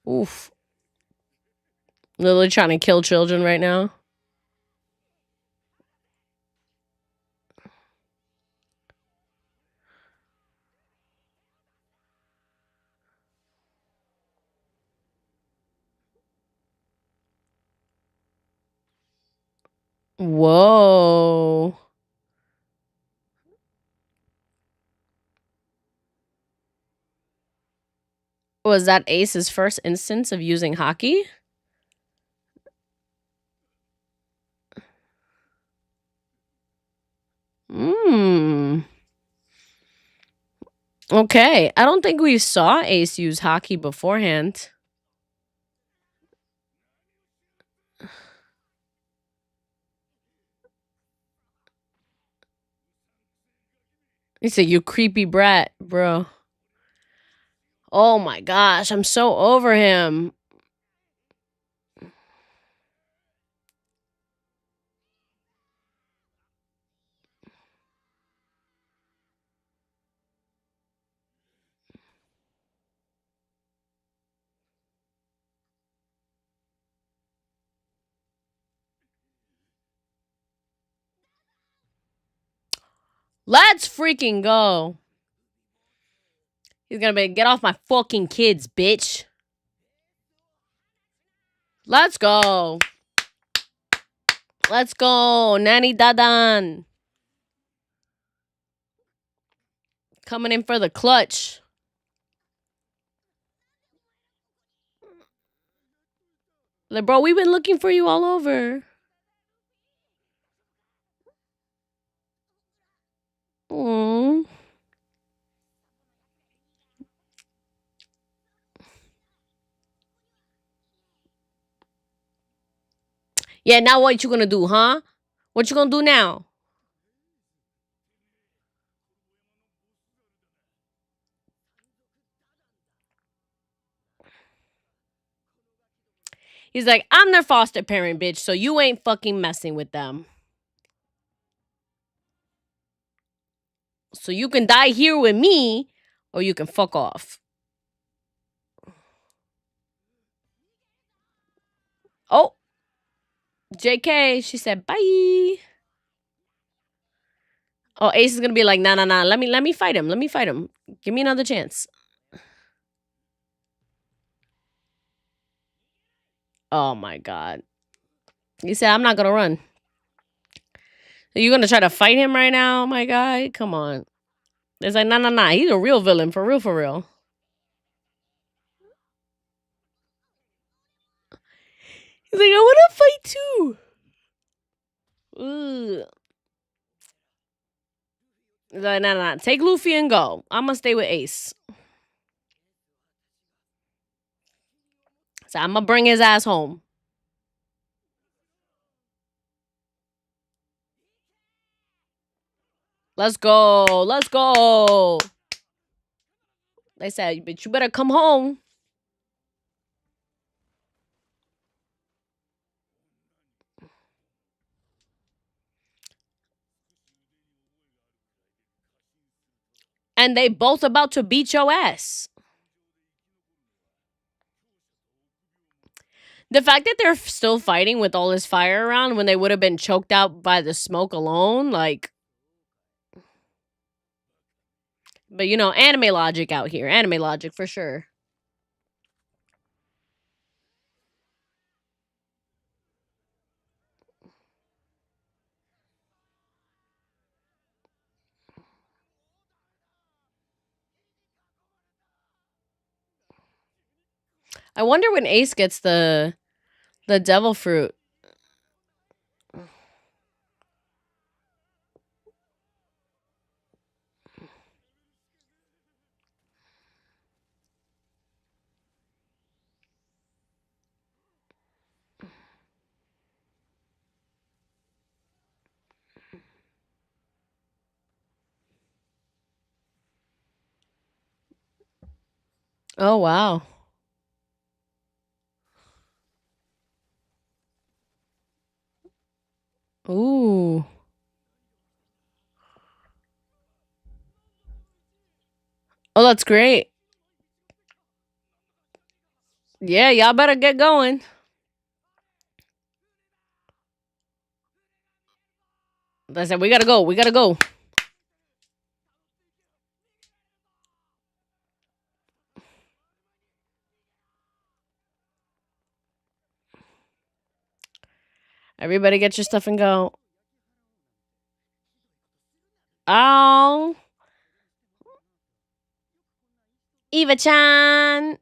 Oof. Literally trying to kill children right now. Whoa. Was that Ace's first instance of using hockey? Hmm. Okay. I don't think we saw Ace use hockey beforehand. He said, you creepy brat, bro. Oh my gosh, I'm so over him. Let's freaking go. He's gonna be, get off my fucking kids, bitch. Let's go. Let's go. Nanny Dadan. Coming in for the clutch. Like, bro, we've been looking for you all over. Aww. Yeah, now what you gonna do, huh? What you gonna do now? He's like, I'm their foster parent, bitch, so you ain't fucking messing with them. So you can die here with me, or you can fuck off. Oh, JK, she said bye. Oh, Ace is gonna be like, nah. Let me fight him. Let me fight him. Give me another chance. Oh my god. He said, I'm not gonna run. Are you gonna try to fight him right now, my guy? Come on. It's like, nah. He's a real villain, for real, for real. He's like, I wanna fight too. Ugh. He's like, nah. Take Luffy and go. I'm gonna stay with Ace. So I'm gonna bring his ass home. Let's go. Let's go. They said, "But you better come home." And they both about to beat your ass. The fact that they're still fighting with all this fire around when they would have been choked out by the smoke alone, like. But you know, anime logic out here. Anime logic for sure. I wonder when Ace gets the devil fruit. Oh wow. Ooh. Oh, that's great. Yeah, y'all better get going. I said, we gotta go. We gotta go. Everybody get your stuff and go. Oh. Eva-chan.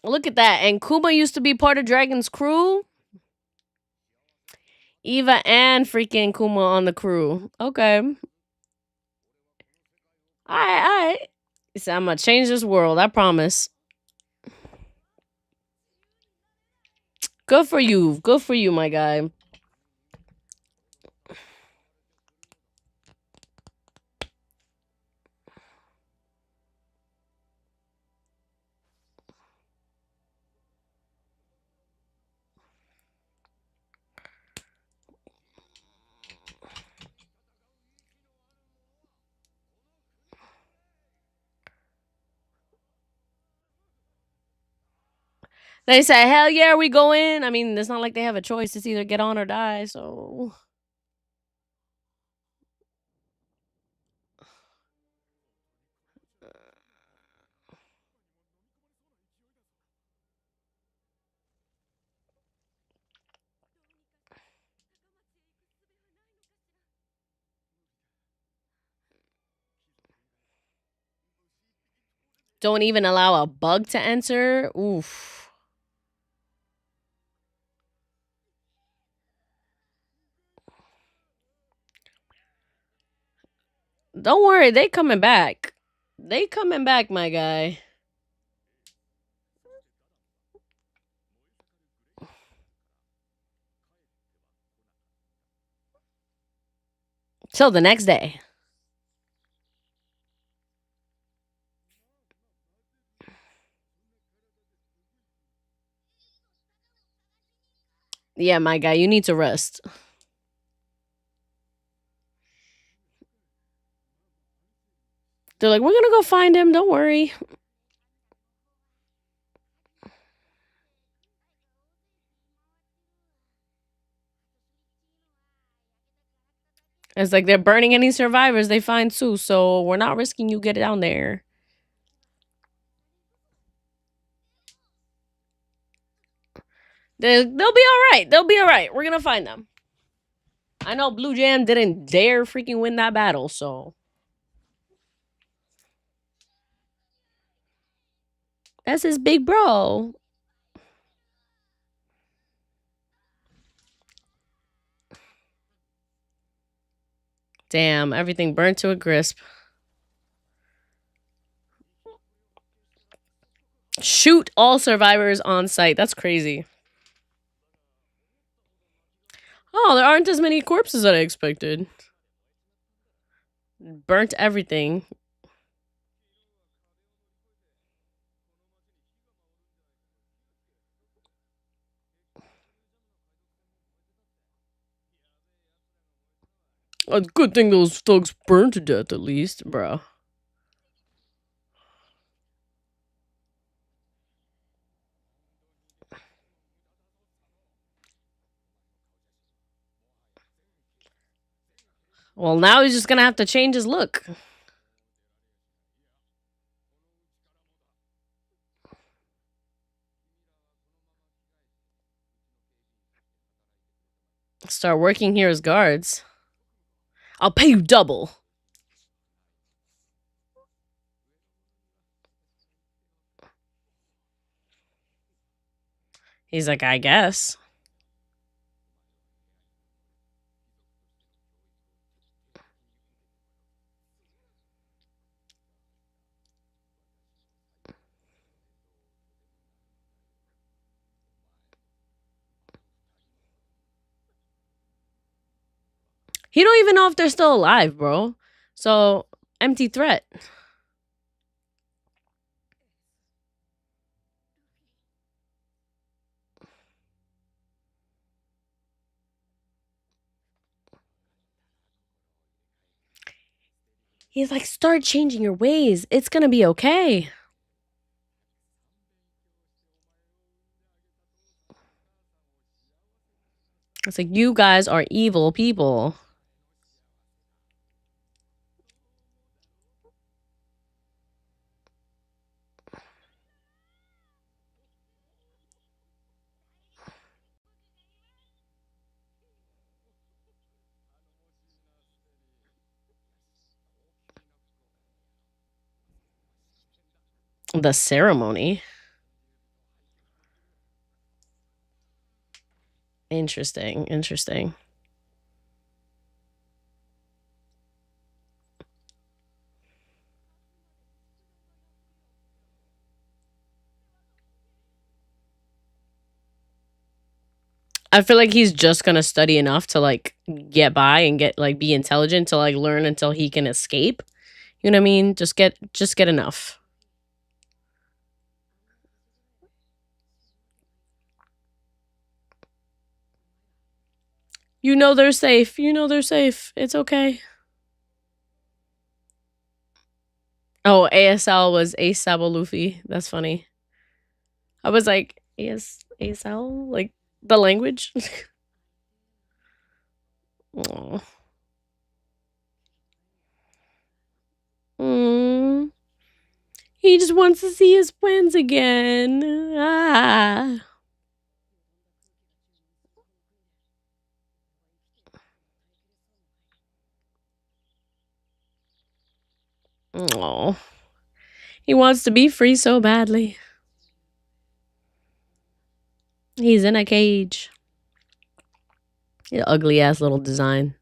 Look at that. And Kuma used to be part of Dragon's crew. Eva and freaking Kuma on the crew. Okay. Alright. So I'm gonna change this world, I promise. Good for you. Good for you, my guy. They say, hell yeah, we go in. I mean, it's not like they have a choice. It's either get on or die, so. Don't even allow a bug to enter. Oof. Don't worry, they coming back. They coming back, my guy. Till the next day. Yeah, my guy, you need to rest. They're like, we're gonna go find him. Don't worry. It's like they're burning any survivors they find too, so we're not risking you get down there. They'll be all right. They'll be all right. We're gonna find them. I know Blue Jam didn't dare freaking win that battle, so that's his big bro. Damn, everything burnt to a crisp. Shoot all survivors on site. That's crazy. Oh, there aren't as many corpses that I expected. Burnt everything. A good thing those thugs burned to death, at least, bro. Well, now he's just gonna have to change his look. Start working here as guards. I'll pay you double. He's like, I guess. He don't even know if they're still alive, bro. So, empty threat. He's like, start changing your ways. It's gonna be okay. It's like, you guys are evil people. The ceremony. Interesting. I feel like he's just gonna study enough to like get by and get like be intelligent to like learn until he can escape. You know what I mean? Just get enough. You know they're safe. It's okay. Oh, ASL was Asabo Luffy. That's funny. I was like, ASL? Like the language? Aw. Mm. He just wants to see his friends again. Ah. Oh. He wants to be free so badly. He's in a cage. Ugly ass little design.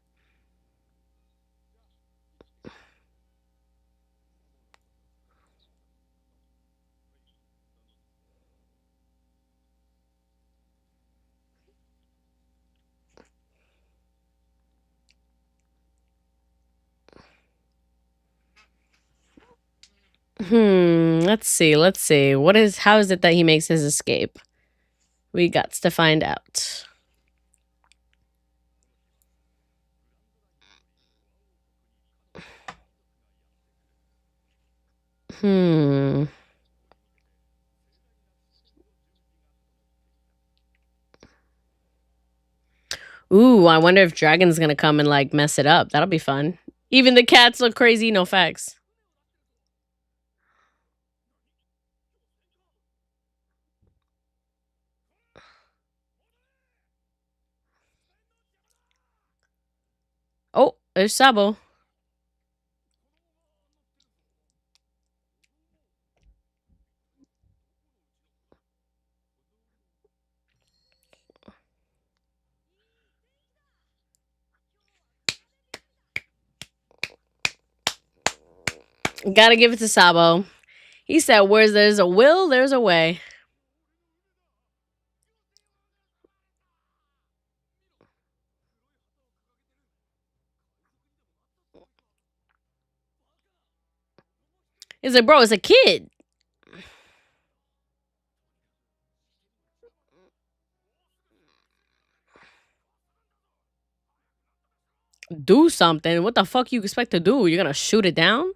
Let's see. How is it that he makes his escape? We got to find out. Ooh, I wonder if Dragon's gonna come and like mess it up. That'll be fun. Even the cats look crazy, no facts. Oh, there's Sabo. Gotta give it to Sabo. He said, where there's a will, there's a way. He's like, bro, it's a kid. Do something. What the fuck you expect to do? You're gonna shoot it down?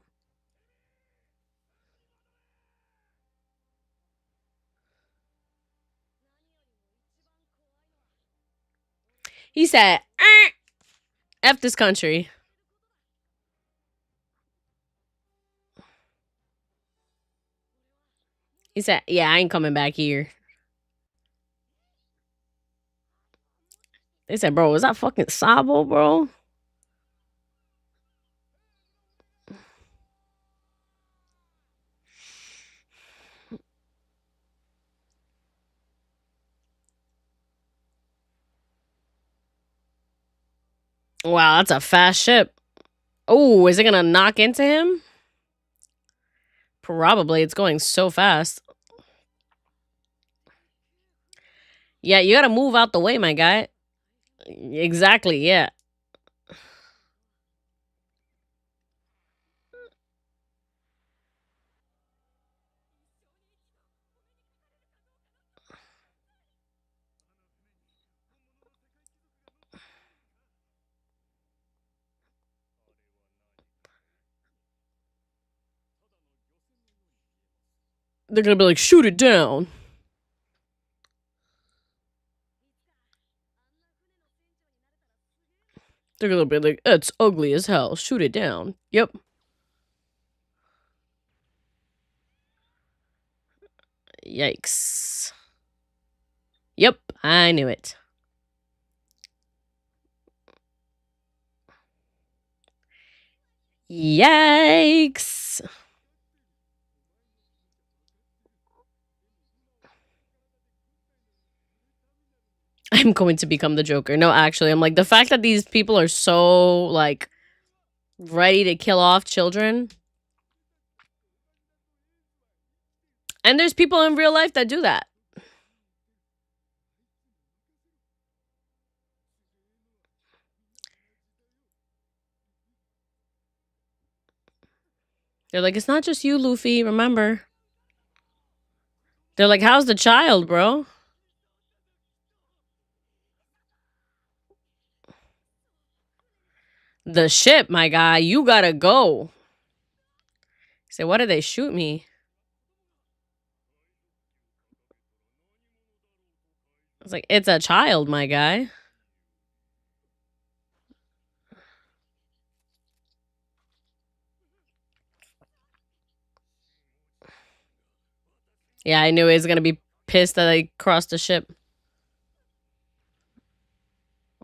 He said, F this country. He said, yeah, I ain't coming back here. They said, bro, is that fucking Sabo, bro? Wow, that's a fast ship. Oh, is it gonna knock into him? Probably. It's going so fast. Yeah, you gotta move out the way, my guy. Exactly, yeah. They're gonna be like, shoot it down. They're gonna be like, it's ugly as hell. Shoot it down. Yep. Yikes. Yep, I knew it. Yikes. I'm going to become the Joker. No, actually, I'm like, the fact that these people are so, like, ready to kill off children. And there's people in real life that do that. They're like, it's not just you, Luffy, remember. They're like, how's the child, bro? The ship, my guy, you gotta go. Say, why did they shoot me? It's like, it's a child, my guy. Yeah, I knew he was gonna be pissed that I crossed the ship.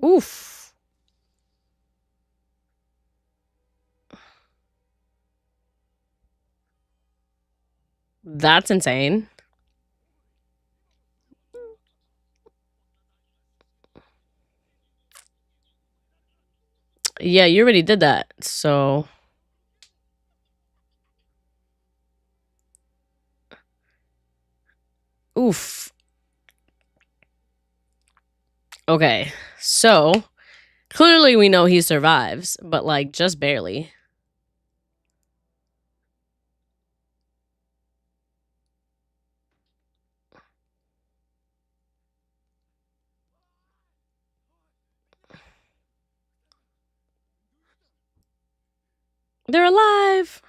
Oof. That's insane. Yeah, you already did that, so... Oof. Okay, so... Clearly we know he survives, but, like, just barely. They're alive!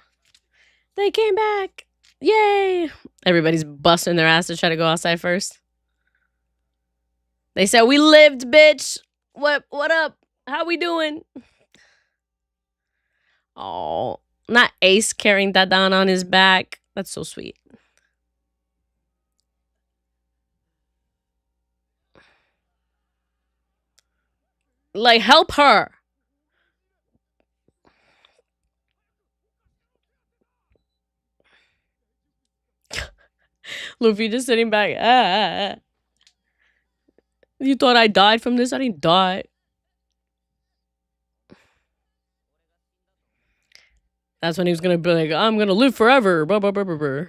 They came back! Yay! Everybody's busting their ass to try to go outside first. They said, we lived, bitch! What up? How we doing? Oh, not Ace carrying that down on his back. That's so sweet. Like, help her. Luffy just sitting back. You thought I died from this? I didn't die. That's when he was gonna be like, I'm gonna live forever. Blah, blah, blah, blah, blah.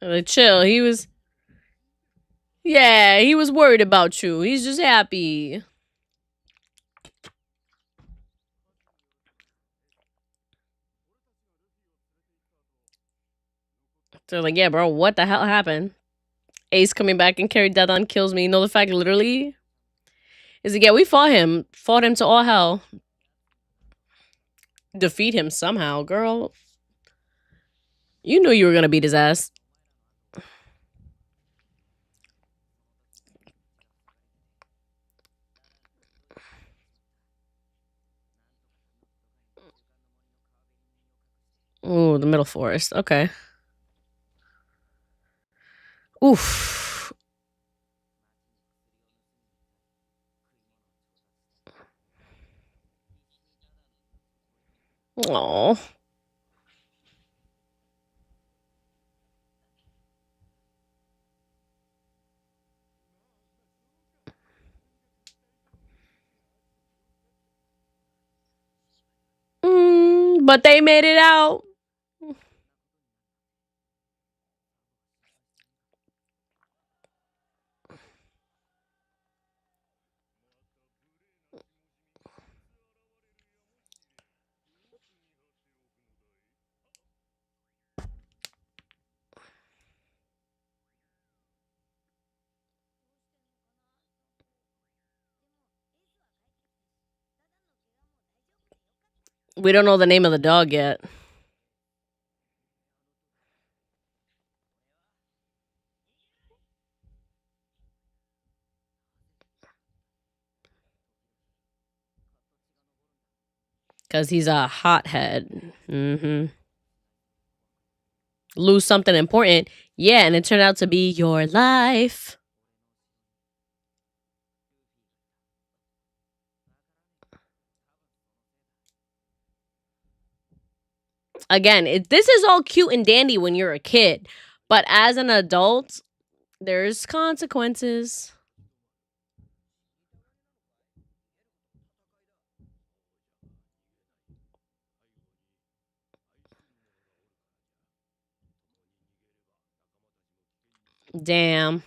Like, chill. He was... Yeah, he was worried about you. He's just happy. So like, yeah, bro, what the hell happened? Ace coming back and carry death on kills me. No, the fact literally is like, yeah, we fought him to all hell, defeat him somehow, girl. You knew you were gonna beat his ass. Ooh, the middle forest. Okay. Oof. Oh. But they made it out. We don't know the name of the dog yet. Because he's a hothead. Lose something important. Yeah, and it turned out to be your life. Again, this is all cute and dandy when you're a kid. But as an adult, there's consequences. Damn.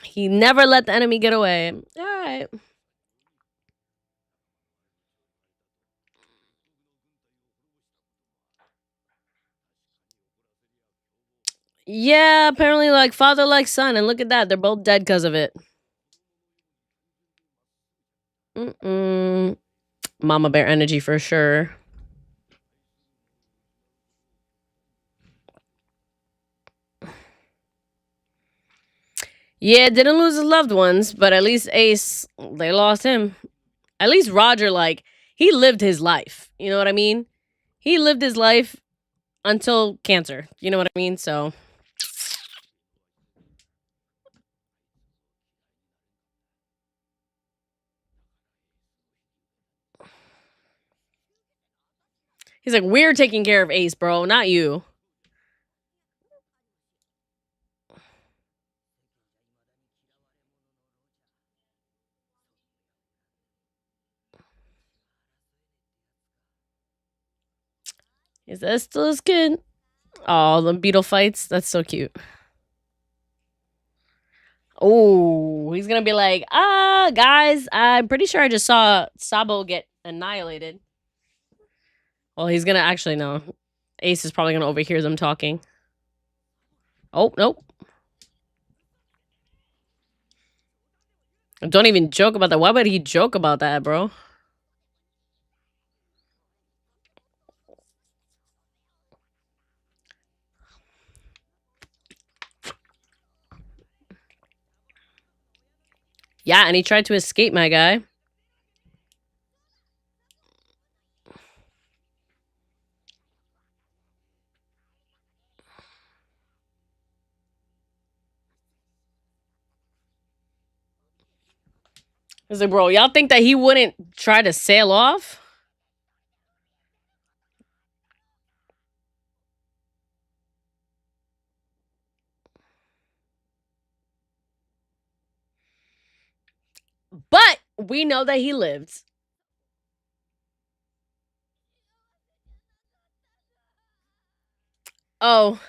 He never let the enemy get away. All right. Yeah, apparently like father like son, and look at that. They're both dead because of it. Mama bear energy for sure. Yeah, didn't lose his loved ones, but at least Ace, they lost him. At least Roger, like, he lived his life. You know what I mean? He lived his life until cancer. You know what I mean? So he's like, we're taking care of Ace, bro, not you. Is that still his kid? Oh, the beetle fights. That's so cute. Oh, he's gonna be like, guys, I'm pretty sure I just saw Sabo get annihilated. Well, he's gonna actually know. Ace is probably gonna overhear them talking. Oh, nope. Don't even joke about that. Why would he joke about that, bro? Yeah, and he tried to escape, my guy. He's like, bro, y'all think that he wouldn't try to sail off? But we know that he lived. Oh.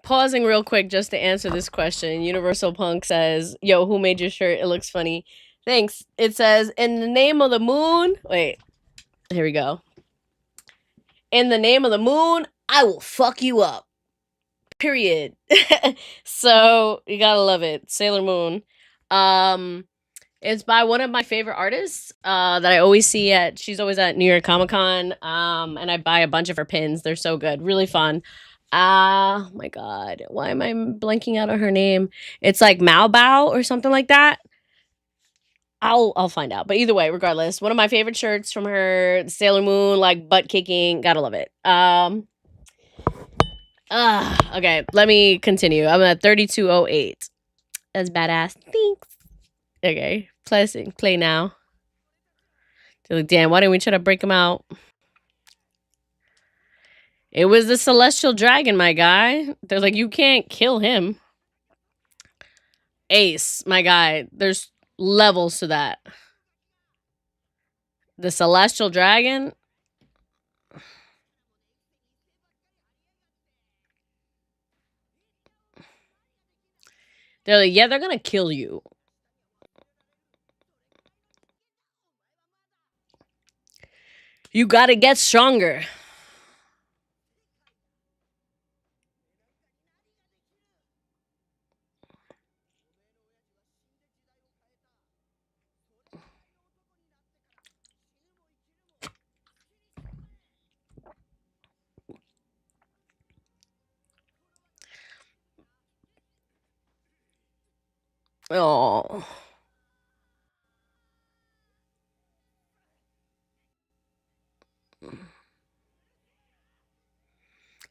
Pausing real quick just to answer this question. Universal Punk says, "Yo, who made your shirt? It looks funny." Thanks. It says, "In the name of the moon." Wait, here we go. "In the name of the moon, I will fuck you up." Period. So you gotta love it. Sailor Moon. It's by one of my favorite artists that I always see at. She's always at New York Comic Con. And I buy a bunch of her pins. They're so good, really fun. My God, why am I blanking out on her name? It's like Mao Bao or something like that. I'll find out. But either way, regardless, one of my favorite shirts from her, Sailor Moon, like butt kicking. Gotta love it. Okay, let me continue. I'm at 3208. That's badass. Thanks. Okay, play now. They're like, damn, why didn't we try to break him out? It was the celestial dragon, my guy. They're like, you can't kill him. Ace, my guy. There's levels to that. The celestial dragon. They're like, yeah, they're gonna kill you. You gotta get stronger. Oh.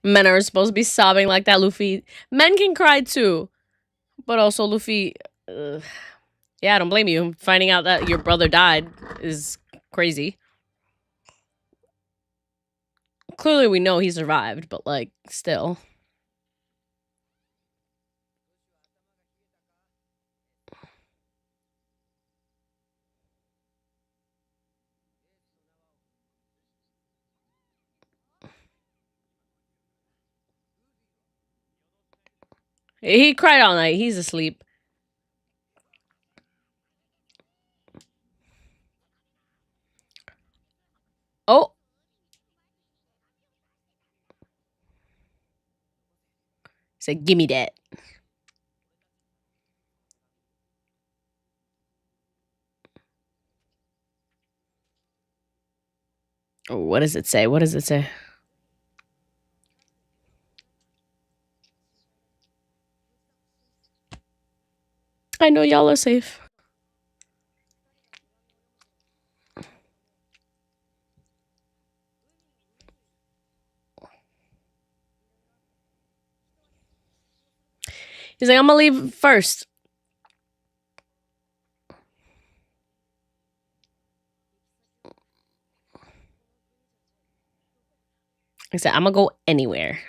Men are supposed to be sobbing like that, Luffy. Men can cry too. But also, Luffy, yeah, I don't blame you. Finding out that your brother died is crazy. Clearly, we know he survived, but like, still. He cried all night. He's asleep. Oh. He said, "Give me that." Oh, what does it say? What does it say? I know y'all are safe. He's like, I'm gonna leave first. He said, I'm gonna go anywhere.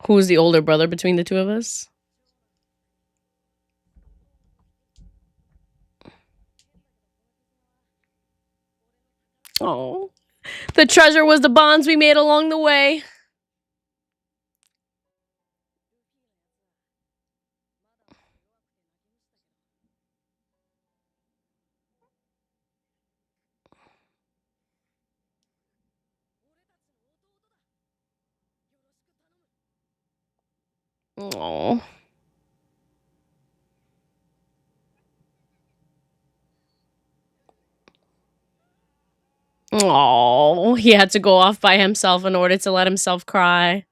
Who's the older brother between the two of us? Oh. The treasure was the bonds we made along the way. Oh. Oh, he had to go off by himself in order to let himself cry.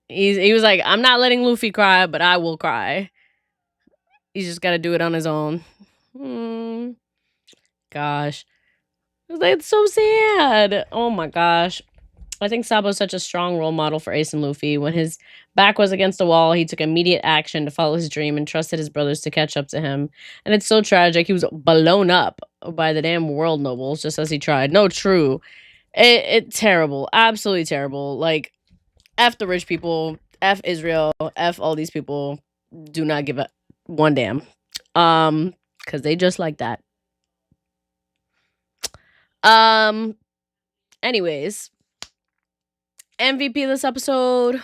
He was like, I'm not letting Luffy cry, but I will cry. He's just got to do it on his own. Gosh. It's so sad. Oh my gosh. I think Sabo's such a strong role model for Ace and Luffy. When his back was against the wall, he took immediate action to follow his dream and trusted his brothers to catch up to him. And it's so tragic. He was blown up by the damn world nobles just as he tried. No, true. It terrible. Absolutely terrible. Like, F the rich people, F Israel, F all these people. Do not give a one damn. Because they just like that. Anyways, MVP this episode,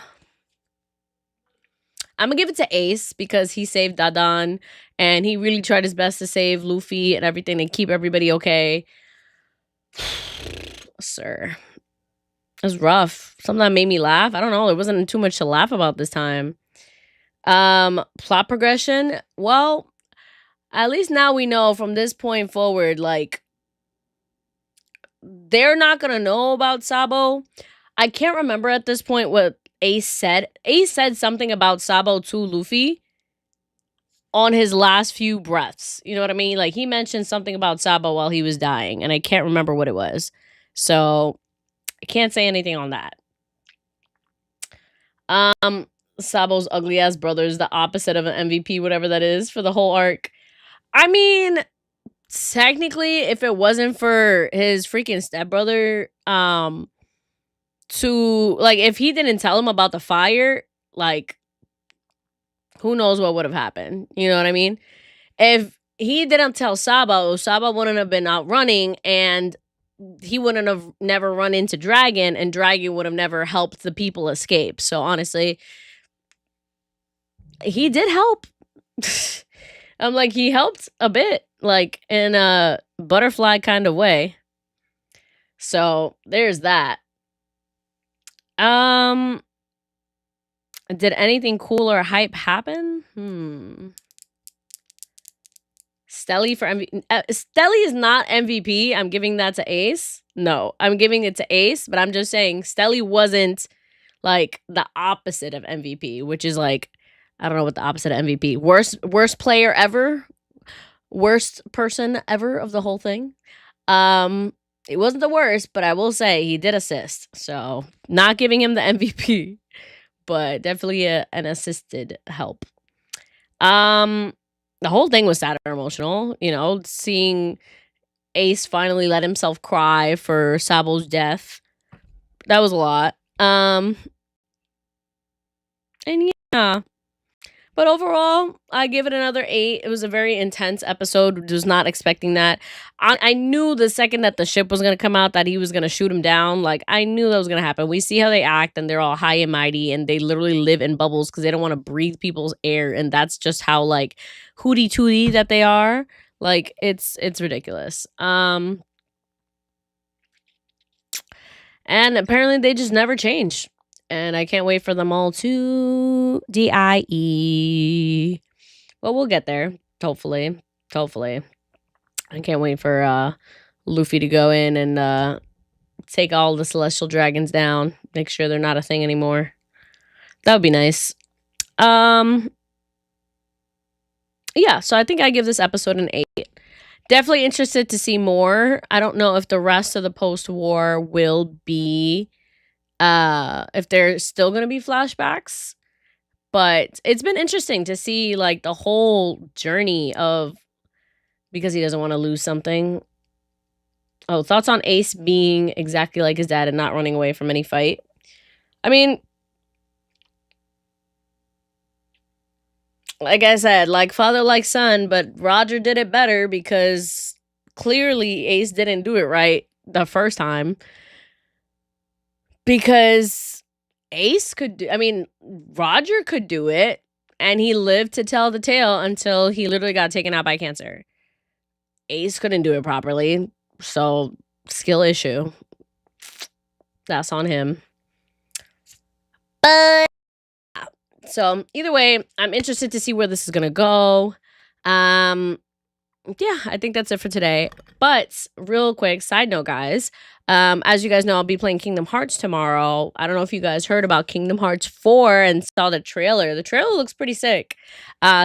I'm gonna give it to Ace because he saved Dadan and he really tried his best to save Luffy and everything and keep everybody okay. Sir, it was rough. Something that made me laugh. I don't know. There wasn't too much to laugh about this time. Plot progression. Well, at least now we know from this point forward, like, they're not gonna know about Sabo. I can't remember at this point what Ace said. Ace said something about Sabo to Luffy on his last few breaths. You know what I mean? Like, he mentioned something about Sabo while he was dying, and I can't remember what it was. So, I can't say anything on that. Sabo's ugly-ass brother is the opposite of an MVP, whatever that is, for the whole arc. I mean, technically, if it wasn't for his freaking stepbrother, if he didn't tell him about the fire, like, who knows what would have happened? You know what I mean? If he didn't tell Sabo, Sabo wouldn't have been out running, and he wouldn't have never run into Dragon, and Dragon would have never helped the people escape. So honestly, he did help. I'm like, he helped a bit, like, in a butterfly kind of way. So there's that. Did anything cool or hype happen? Stelly for MVP. Stelly is not MVP. I'm giving that to Ace. No, I'm giving it to Ace, but I'm just saying Stelly wasn't, like, the opposite of MVP, which is, like, I don't know what the opposite of MVP. Worst player ever. Worst person ever of the whole thing. It wasn't the worst, but I will say he did assist. So, not giving him the MVP, but definitely an assisted help. The whole thing was sad or emotional, you know, seeing Ace finally let himself cry for Sabo's death. That was a lot. And yeah. But overall, I give it another 8. It was a very intense episode. Was not expecting that. I knew the second that the ship was going to come out that he was going to shoot him down. Like, I knew that was going to happen. We see how they act, and they're all high and mighty, and they literally live in bubbles because they don't want to breathe people's air, and that's just how, like, hooty-tooty that they are. Like, it's ridiculous. And apparently they just never change. And I can't wait for them all to die. Well, we'll get there. Hopefully. I can't wait for Luffy to go in and take all the celestial dragons down. Make sure they're not a thing anymore. That would be nice. Yeah, so I think I give this episode an 8. Definitely interested to see more. I don't know if the rest of the post-war will be... if there's still gonna be flashbacks, but it's been interesting to see, like, the whole journey of, because he doesn't want to lose something. Oh, thoughts on Ace being exactly like his dad and not running away from any fight. I mean, like I said, like father, like son, but Roger did it better because clearly Ace didn't do it right the first time. Because Ace could do, I mean, Roger could do it, and he lived to tell the tale until he literally got taken out by cancer. Ace couldn't do it properly, so skill issue. That's on him. But, so either way, I'm interested to see where this is gonna go. yeah, I think that's it for today. But real quick, side note, guys. As you guys know, I'll be playing Kingdom Hearts tomorrow. I don't know if you guys heard about Kingdom Hearts 4 and saw the trailer. The trailer looks pretty sick.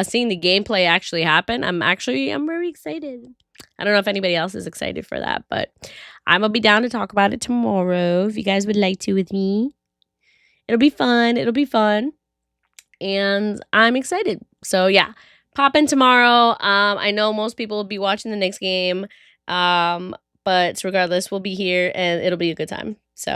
Seeing the gameplay actually happen, I'm very excited. I don't know if anybody else is excited for that, but I'm gonna be down to talk about it tomorrow if you guys would like to with me. It'll be fun. It'll be fun. And I'm excited. So yeah, pop in tomorrow. I know most people will be watching the next game. But regardless, we'll be here and it'll be a good time. So I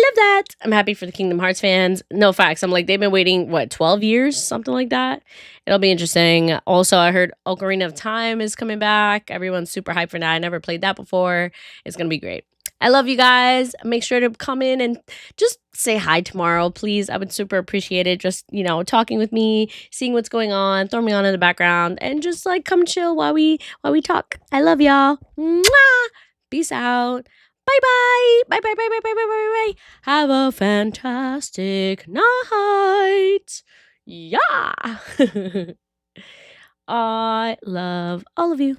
love that. I'm happy for the Kingdom Hearts fans. No facts. I'm like, they've been waiting, what, 12 years? Something like that. It'll be interesting. Also, I heard Ocarina of Time is coming back. Everyone's super hyped for that. I never played that before. It's going to be great. I love you guys. Make sure to come in and just say hi tomorrow, please. I would super appreciate it. Just, talking with me, seeing what's going on, throw me on in the background, and just like come chill while we talk. I love y'all. Mwah! Peace out. Bye bye. Bye bye bye bye bye bye bye bye. Have a fantastic night. Yeah. I love all of you.